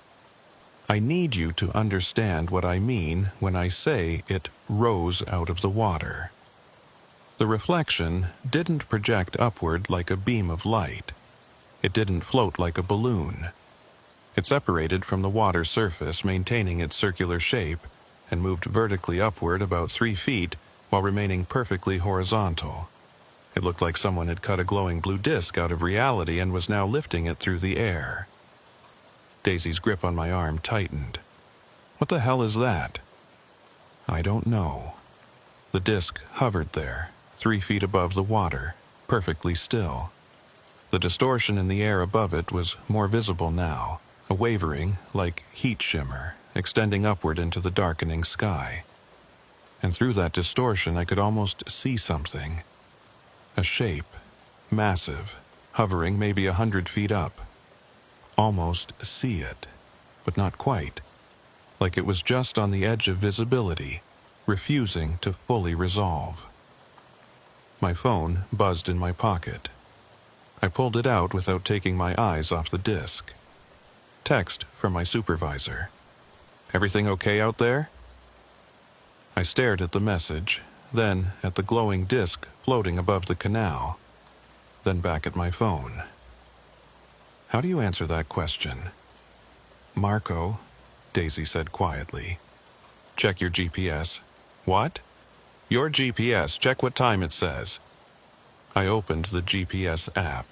I need you to understand what I mean when I say it rose out of the water. The reflection didn't project upward like a beam of light. It didn't float like a balloon. It separated from the water surface, maintaining its circular shape, and moved vertically upward about 3 feet while remaining perfectly horizontal. It looked like someone had cut a glowing blue disk out of reality and was now lifting it through the air. Daisy's grip on my arm tightened. "What the hell is that?" "I don't know." The disk hovered there, 3 feet above the water, perfectly still. The distortion in the air above it was more visible now, a wavering, like heat shimmer, extending upward into the darkening sky. And through that distortion I could almost see something. A shape, massive, hovering maybe 100 feet up. Almost see it, but not quite. Like it was just on the edge of visibility, refusing to fully resolve. My phone buzzed in my pocket. I pulled it out without taking my eyes off the disk. Text from my supervisor. "Everything okay out there?" I stared at the message, then at the glowing disk floating above the canal, then back at my phone. "How do you answer that question?" "Marco," Daisy said quietly. "Check your GPS." "What?" "Your GPS. Check what time it says." I opened the GPS app.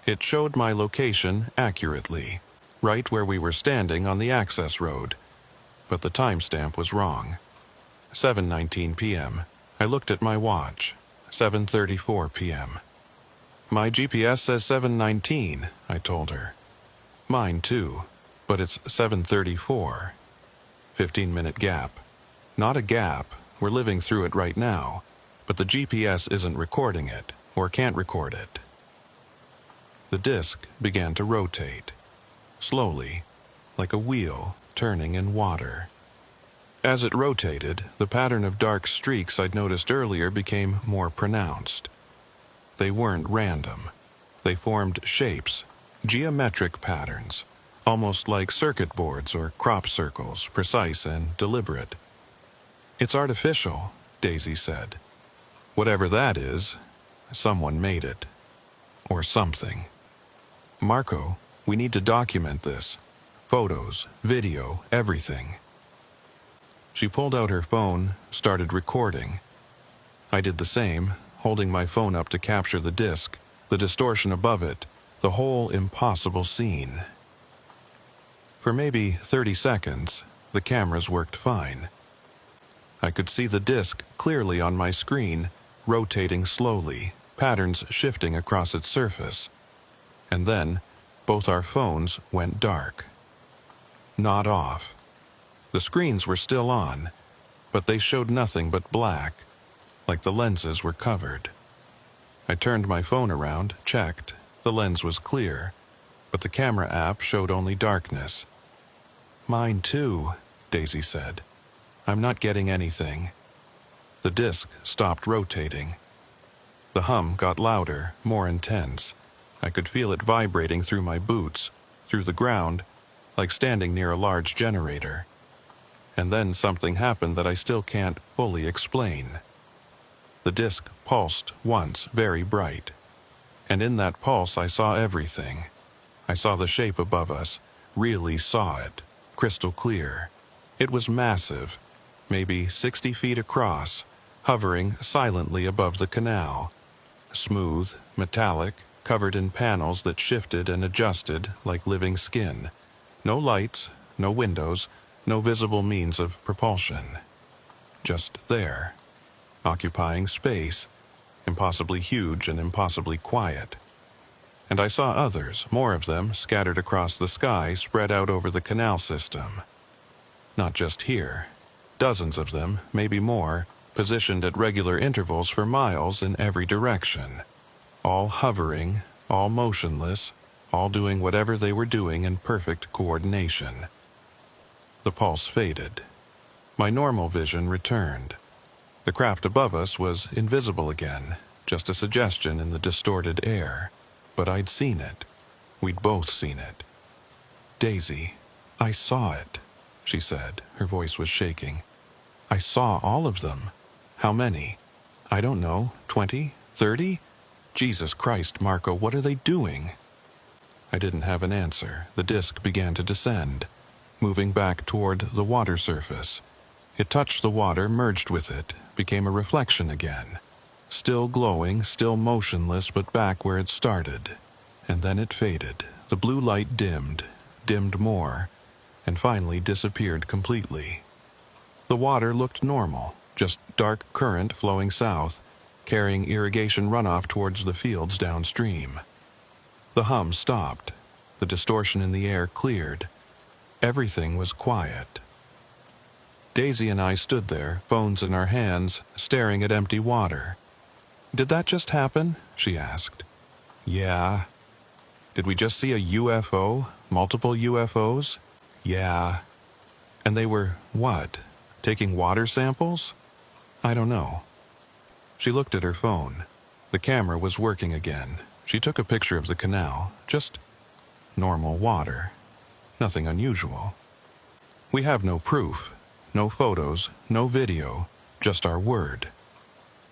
It showed my location accurately, right where we were standing on the access road. But the timestamp was wrong. 7:19 p.m. I looked at my watch. 7:34 p.m. "My GPS says 7:19, I told her. "Mine too, but it's 7:34. 15-minute gap. Not a gap, we're living through it right now, but the GPS isn't recording it, or can't record it." The disk began to rotate, slowly, like a wheel turning in water. As it rotated, the pattern of dark streaks I'd noticed earlier became more pronounced. They weren't random. They formed shapes, geometric patterns, almost like circuit boards or crop circles, precise and deliberate. "It's artificial," Daisy said. "Whatever that is, someone made it. Or something. Marco, we need to document this. Photos, video, everything." She pulled out her phone, started recording. I did the same, holding my phone up to capture the disc, the distortion above it, the whole impossible scene. For maybe 30 seconds, the cameras worked fine. I could see the disc clearly on my screen, rotating slowly, patterns shifting across its surface. And then, both our phones went dark. Not off. The screens were still on, but they showed nothing but black, like the lenses were covered. I turned my phone around, checked. The lens was clear, but the camera app showed only darkness. "Mine too," Daisy said. "I'm not getting anything." The disc stopped rotating. The hum got louder, more intense. I could feel it vibrating through my boots, through the ground, like standing near a large generator. And then something happened that I still can't fully explain. The disc pulsed once, very bright. And in that pulse I saw everything. I saw the shape above us, really saw it, crystal clear. It was massive, maybe 60 feet across, hovering silently above the canal. Smooth, metallic, covered in panels that shifted and adjusted like living skin. No lights, no windows, no visible means of propulsion. Just there, occupying space, impossibly huge and impossibly quiet. And I saw others, more of them, scattered across the sky, spread out over the canal system. Not just here. Dozens of them, maybe more, positioned at regular intervals for miles in every direction. All hovering, all motionless, all doing whatever they were doing in perfect coordination. The pulse faded. My normal vision returned. The craft above us was invisible again, just a suggestion in the distorted air. But I'd seen it. We'd both seen it. "Daisy, I saw it," she said. Her voice was shaking. "I saw all of them. How many? I don't know, 20, 30? Jesus Christ, Marco, what are they doing?" I didn't have an answer. The disc began to descend, moving back toward the water surface. It touched the water, merged with it, became a reflection again. Still glowing, still motionless, but back where it started. And then it faded. The blue light dimmed more, and finally disappeared completely. The water looked normal, just dark current flowing south, carrying irrigation runoff towards the fields downstream. The hum stopped. The distortion in the air cleared. Everything was quiet. Daisy and I stood there, phones in our hands, staring at empty water. "Did that just happen?" she asked. "Yeah." "Did we just see a UFO? Multiple UFOs?" "Yeah." "And they were, what? Taking water samples?" "I don't know." She looked at her phone. The camera was working again. She took a picture of the canal, just normal water. Nothing unusual. "We have no proof, no photos, no video, just our word."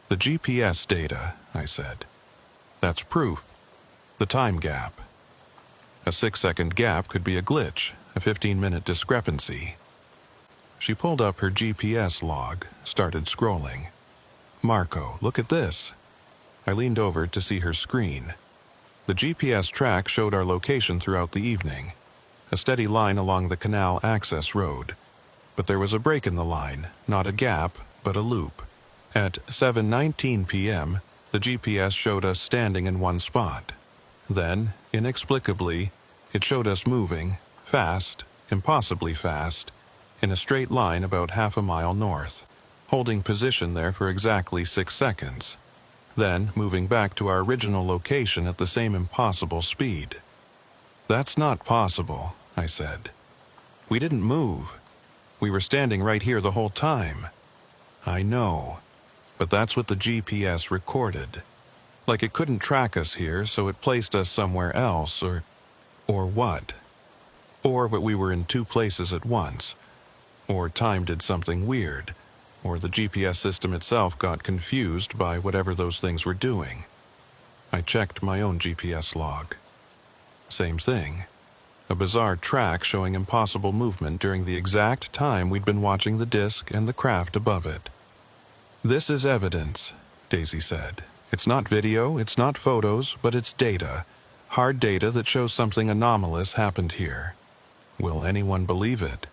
"The GPS data," I said. "That's proof. The time gap. A 6-second gap could be a glitch, a 15-minute discrepancy." She pulled up her GPS log, started scrolling. "Marco, look at this." I leaned over to see her screen. The GPS track showed our location throughout the evening, a steady line along the canal access road. But there was a break in the line, not a gap, but a loop. At 7:19 p.m., the GPS showed us standing in one spot. Then, inexplicably, it showed us moving, fast, impossibly fast, in a straight line about half a mile north, holding position there for exactly 6 seconds. Then moving back to our original location at the same impossible speed. "That's not possible," I said. "We didn't move. We were standing right here the whole time." "I know, but that's what the GPS recorded. Like it couldn't track us here, so it placed us somewhere else, or what?" or that we were in two places at once, or time did something weird, or the GPS system itself got confused by whatever those things were doing. I checked my own GPS log. Same thing. A bizarre track showing impossible movement during the exact time we'd been watching the disk and the craft above it. "This is evidence," Daisy said. "It's not video, it's not photos, but it's data. Hard data that shows something anomalous happened here. Will anyone believe it?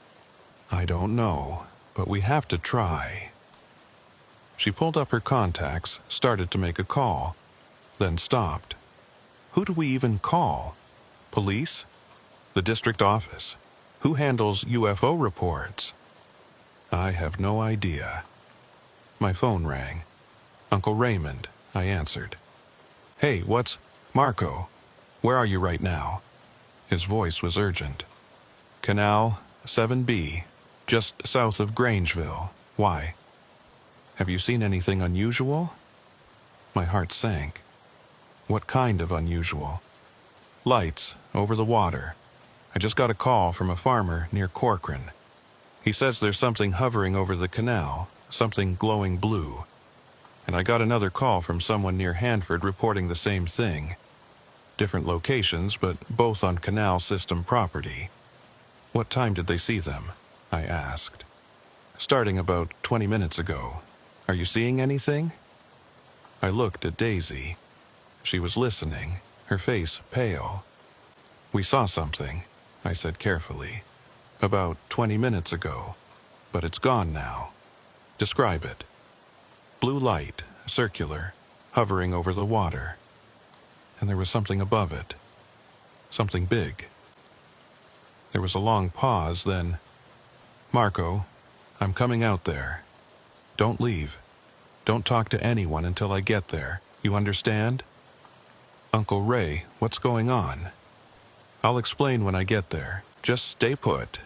I don't know, but we have to try." She pulled up her contacts, started to make a call, then stopped. Who do we even call? Police? The district office? Who handles UFO reports? I have no idea. My phone rang. "Uncle Raymond," I answered. "Hey, Marco, where are you right now?" His voice was urgent. "Canal 7B, just south of Grangeville. Why? Have you seen anything unusual?" My heart sank. What kind of unusual? "Lights, over the water. I just got a call from a farmer near Corcoran. He says there's something hovering over the canal, something glowing blue. And I got another call from someone near Hanford reporting the same thing. Different locations, but both on canal system property." "What time did they see them?" I asked. "Starting about 20 minutes ago. Are you seeing anything?" I looked at Daisy. She was listening, her face pale. "We saw something," I said carefully. "About 20 minutes ago. But it's gone now." "Describe it." "Blue light, circular, hovering over the water. And there was something above it. Something big." There was a long pause, then, "Marco, I'm coming out there. Don't leave. Don't talk to anyone until I get there. You understand?" "Uncle Ray, what's going on?" "I'll explain when I get there. Just stay put."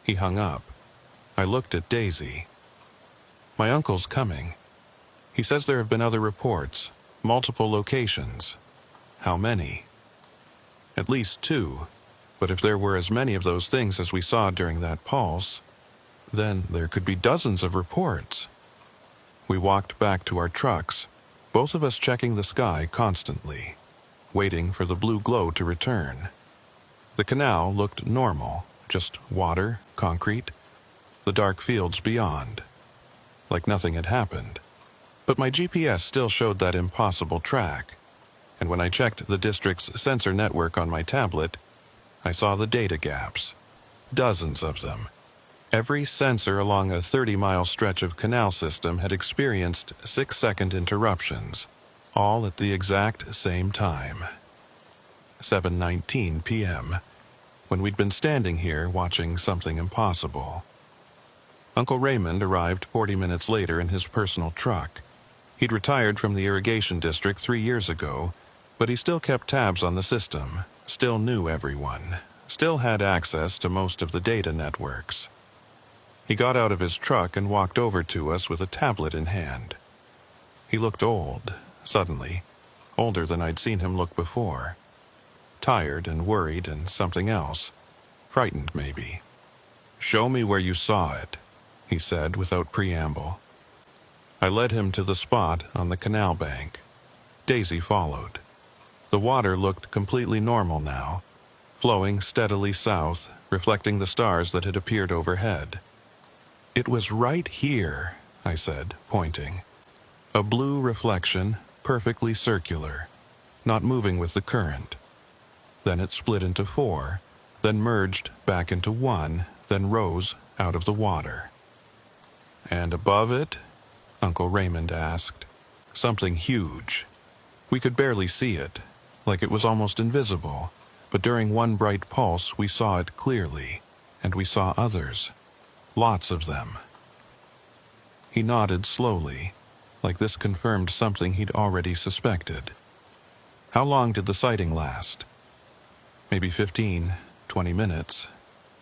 He hung up. I looked at Daisy. "My uncle's coming. He says there have been other reports, multiple locations. How many?" "At least 2. But if there were as many of those things as we saw during that pulse, then there could be dozens of reports." We walked back to our trucks, both of us checking the sky constantly, waiting for the blue glow to return. The canal looked normal, just water, concrete, the dark fields beyond, like nothing had happened. But my GPS still showed that impossible track, and when I checked the district's sensor network on my tablet, I saw the data gaps, dozens of them. Every sensor along a 30-mile stretch of canal system had experienced 6-second interruptions, all at the exact same time. 7:19 p.m., when we'd been standing here watching something impossible. Uncle Raymond arrived 40 minutes later in his personal truck. He'd retired from the irrigation district 3 years ago, but he still kept tabs on the system, still knew everyone, still had access to most of the data networks. He got out of his truck and walked over to us with a tablet in hand. He looked old, suddenly, older than I'd seen him look before. Tired and worried and something else, frightened maybe. "Show me where you saw it," he said without preamble. I led him to the spot on the canal bank. Daisy followed. The water looked completely normal now, flowing steadily south, reflecting the stars that had appeared overhead. "It was right here," I said, pointing. A blue reflection, perfectly circular, not moving with the current. Then it split into 4, then merged back into 1, then rose out of the water. "And above it?" Uncle Raymond asked. "Something huge. We could barely see it, like it was almost invisible, but during one bright pulse we saw it clearly, and we saw others. Lots of them." He nodded slowly, like this confirmed something he'd already suspected. "How long did the sighting last?" "Maybe 15, 20 minutes.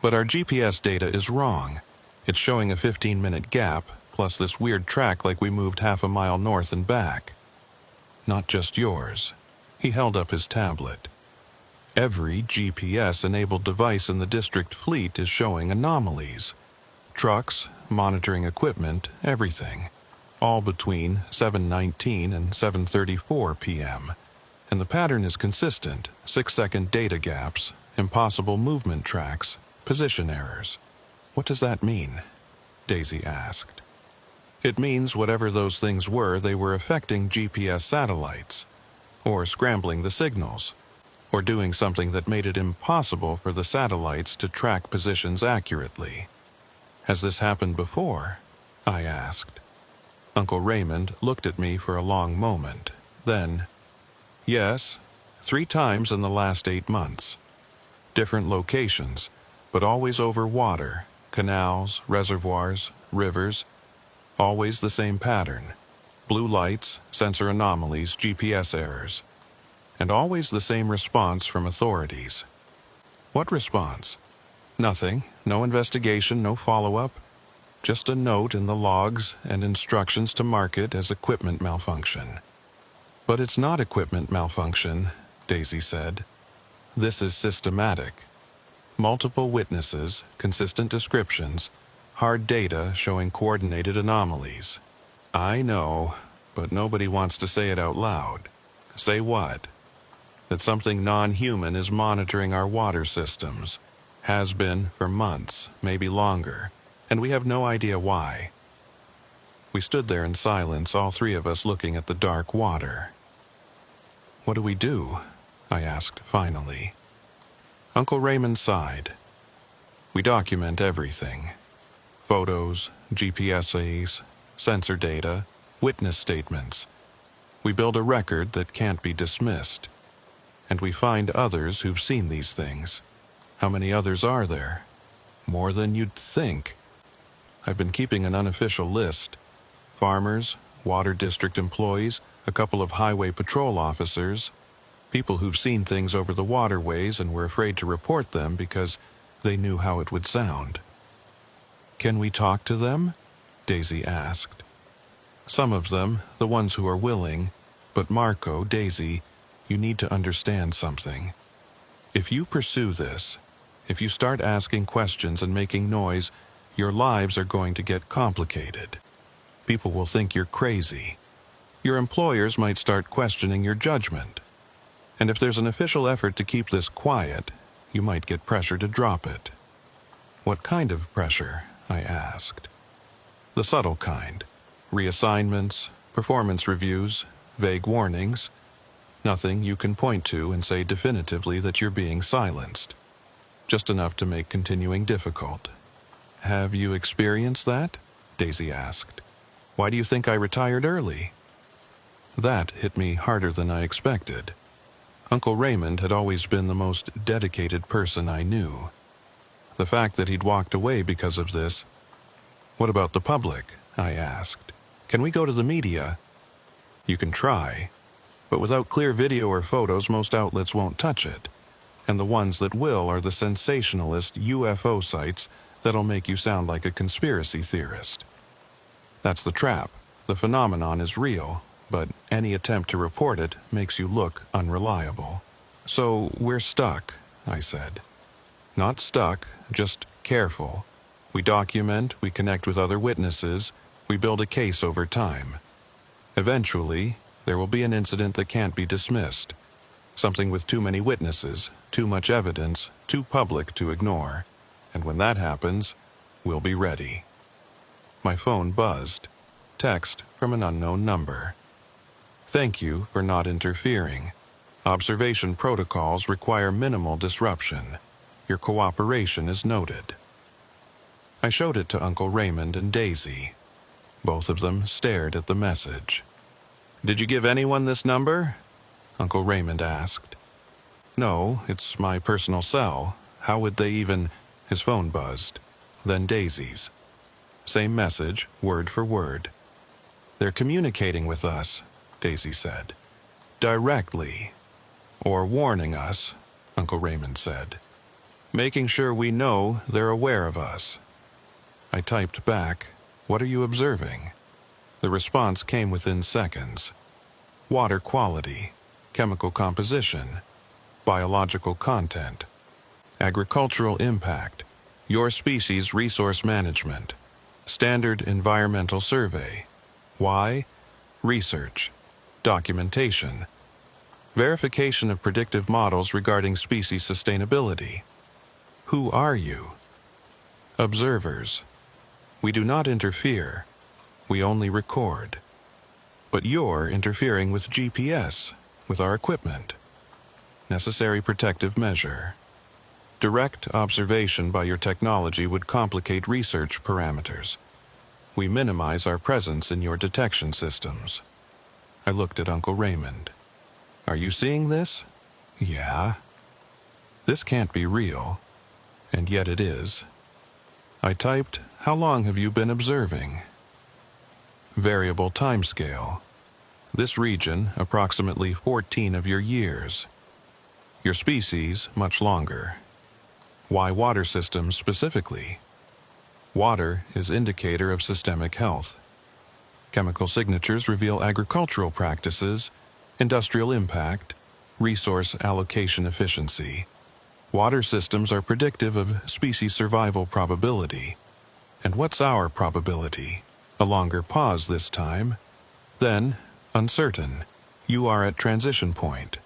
But our GPS data is wrong. It's showing a 15-minute gap, plus this weird track like we moved half a mile north and back. Not just yours." He held up his tablet. Every GPS-enabled device in the district fleet is showing anomalies. Trucks, monitoring equipment, everything. All between 7:19 and 7:34 p.m. And the pattern is consistent: 6-second data gaps, impossible movement tracks, position errors. What does that mean? Daisy asked. It means whatever those things were, they were affecting GPS satellites, or scrambling the signals, or doing something that made it impossible for the satellites to track positions accurately. Has this happened before? I asked. Uncle Raymond looked at me for a long moment. Then, yes, 3 times in the last 8 months. Different locations, but always over water, canals, reservoirs, rivers. Always the same pattern. Blue lights, sensor anomalies, GPS errors. And always the same response from authorities. What response? Nothing. No investigation, no follow-up. Just a note in the logs and instructions to mark it as equipment malfunction. But it's not equipment malfunction, Daisy said. This is systematic. Multiple witnesses, consistent descriptions, hard data showing coordinated anomalies. I know, but nobody wants to say it out loud. Say what? That something non-human is monitoring our water systems. Has been for months, maybe longer, and we have no idea why. We stood there in silence, all 3 of us looking at the dark water. What do we do? I asked finally. Uncle Raymond sighed. We document everything. Photos, GPSs, sensor data, witness statements. We build a record that can't be dismissed. And we find others who've seen these things. How many others are there? More than you'd think. I've been keeping an unofficial list. Farmers, water district employees, a couple of highway patrol officers, people who've seen things over the waterways and were afraid to report them because they knew how it would sound. Can we talk to them? Daisy asked. Some of them, the ones who are willing, but Marco, Daisy, you need to understand something. If you pursue this, if you start asking questions and making noise, your lives are going to get complicated. People will think you're crazy. Your employers might start questioning your judgment. And if there's an official effort to keep this quiet, you might get pressure to drop it. What kind of pressure? I asked. The subtle kind. Reassignments, performance reviews, vague warnings. Nothing you can point to and say definitively that you're being silenced. Just enough to make continuing difficult. Have you experienced that? Daisy asked. Why do you think I retired early? That hit me harder than I expected. Uncle Raymond had always been the most dedicated person I knew. The fact that he'd walked away because of this. What about the public? I asked. Can we go to the media? You can try. But without clear video or photos, most outlets won't touch it. And the ones that will are the sensationalist UFO sites that'll make you sound like a conspiracy theorist. That's the trap. The phenomenon is real, but any attempt to report it makes you look unreliable. So we're stuck, I said. Not stuck, just careful. We document, we connect with other witnesses, we build a case over time. Eventually, there will be an incident that can't be dismissed. Something with too many witnesses, too much evidence, too public to ignore. And when that happens, we'll be ready. My phone buzzed. Text from an unknown number. Thank you for not interfering. Observation protocols require minimal disruption. Your cooperation is noted. I showed it to Uncle Raymond and Daisy. Both of them stared at the message. Did you give anyone this number? Uncle Raymond asked. No, it's my personal cell. How would they even... His phone buzzed. Then Daisy's. Same message, word for word. They're communicating with us, Daisy said. Directly. Or warning us, Uncle Raymond said. Making sure we know they're aware of us. I typed back, what are you observing? The response came within seconds. Water quality, chemical composition. biological content, agricultural impact, your species resource management, standard environmental survey. Why? Research, documentation, verification of predictive models regarding species sustainability. Who are you? Observers. We do not interfere. We only record. But you're interfering with GPS, with our equipment. Necessary protective measure. Direct observation by your technology would complicate research parameters. We minimize our presence in your detection systems. I looked at Uncle Raymond. Are you seeing this? Yeah. This can't be real, and yet it is. I typed, how long have you been observing? Variable timescale. This region, approximately 14 of your years. Your species, much longer. Why water systems specifically? Water is indicator of systemic health. Chemical signatures reveal agricultural practices, industrial impact, resource allocation efficiency. Water systems are predictive of species survival probability. And what's our probability? A longer pause this time. Then, uncertain. You are at transition point.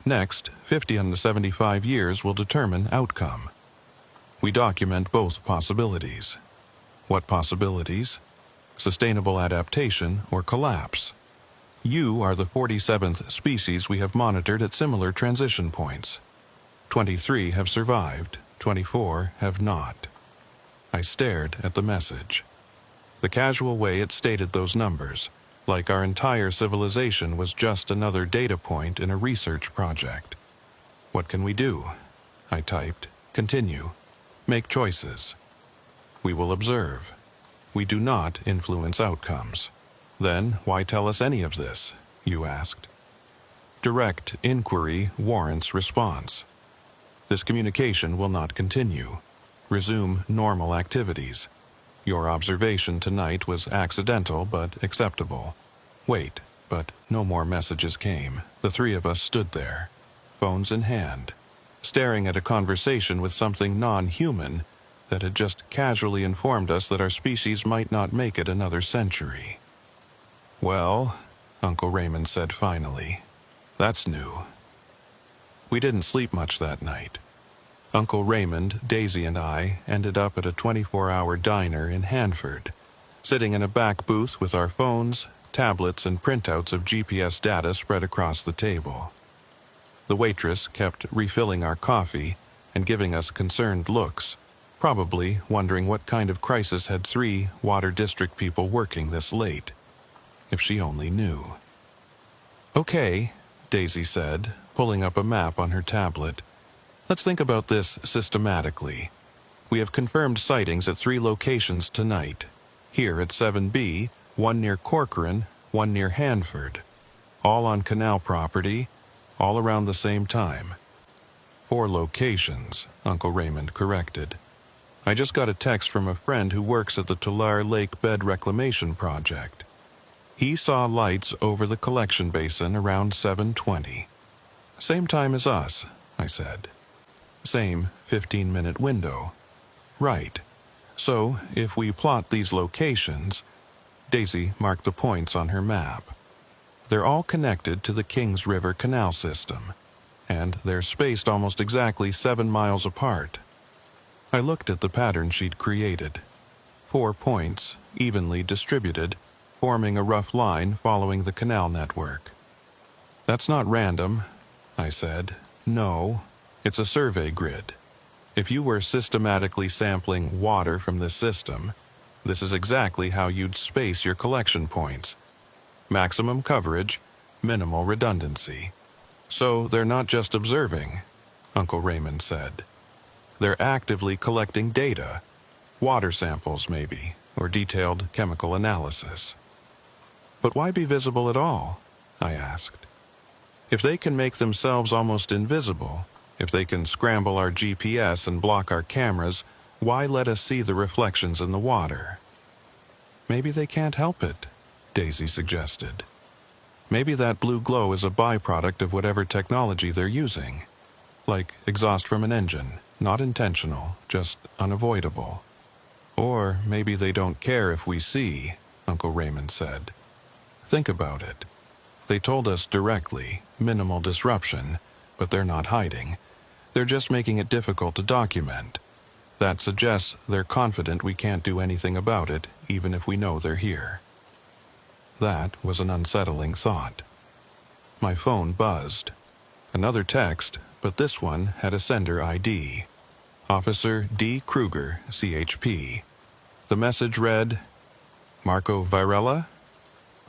Next, 50 to 75 years will determine outcome. We document both possibilities. What possibilities? Sustainable adaptation or collapse. You are the 47th species we have monitored at similar transition points. 23 have survived, 24 have not. I stared at the message. The casual way it stated those numbers, like our entire civilization was just another data point in a research project. What can we do? I typed. Continue. Make choices. We will observe. We do not influence outcomes. Then, why tell us any of this? You asked. Direct inquiry warrants response. This communication will not continue. Resume normal activities. Your observation tonight was accidental but acceptable. Wait, but no more messages came. The three of us stood there, phones in hand, staring at a conversation with something non-human that had just casually informed us that our species might not make it another century. Well, Uncle Raymond said finally, that's new. We didn't sleep much that night. Uncle Raymond, Daisy, and I ended up at a 24-hour diner in Hanford, sitting in a back booth with our phones, tablets, and printouts of GPS data spread across the table. The waitress kept refilling our coffee and giving us concerned looks, probably wondering what kind of crisis had 3 Water District people working this late. If she only knew. Okay, Daisy said, pulling up a map on her tablet. Let's think about this systematically. We have confirmed sightings at 3 locations tonight. Here at 7B, 1 near Corcoran, 1 near Hanford. All on canal property, all around the same time. 4 locations, Uncle Raymond corrected. I just got a text from a friend who works at the Tulare Lake Bed Reclamation Project. He saw lights over the collection basin around 7:20. Same time as us, I said. Same 15-minute window. Right. So, if we plot these locations, Daisy marked the points on her map. They're all connected to the Kings River Canal system, and they're spaced almost exactly 7 miles apart. I looked at the pattern she'd created. 4 points, evenly distributed, forming a rough line following the canal network. That's not random, I said. No, it's a survey grid. If you were systematically sampling water from this system, this is exactly how you'd space your collection points. Maximum coverage, minimal redundancy. So they're not just observing, Uncle Raymond said. They're actively collecting data, water samples maybe, or detailed chemical analysis. But why be visible at all? I asked. If they can make themselves almost invisible, if they can scramble our GPS and block our cameras, why let us see the reflections in the water? Maybe they can't help it, Daisy suggested. Maybe that blue glow is a byproduct of whatever technology they're using. Like exhaust from an engine, not intentional, just unavoidable. Or maybe they don't care if we see, Uncle Raymond said. Think about it. They told us directly, minimal disruption, but they're not hiding. They're just making it difficult to document. That suggests they're confident we can't do anything about it, even if we know they're here. That was an unsettling thought. My phone buzzed. Another text, but this one had a sender ID. Officer D. Kruger, CHP. The message read, Marco Virella?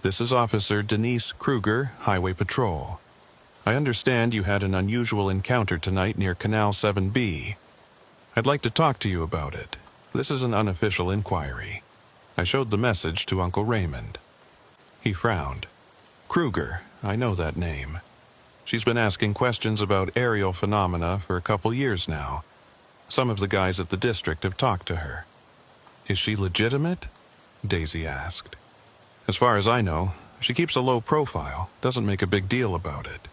This is Officer Denise Kruger, Highway Patrol. I understand you had an unusual encounter tonight near Canal 7B. I'd like to talk to you about it. This is an unofficial inquiry. I showed the message to Uncle Raymond. He frowned. Kruger, I know that name. She's been asking questions about aerial phenomena for a couple years now. Some of the guys at the district have talked to her. Is she legitimate? Daisy asked. As far as I know, she keeps a low profile, doesn't make a big deal about it.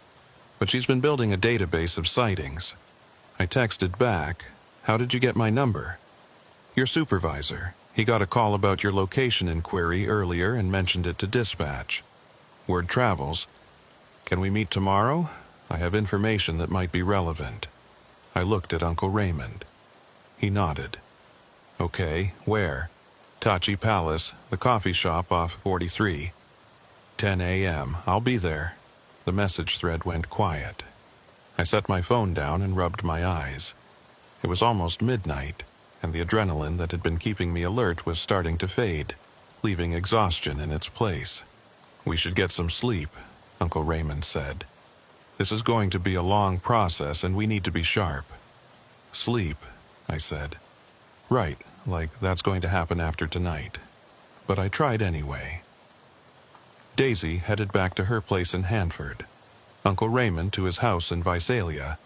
But she's been building a database of sightings. I texted back, How did you get my number? Your supervisor. He got a call about your location inquiry earlier and mentioned it to dispatch. Word travels. Can we meet tomorrow? I have information that might be relevant. I looked at Uncle Raymond. He nodded. Okay, where? Tachi Palace, the coffee shop off 43. 10 a.m. I'll be there. The message thread went quiet. I set my phone down and rubbed my eyes. It was almost midnight, and the adrenaline that had been keeping me alert was starting to fade, leaving exhaustion in its place. We should get some sleep, Uncle Raymond said. This is going to be a long process, and we need to be sharp. Sleep, I said. Right, like that's going to happen after tonight. But I tried anyway. Daisy headed back to her place in Hanford, Uncle Raymond to his house in Visalia,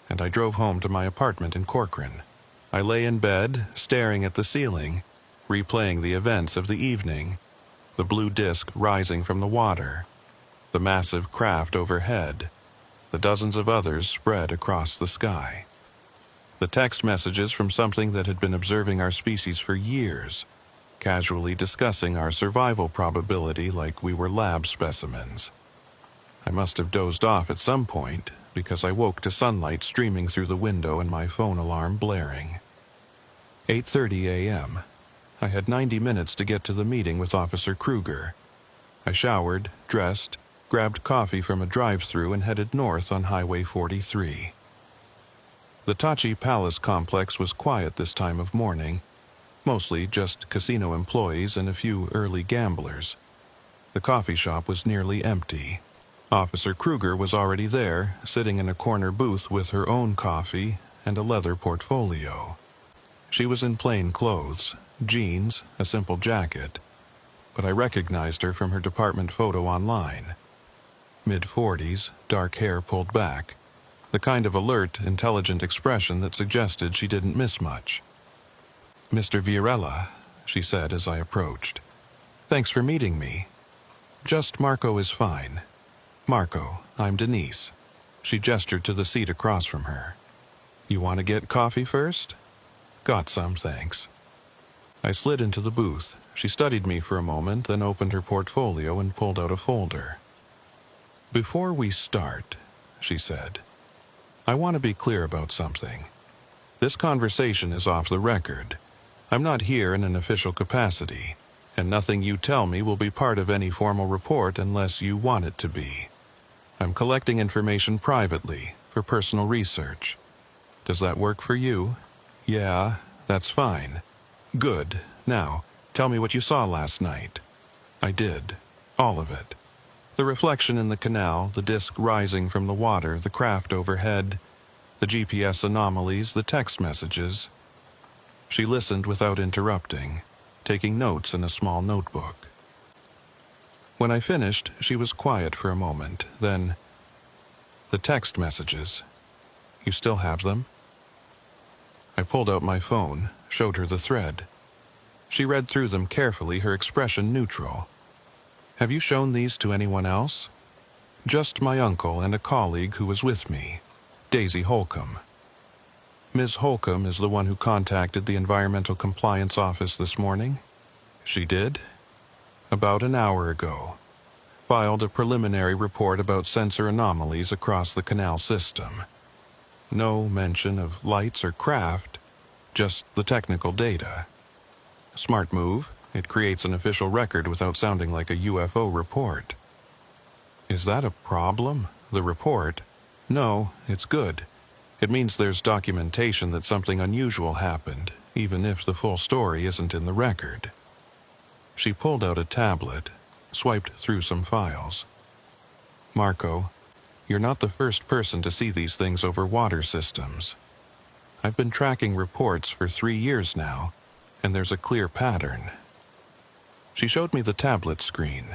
and I drove home to my apartment in Corcoran. I lay in bed, staring at the ceiling, replaying the events of the evening, the blue disk rising from the water, the massive craft overhead, the dozens of others spread across the sky. The text messages from something that had been observing our species for years, casually discussing our survival probability like we were lab specimens. I must have dozed off at some point, because I woke to sunlight streaming through the window and my phone alarm blaring. 8:30 a.m. I had 90 minutes to get to the meeting with Officer Kruger. I showered, dressed, grabbed coffee from a drive-thru and headed north on Highway 43. The Tachi Palace complex was quiet this time of morning, mostly just casino employees and a few early gamblers. The coffee shop was nearly empty. Officer Kruger was already there, sitting in a corner booth with her own coffee and a leather portfolio. She was in plain clothes, jeans, a simple jacket, but I recognized her from her department photo online. Mid-40s, dark hair pulled back, the kind of alert, intelligent expression that suggested she didn't miss much. Mr. Virella, she said as I approached. Thanks for meeting me. Just Marco is fine. Marco, I'm Denise. She gestured to the seat across from her. You want to get coffee first? Got some, thanks. I slid into the booth. She studied me for a moment, then opened her portfolio and pulled out a folder. Before we start, she said, I want to be clear about something. This conversation is off the record. I'm not here in an official capacity, and nothing you tell me will be part of any formal report unless you want it to be. I'm collecting information privately, for personal research. Does that work for you? Yeah, that's fine. Good. Now, tell me what you saw last night. I did. All of it. The reflection in the canal, the disk rising from the water, the craft overhead, the GPS anomalies, the text messages. She listened without interrupting, taking notes in a small notebook. When I finished, she was quiet for a moment, then, the text messages. You still have them? I pulled out my phone, showed her the thread. She read through them carefully, her expression neutral. Have you shown these to anyone else? Just my uncle and a colleague who was with me. Daisy Holcomb. Ms. Holcomb is the one who contacted the Environmental Compliance Office this morning? She did? About an hour ago. Filed a preliminary report about sensor anomalies across the canal system. No mention of lights or craft, just the technical data. Smart move. It creates an official record without sounding like a UFO report. Is that a problem, the report? No, it's good. It means there's documentation that something unusual happened, even if the full story isn't in the record. She pulled out a tablet, swiped through some files. Marco, you're not the first person to see these things over water systems. I've been tracking reports for 3 years now, and there's a clear pattern. She showed me the tablet screen.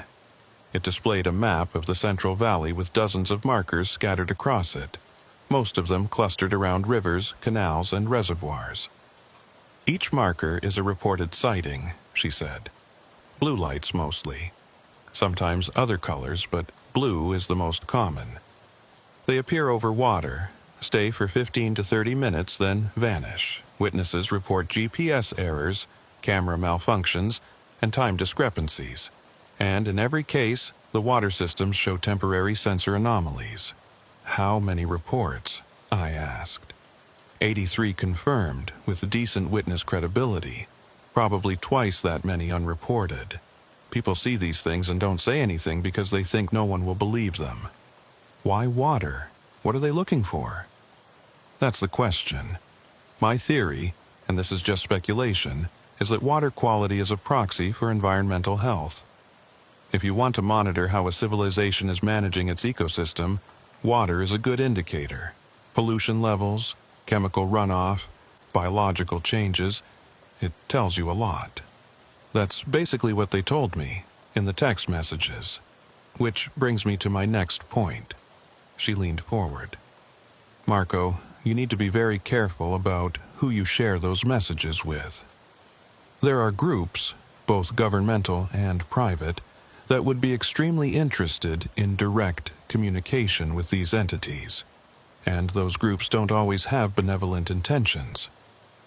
It displayed a map of the Central Valley with dozens of markers scattered across it, most of them clustered around rivers, canals, and reservoirs. Each marker is a reported sighting, she said. Blue lights mostly. Sometimes other colors, but blue is the most common. They appear over water, stay for 15 to 30 minutes, then vanish. Witnesses report GPS errors, camera malfunctions, and time discrepancies. And in every case, the water systems show temporary sensor anomalies. How many reports? I asked. 83 confirmed, with decent witness credibility. Probably twice that many unreported. People see these things and don't say anything because they think no one will believe them. Why water? What are they looking for? That's the question. My theory, and this is just speculation, is that water quality is a proxy for environmental health. If you want to monitor how a civilization is managing its ecosystem, water is a good indicator. Pollution levels, chemical runoff, biological changes, it tells you a lot. That's basically what they told me in the text messages. Which brings me to my next point. She leaned forward. Marco, you need to be very careful about who you share those messages with. There are groups, both governmental and private, that would be extremely interested in direct communication with these entities. And those groups don't always have benevolent intentions.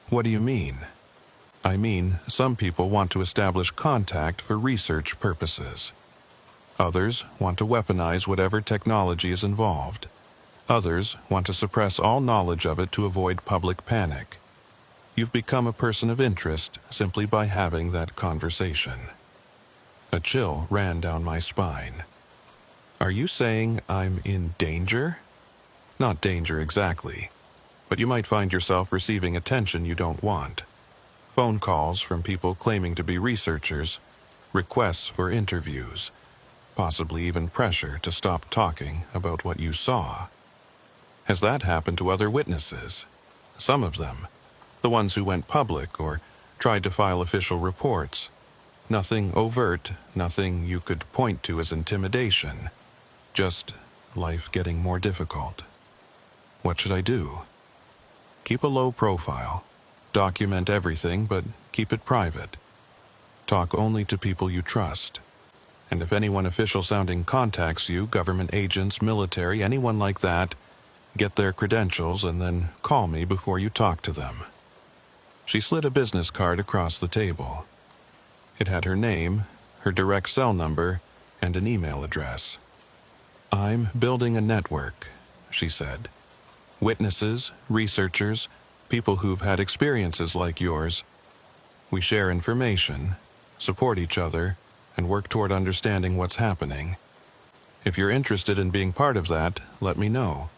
What do you mean? I mean, some people want to establish contact for research purposes. Others want to weaponize whatever technology is involved. Others want to suppress all knowledge of it to avoid public panic. You've become a person of interest simply by having that conversation. A chill ran down my spine. Are you saying I'm in danger? Not danger exactly, but you might find yourself receiving attention you don't want. Phone calls from people claiming to be researchers, requests for interviews, possibly even pressure to stop talking about what you saw. Has that happened to other witnesses? Some of them. The ones who went public or tried to file official reports. Nothing overt, nothing you could point to as intimidation. Just life getting more difficult. What should I do? Keep a low profile. Document everything, but keep it private. Talk only to people you trust. And if anyone official-sounding contacts you, government agents, military, anyone like that, get their credentials and then call me before you talk to them. She slid a business card across the table. It had her name, her direct cell number, and an email address. I'm building a network, she said. Witnesses, researchers, people who've had experiences like yours. We share information, support each other, and work toward understanding what's happening. If you're interested in being part of that, let me know.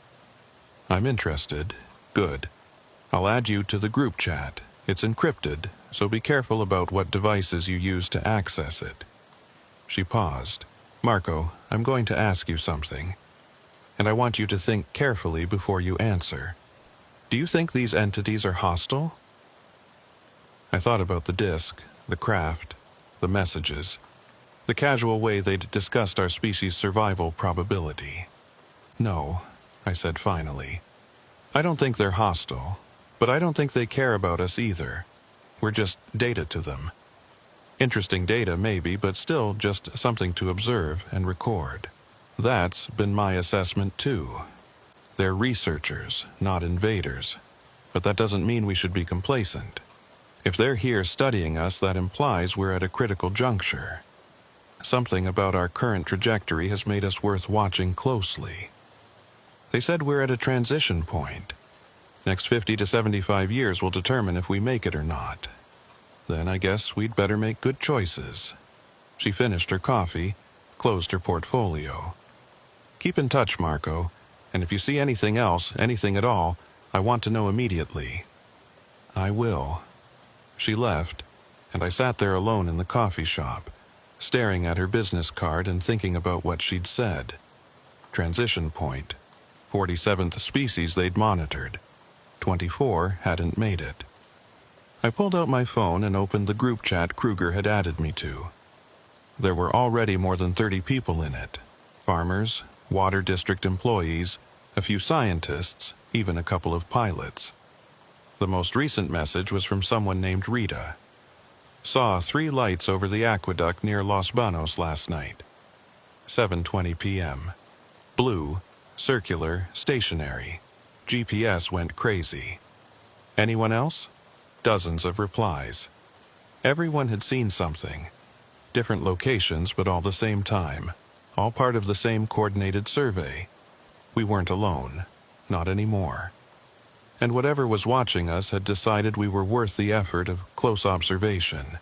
I'm interested. Good. I'll add you to the group chat. It's encrypted, so be careful about what devices you use to access it. She paused. Marco, I'm going to ask you something, and I want you to think carefully before you answer. Do you think these entities are hostile? I thought about the disc, the craft, the messages, the casual way they'd discussed our species' survival probability. No, I said finally. I don't think they're hostile, but I don't think they care about us either. We're just data to them. Interesting data maybe, but still just something to observe and record. That's been my assessment too. They're researchers, not invaders. But that doesn't mean we should be complacent. If they're here studying us, that implies we're at a critical juncture. Something about our current trajectory has made us worth watching closely. They said we're at a transition point. Next 50 to 75 years will determine if we make it or not. Then I guess we'd better make good choices. She finished her coffee, closed her portfolio. Keep in touch, Marco, and if you see anything else, anything at all, I want to know immediately. I will. She left, and I sat there alone in the coffee shop, staring at her business card and thinking about what she'd said. Transition point. 47th species they'd monitored. 24 hadn't made it. I pulled out my phone and opened the group chat Kruger had added me to. There were already more than 30 people in it. Farmers, water district employees, a few scientists, even a couple of pilots. The most recent message was from someone named Rita. Saw 3 lights over the aqueduct near Los Banos last night. 7:20 p.m. Blue, circular, stationary. GPS went crazy. Anyone else? Dozens of replies. Everyone had seen something. Different locations, but all the same time. All part of the same coordinated survey. We weren't alone. Not anymore. And whatever was watching us had decided we were worth the effort of close observation.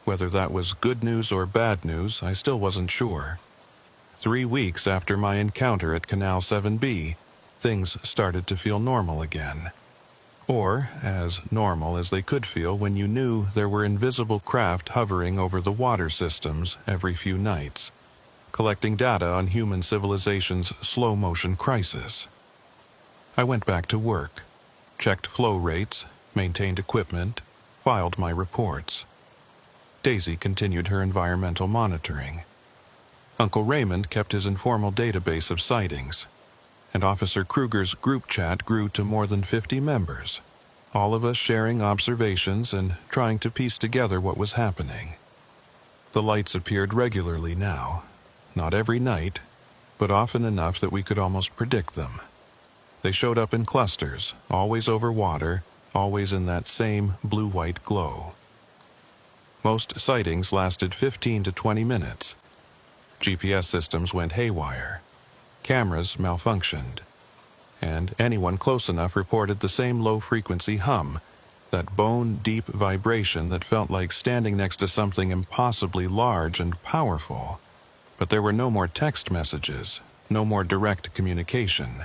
Whether that was good news or bad news, I still wasn't sure. 3 weeks after my encounter at Canal 7B, things started to feel normal again. Or as normal as they could feel when you knew there were invisible craft hovering over the water systems every few nights, collecting data on human civilization's slow-motion crisis. I went back to work, checked flow rates, maintained equipment, filed my reports. Daisy continued her environmental monitoring. Uncle Raymond kept his informal database of sightings, and Officer Kruger's group chat grew to more than 50 members, all of us sharing observations and trying to piece together what was happening. The lights appeared regularly now, not every night, but often enough that we could almost predict them. They showed up in clusters, always over water, always in that same blue-white glow. Most sightings lasted 15 to 20 minutes. GPS systems went haywire. Cameras malfunctioned. And anyone close enough reported the same low-frequency hum, that bone-deep vibration that felt like standing next to something impossibly large and powerful. But there were no more text messages, no more direct communication.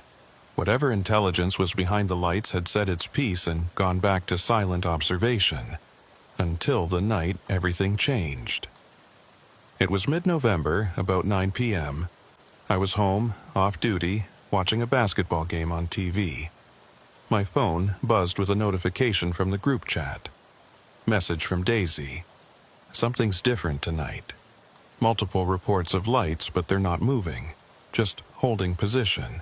Whatever intelligence was behind the lights had said its piece and gone back to silent observation. Until the night everything changed. It was mid-November, about 9 p.m. I was home, off duty, watching a basketball game on TV. My phone buzzed with a notification from the group chat. Message from Daisy. Something's different tonight. Multiple reports of lights, but they're not moving, just holding position.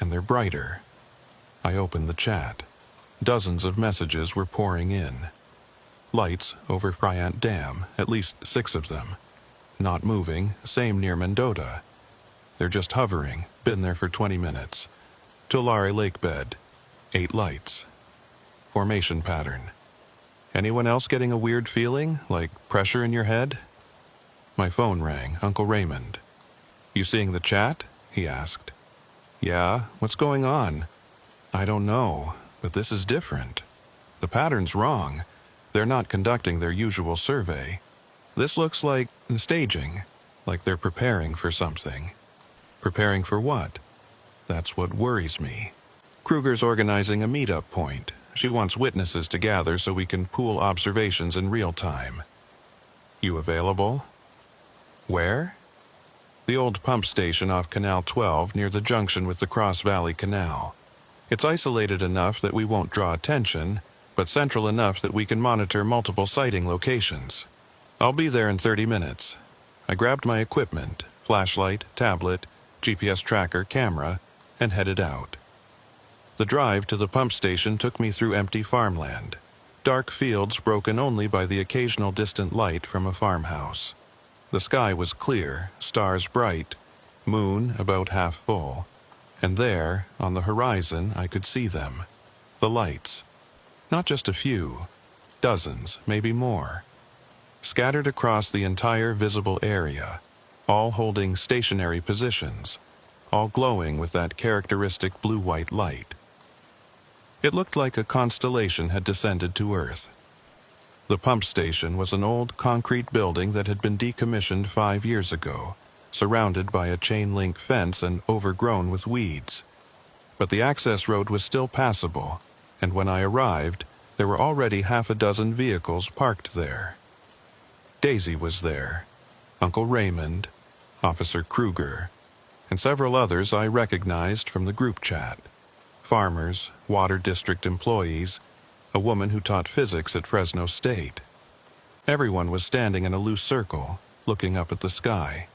And they're brighter. I opened the chat. Dozens of messages were pouring in. Lights over Friant Dam, at least 6 of them. Not moving, same near Mendota. They're just hovering, been there for 20 minutes. Tulare Lake bed, 8 lights. Formation pattern. Anyone else getting a weird feeling, like pressure in your head? My phone rang, Uncle Raymond. You seeing the chat? He asked. Yeah, what's going on? I don't know, but this is different. The pattern's wrong. They're not conducting their usual survey. This looks like staging, like they're preparing for something. Preparing for what? That's what worries me. Kruger's organizing a meetup point. She wants witnesses to gather so we can pool observations in real time. You available? Where? The old pump station off Canal 12 near the junction with the Cross Valley Canal. It's isolated enough that we won't draw attention, but central enough that we can monitor multiple sighting locations. I'll be there in 30 minutes. I grabbed my equipment, flashlight, tablet, GPS tracker, camera, and headed out. The drive to the pump station took me through empty farmland, dark fields broken only by the occasional distant light from a farmhouse. The sky was clear, stars bright, moon about half full. And there, on the horizon, I could see them. The lights. Not just a few. Dozens, maybe more. Scattered across the entire visible area, all holding stationary positions, all glowing with that characteristic blue-white light. It looked like a constellation had descended to Earth. The pump station was an old concrete building that had been decommissioned 5 years ago, surrounded by a chain-link fence and overgrown with weeds. But the access road was still passable, and when I arrived, there were already half a dozen vehicles parked there. Daisy was there, Uncle Raymond, Officer Kruger, and several others I recognized from the group chat. Farmers, water district employees, a woman who taught physics at Fresno State. Everyone was standing in a loose circle, looking up at the sky.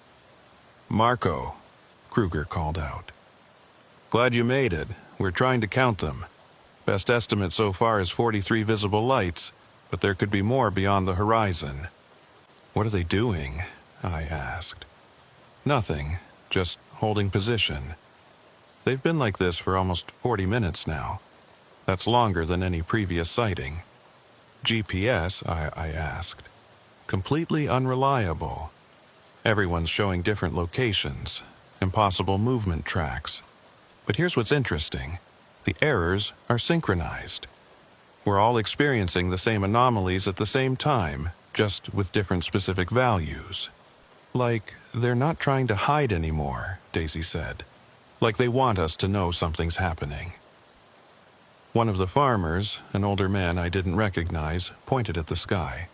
"Marco," Kruger called out. "Glad you made it. We're trying to count them. Best estimate so far is 43 visible lights, but there could be more beyond the horizon." "What are they doing?" I asked. "Nothing, just holding position. They've been like this for almost 40 minutes now. That's longer than any previous sighting." "GPS?" I asked. "Completely unreliable. Everyone's showing different locations, impossible movement tracks. But here's what's interesting. The errors are synchronized. We're all experiencing the same anomalies at the same time, just with different specific values. Like, they're not trying to hide anymore," Daisy said. "Like they want us to know something's happening." One of the farmers, an older man I didn't recognize, pointed at the sky.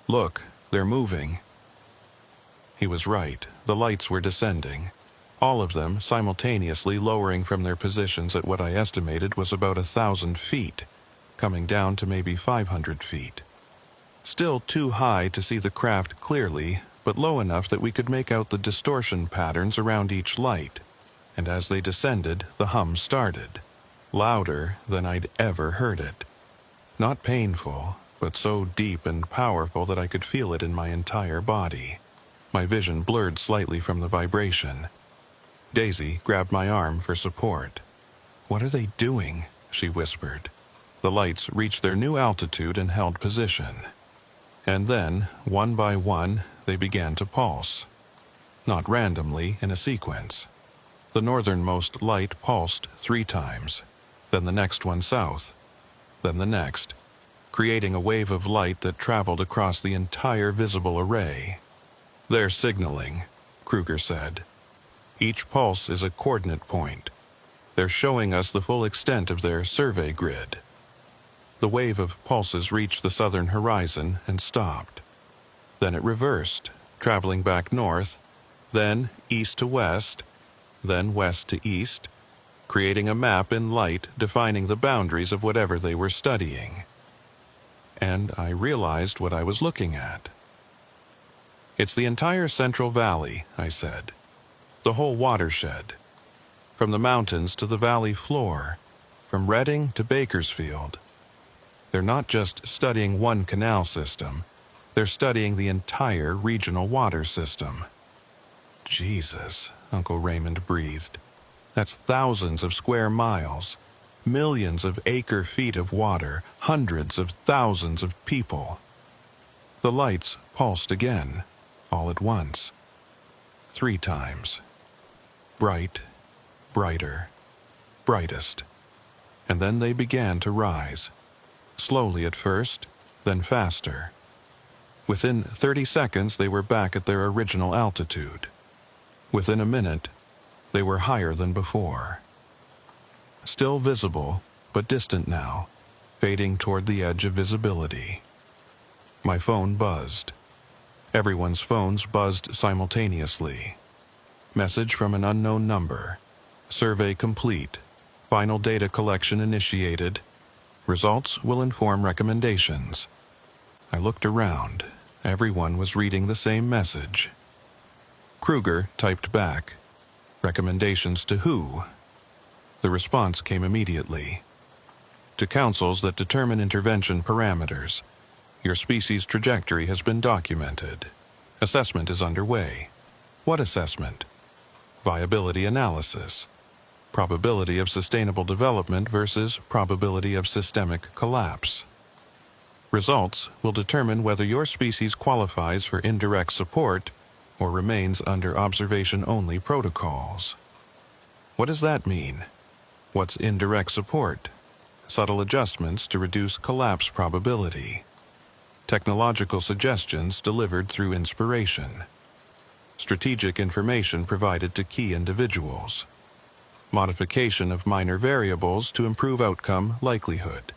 "Look, they're moving." He was right. The lights were descending, all of them simultaneously lowering from their positions at what I estimated was about 1,000 feet, coming down to maybe 500 feet. Still too high to see the craft clearly, but low enough that we could make out the distortion patterns around each light. And as they descended, the hum started. Louder than I'd ever heard it. Not painful, but so deep and powerful that I could feel it in my entire body. My vision blurred slightly from the vibration. Daisy grabbed my arm for support. "What are they doing?" she whispered. The lights reached their new altitude and held position. And then, one by one, they began to pulse. Not randomly, in a sequence. The northernmost light pulsed 3 times. Then the next one south, then the next, creating a wave of light that traveled across the entire visible array. "They're signaling," Kruger said. "Each pulse is a coordinate point. They're showing us the full extent of their survey grid." The wave of pulses reached the southern horizon and stopped. Then it reversed, traveling back north, then east to west, then west to east, creating a map in light defining the boundaries of whatever they were studying. And I realized what I was looking at. "It's the entire Central Valley," I said. "The whole watershed. From the mountains to the valley floor, from Redding to Bakersfield. They're not just studying one canal system, they're studying the entire regional water system." "Jesus," Uncle Raymond breathed. "That's thousands of square miles, millions of acre-feet of water, hundreds of thousands of people." The lights pulsed again, all at once. 3 times. Bright, brighter, brightest. And then they began to rise. Slowly at first, then faster. Within 30 seconds, they were back at their original altitude. Within a minute, they were higher than before. Still visible, but distant now, fading toward the edge of visibility. My phone buzzed. Everyone's phones buzzed simultaneously. Message from an unknown number. Survey complete. Final data collection initiated. Results will inform recommendations. I looked around. Everyone was reading the same message. Kruger typed back. Recommendations to who? The response came immediately. To councils that determine intervention parameters. Your species' trajectory has been documented. Assessment is underway. What assessment? Viability analysis. Probability of sustainable development versus probability of systemic collapse. Results will determine whether your species qualifies for indirect support or remains under observation-only protocols. What does that mean? What's indirect support? Subtle adjustments to reduce collapse probability. Technological suggestions delivered through inspiration. Strategic information provided to key individuals. Modification of minor variables to improve outcome likelihood.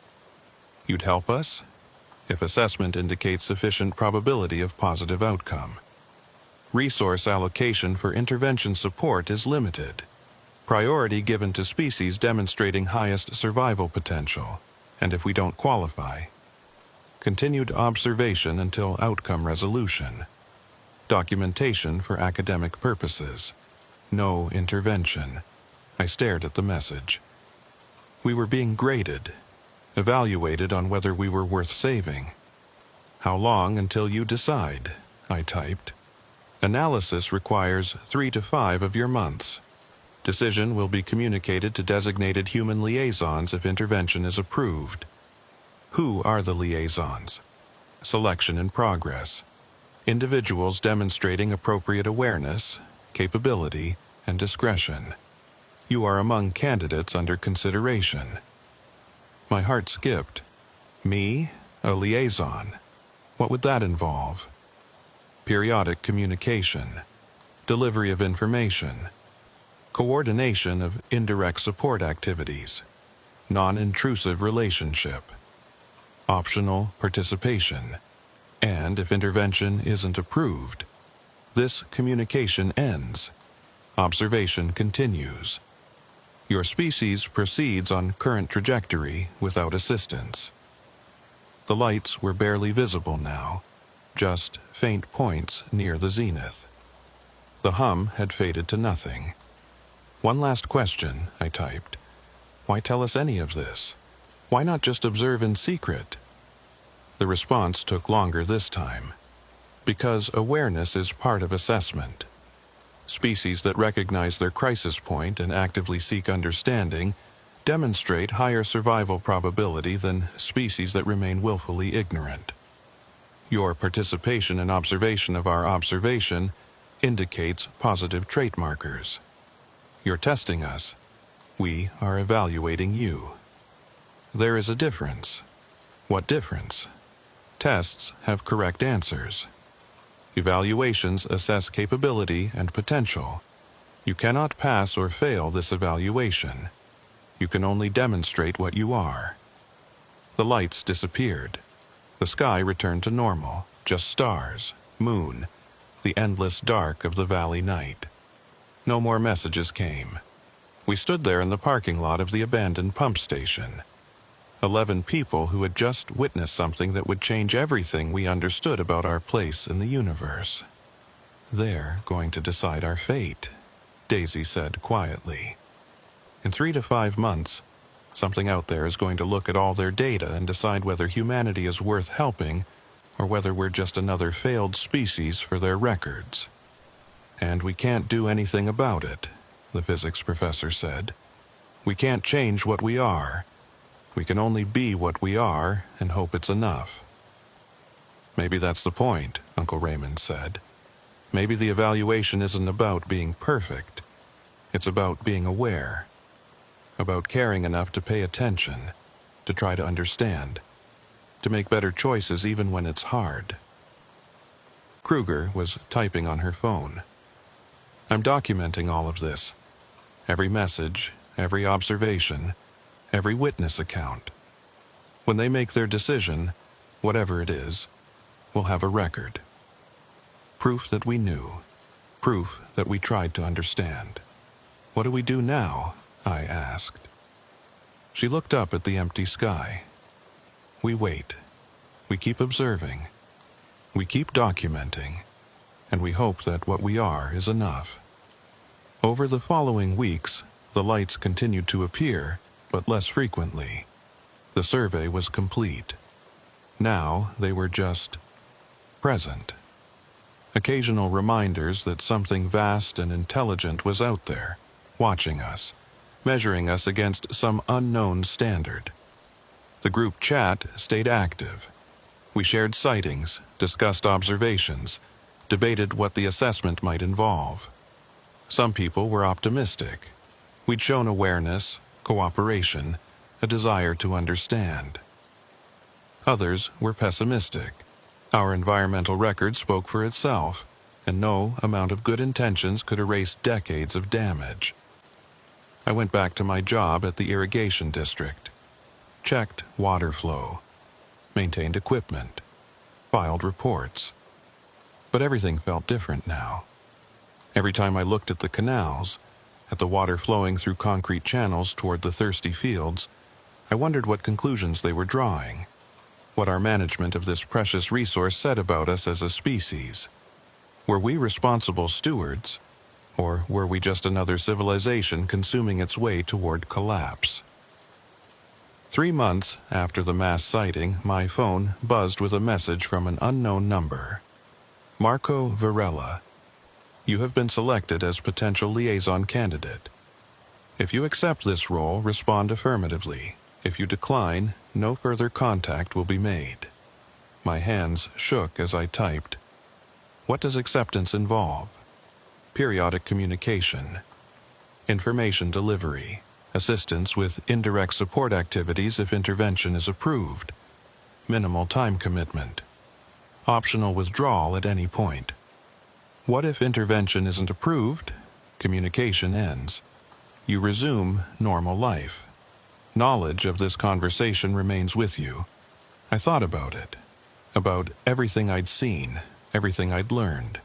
You'd help us? If assessment indicates sufficient probability of positive outcome. Resource allocation for intervention support is limited. Priority given to species demonstrating highest survival potential, and if we don't qualify. Continued observation until outcome resolution. Documentation for academic purposes. No intervention. I stared at the message. We were being graded, evaluated on whether we were worth saving. How long until you decide? I typed. Analysis requires 3 to 5 of your months. Decision will be communicated to designated human liaisons if intervention is approved. Who are the liaisons? Selection in progress. Individuals demonstrating appropriate awareness, capability, and discretion. You are among candidates under consideration. My heart skipped. Me? A liaison? What would that involve? Periodic communication. Delivery of information. Coordination of indirect support activities. Non-intrusive relationship. Optional participation. And if intervention isn't approved, this communication ends. Observation continues. Your species proceeds on current trajectory without assistance. The lights were barely visible now, just faint points near the zenith. The hum had faded to nothing. One last question, I typed. Why tell us any of this? Why not just observe in secret? The response took longer this time. Because awareness is part of assessment. Species that recognize their crisis point and actively seek understanding demonstrate higher survival probability than species that remain willfully ignorant. Your participation and observation of our observation indicates positive trait markers. You're testing us. We are evaluating you. There is a difference. What difference? Tests have correct answers. Evaluations assess capability and potential. You cannot pass or fail this evaluation. You can only demonstrate what you are. The lights disappeared. The sky returned to normal, just stars, moon, the endless dark of the valley night. No more messages came. We stood there in the parking lot of the abandoned pump station. 11 people who had just witnessed something that would change everything we understood about our place in the universe. They're going to decide our fate, Daisy said quietly. In 3 to 5 months, something out there is going to look at all their data and decide whether humanity is worth helping or whether we're just another failed species for their records. And we can't do anything about it, the physics professor said. We can't change what we are. We can only be what we are and hope it's enough. Maybe that's the point, Uncle Raymond said. Maybe the evaluation isn't about being perfect. It's about being aware. About caring enough to pay attention, to try to understand, to make better choices even when it's hard. Kruger was typing on her phone. I'm documenting all of this. Every message, every observation, every witness account. When they make their decision, whatever it is, we'll have a record. Proof that we knew. Proof that we tried to understand. What do we do now? I asked. She looked up at the empty sky. We wait. We keep observing. We keep documenting. And we hope that what we are is enough. Over the following weeks, the lights continued to appear, but less frequently. The survey was complete. Now they were just present. Occasional reminders that something vast and intelligent was out there, watching us, measuring us against some unknown standard. The group chat stayed active. We shared sightings, discussed observations, debated what the assessment might involve. Some people were optimistic. We'd shown awareness, cooperation, a desire to understand. Others were pessimistic. Our environmental record spoke for itself, and no amount of good intentions could erase decades of damage. I went back to my job at the irrigation district, checked water flow, maintained equipment, filed reports. But everything felt different now. Every time I looked at the canals, at the water flowing through concrete channels toward the thirsty fields, I wondered what conclusions they were drawing, what our management of this precious resource said about us as a species. Were we responsible stewards, or were we just another civilization consuming its way toward collapse? 3 months after the mass sighting, my phone buzzed with a message from an unknown number. Marco Varela, you have been selected as potential liaison candidate. If you accept this role, respond affirmatively. If you decline, no further contact will be made. My hands shook as I typed. What does acceptance involve? Periodic communication, information delivery, assistance with indirect support activities if intervention is approved, minimal time commitment, optional withdrawal at any point. What if intervention isn't approved? Communication ends. You resume normal life. Knowledge of this conversation remains with you. I thought about it, about everything I'd seen, everything I'd learned,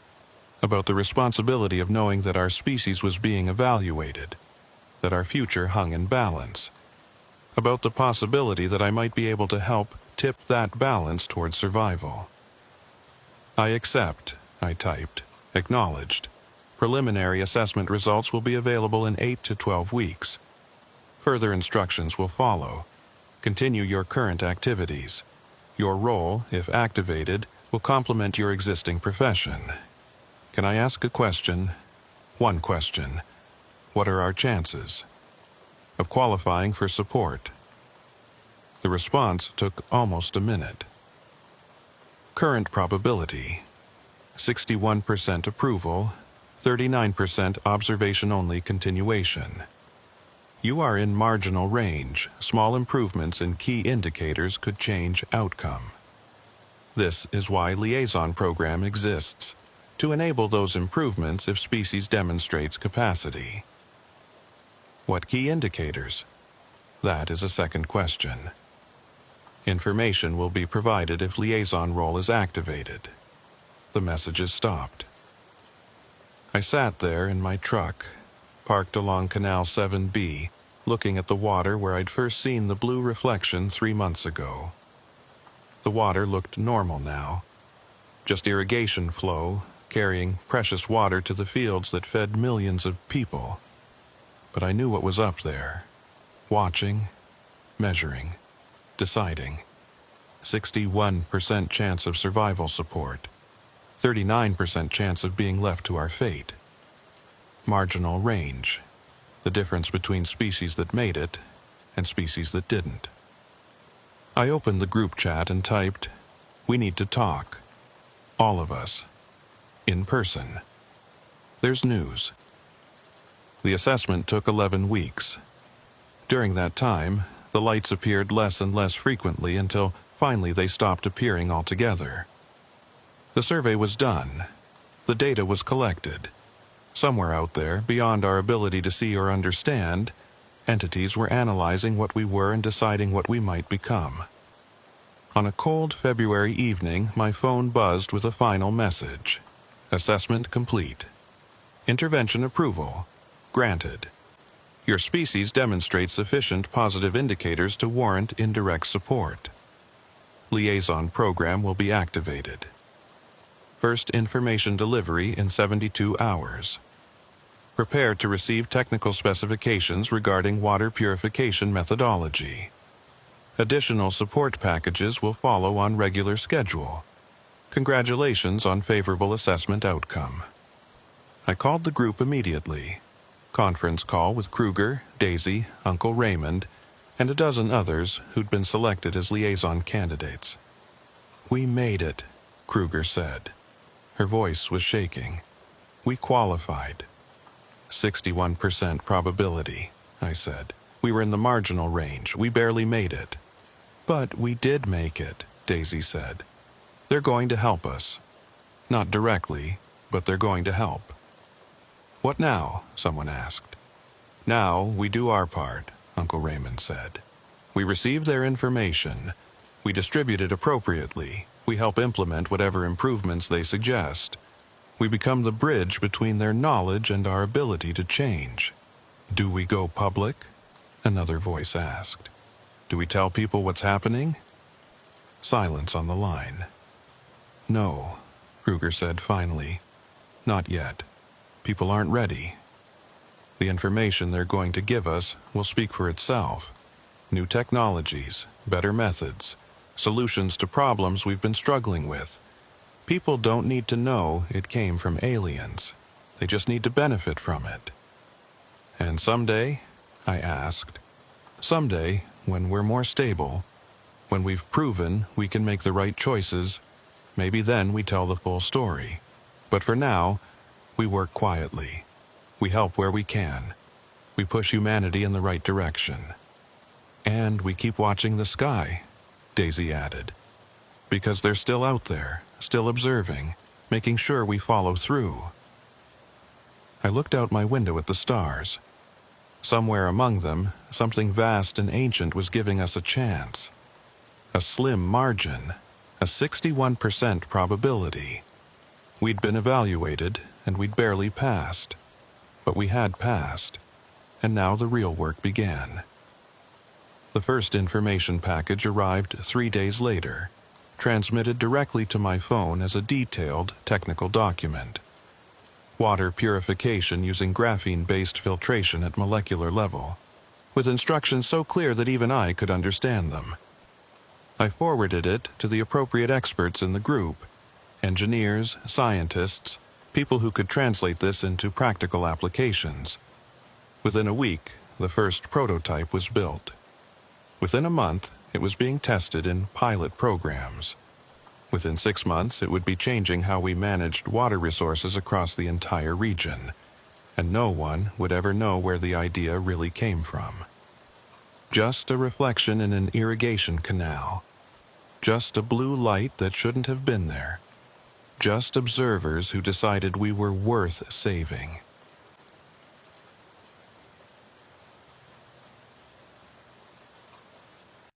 about the responsibility of knowing that our species was being evaluated, that our future hung in balance, about the possibility that I might be able to help tip that balance toward survival. I accept, I typed, acknowledged. Preliminary assessment results will be available in 8 to 12 weeks. Further instructions will follow. Continue your current activities. Your role, if activated, will complement your existing profession. Can I ask a question? One question. What are our chances of qualifying for support? The response took almost a minute. Current probability: 61% approval, 39% observation-only continuation. You are in marginal range. Small improvements in key indicators could change outcome. This is why liaison program exists, to enable those improvements if species demonstrates capacity. What key indicators? That is a second question. Information will be provided if liaison role is activated. The messages stopped. I sat there in my truck, parked along Canal 7B, looking at the water where I'd first seen the blue reflection 3 months ago. The water looked normal now, just irrigation flow, carrying precious water to the fields that fed millions of people. But I knew what was up there, watching, measuring, deciding. 61% chance of survival support, 39% chance of being left to our fate. Marginal range, the difference between species that made it and species that didn't. I opened the group chat and typed, "We need to talk. All of us. In person. There's news." The assessment took 11 weeks. During that time, the lights appeared less and less frequently until finally they stopped appearing altogether. The survey was done. The data was collected. Somewhere out there, beyond our ability to see or understand, entities were analyzing what we were and deciding what we might become. On a cold February evening, my phone buzzed with a final message. Assessment complete. Intervention approval. Granted. Your species demonstrates sufficient positive indicators to warrant indirect support. Liaison program will be activated. First information delivery in 72 hours. Prepare to receive technical specifications regarding water purification methodology. Additional support packages will follow on regular schedule. Congratulations on favorable assessment outcome. I called the group immediately. Conference call with Kruger, Daisy, Uncle Raymond, and a dozen others who'd been selected as liaison candidates. "We made it," Kruger said. Her voice was shaking. "We qualified." 61% probability, I said. "We were in the marginal range. We barely made it." "But we did make it," Daisy said. "They're going to help us. Not directly, but they're going to help." "What now?" someone asked. "Now we do our part," Uncle Raymond said. "We receive their information. We distribute it appropriately. We help implement whatever improvements they suggest. We become the bridge between their knowledge and our ability to change." "Do we go public?" another voice asked. "Do we tell people what's happening?" Silence on the line. "No," Kruger said finally. "Not yet. People aren't ready. The information they're going to give us will speak for itself. New technologies, better methods, solutions to problems we've been struggling with. People don't need to know it came from aliens. They just need to benefit from it." "And someday?" I asked. "Someday, when we're more stable, when we've proven we can make the right choices, maybe then we tell the full story. But for now, we work quietly. We help where we can. We push humanity in the right direction. And we keep watching the sky," Daisy added. "Because they're still out there, still observing, making sure we follow through." I looked out my window at the stars. Somewhere among them, something vast and ancient was giving us a chance. A slim margin, a 61% probability. We'd been evaluated, and we'd barely passed. But we had passed, and now the real work began. The first information package arrived 3 days later, transmitted directly to my phone as a detailed technical document. Water purification using graphene-based filtration at molecular level, with instructions so clear that even I could understand them. I forwarded it to the appropriate experts in the group, engineers, scientists, people who could translate this into practical applications. Within a week, the first prototype was built. Within a month, it was being tested in pilot programs. Within 6 months, it would be changing how we managed water resources across the entire region, and no one would ever know where the idea really came from. Just a reflection in an irrigation canal. Just a blue light that shouldn't have been there. Just observers who decided we were worth saving.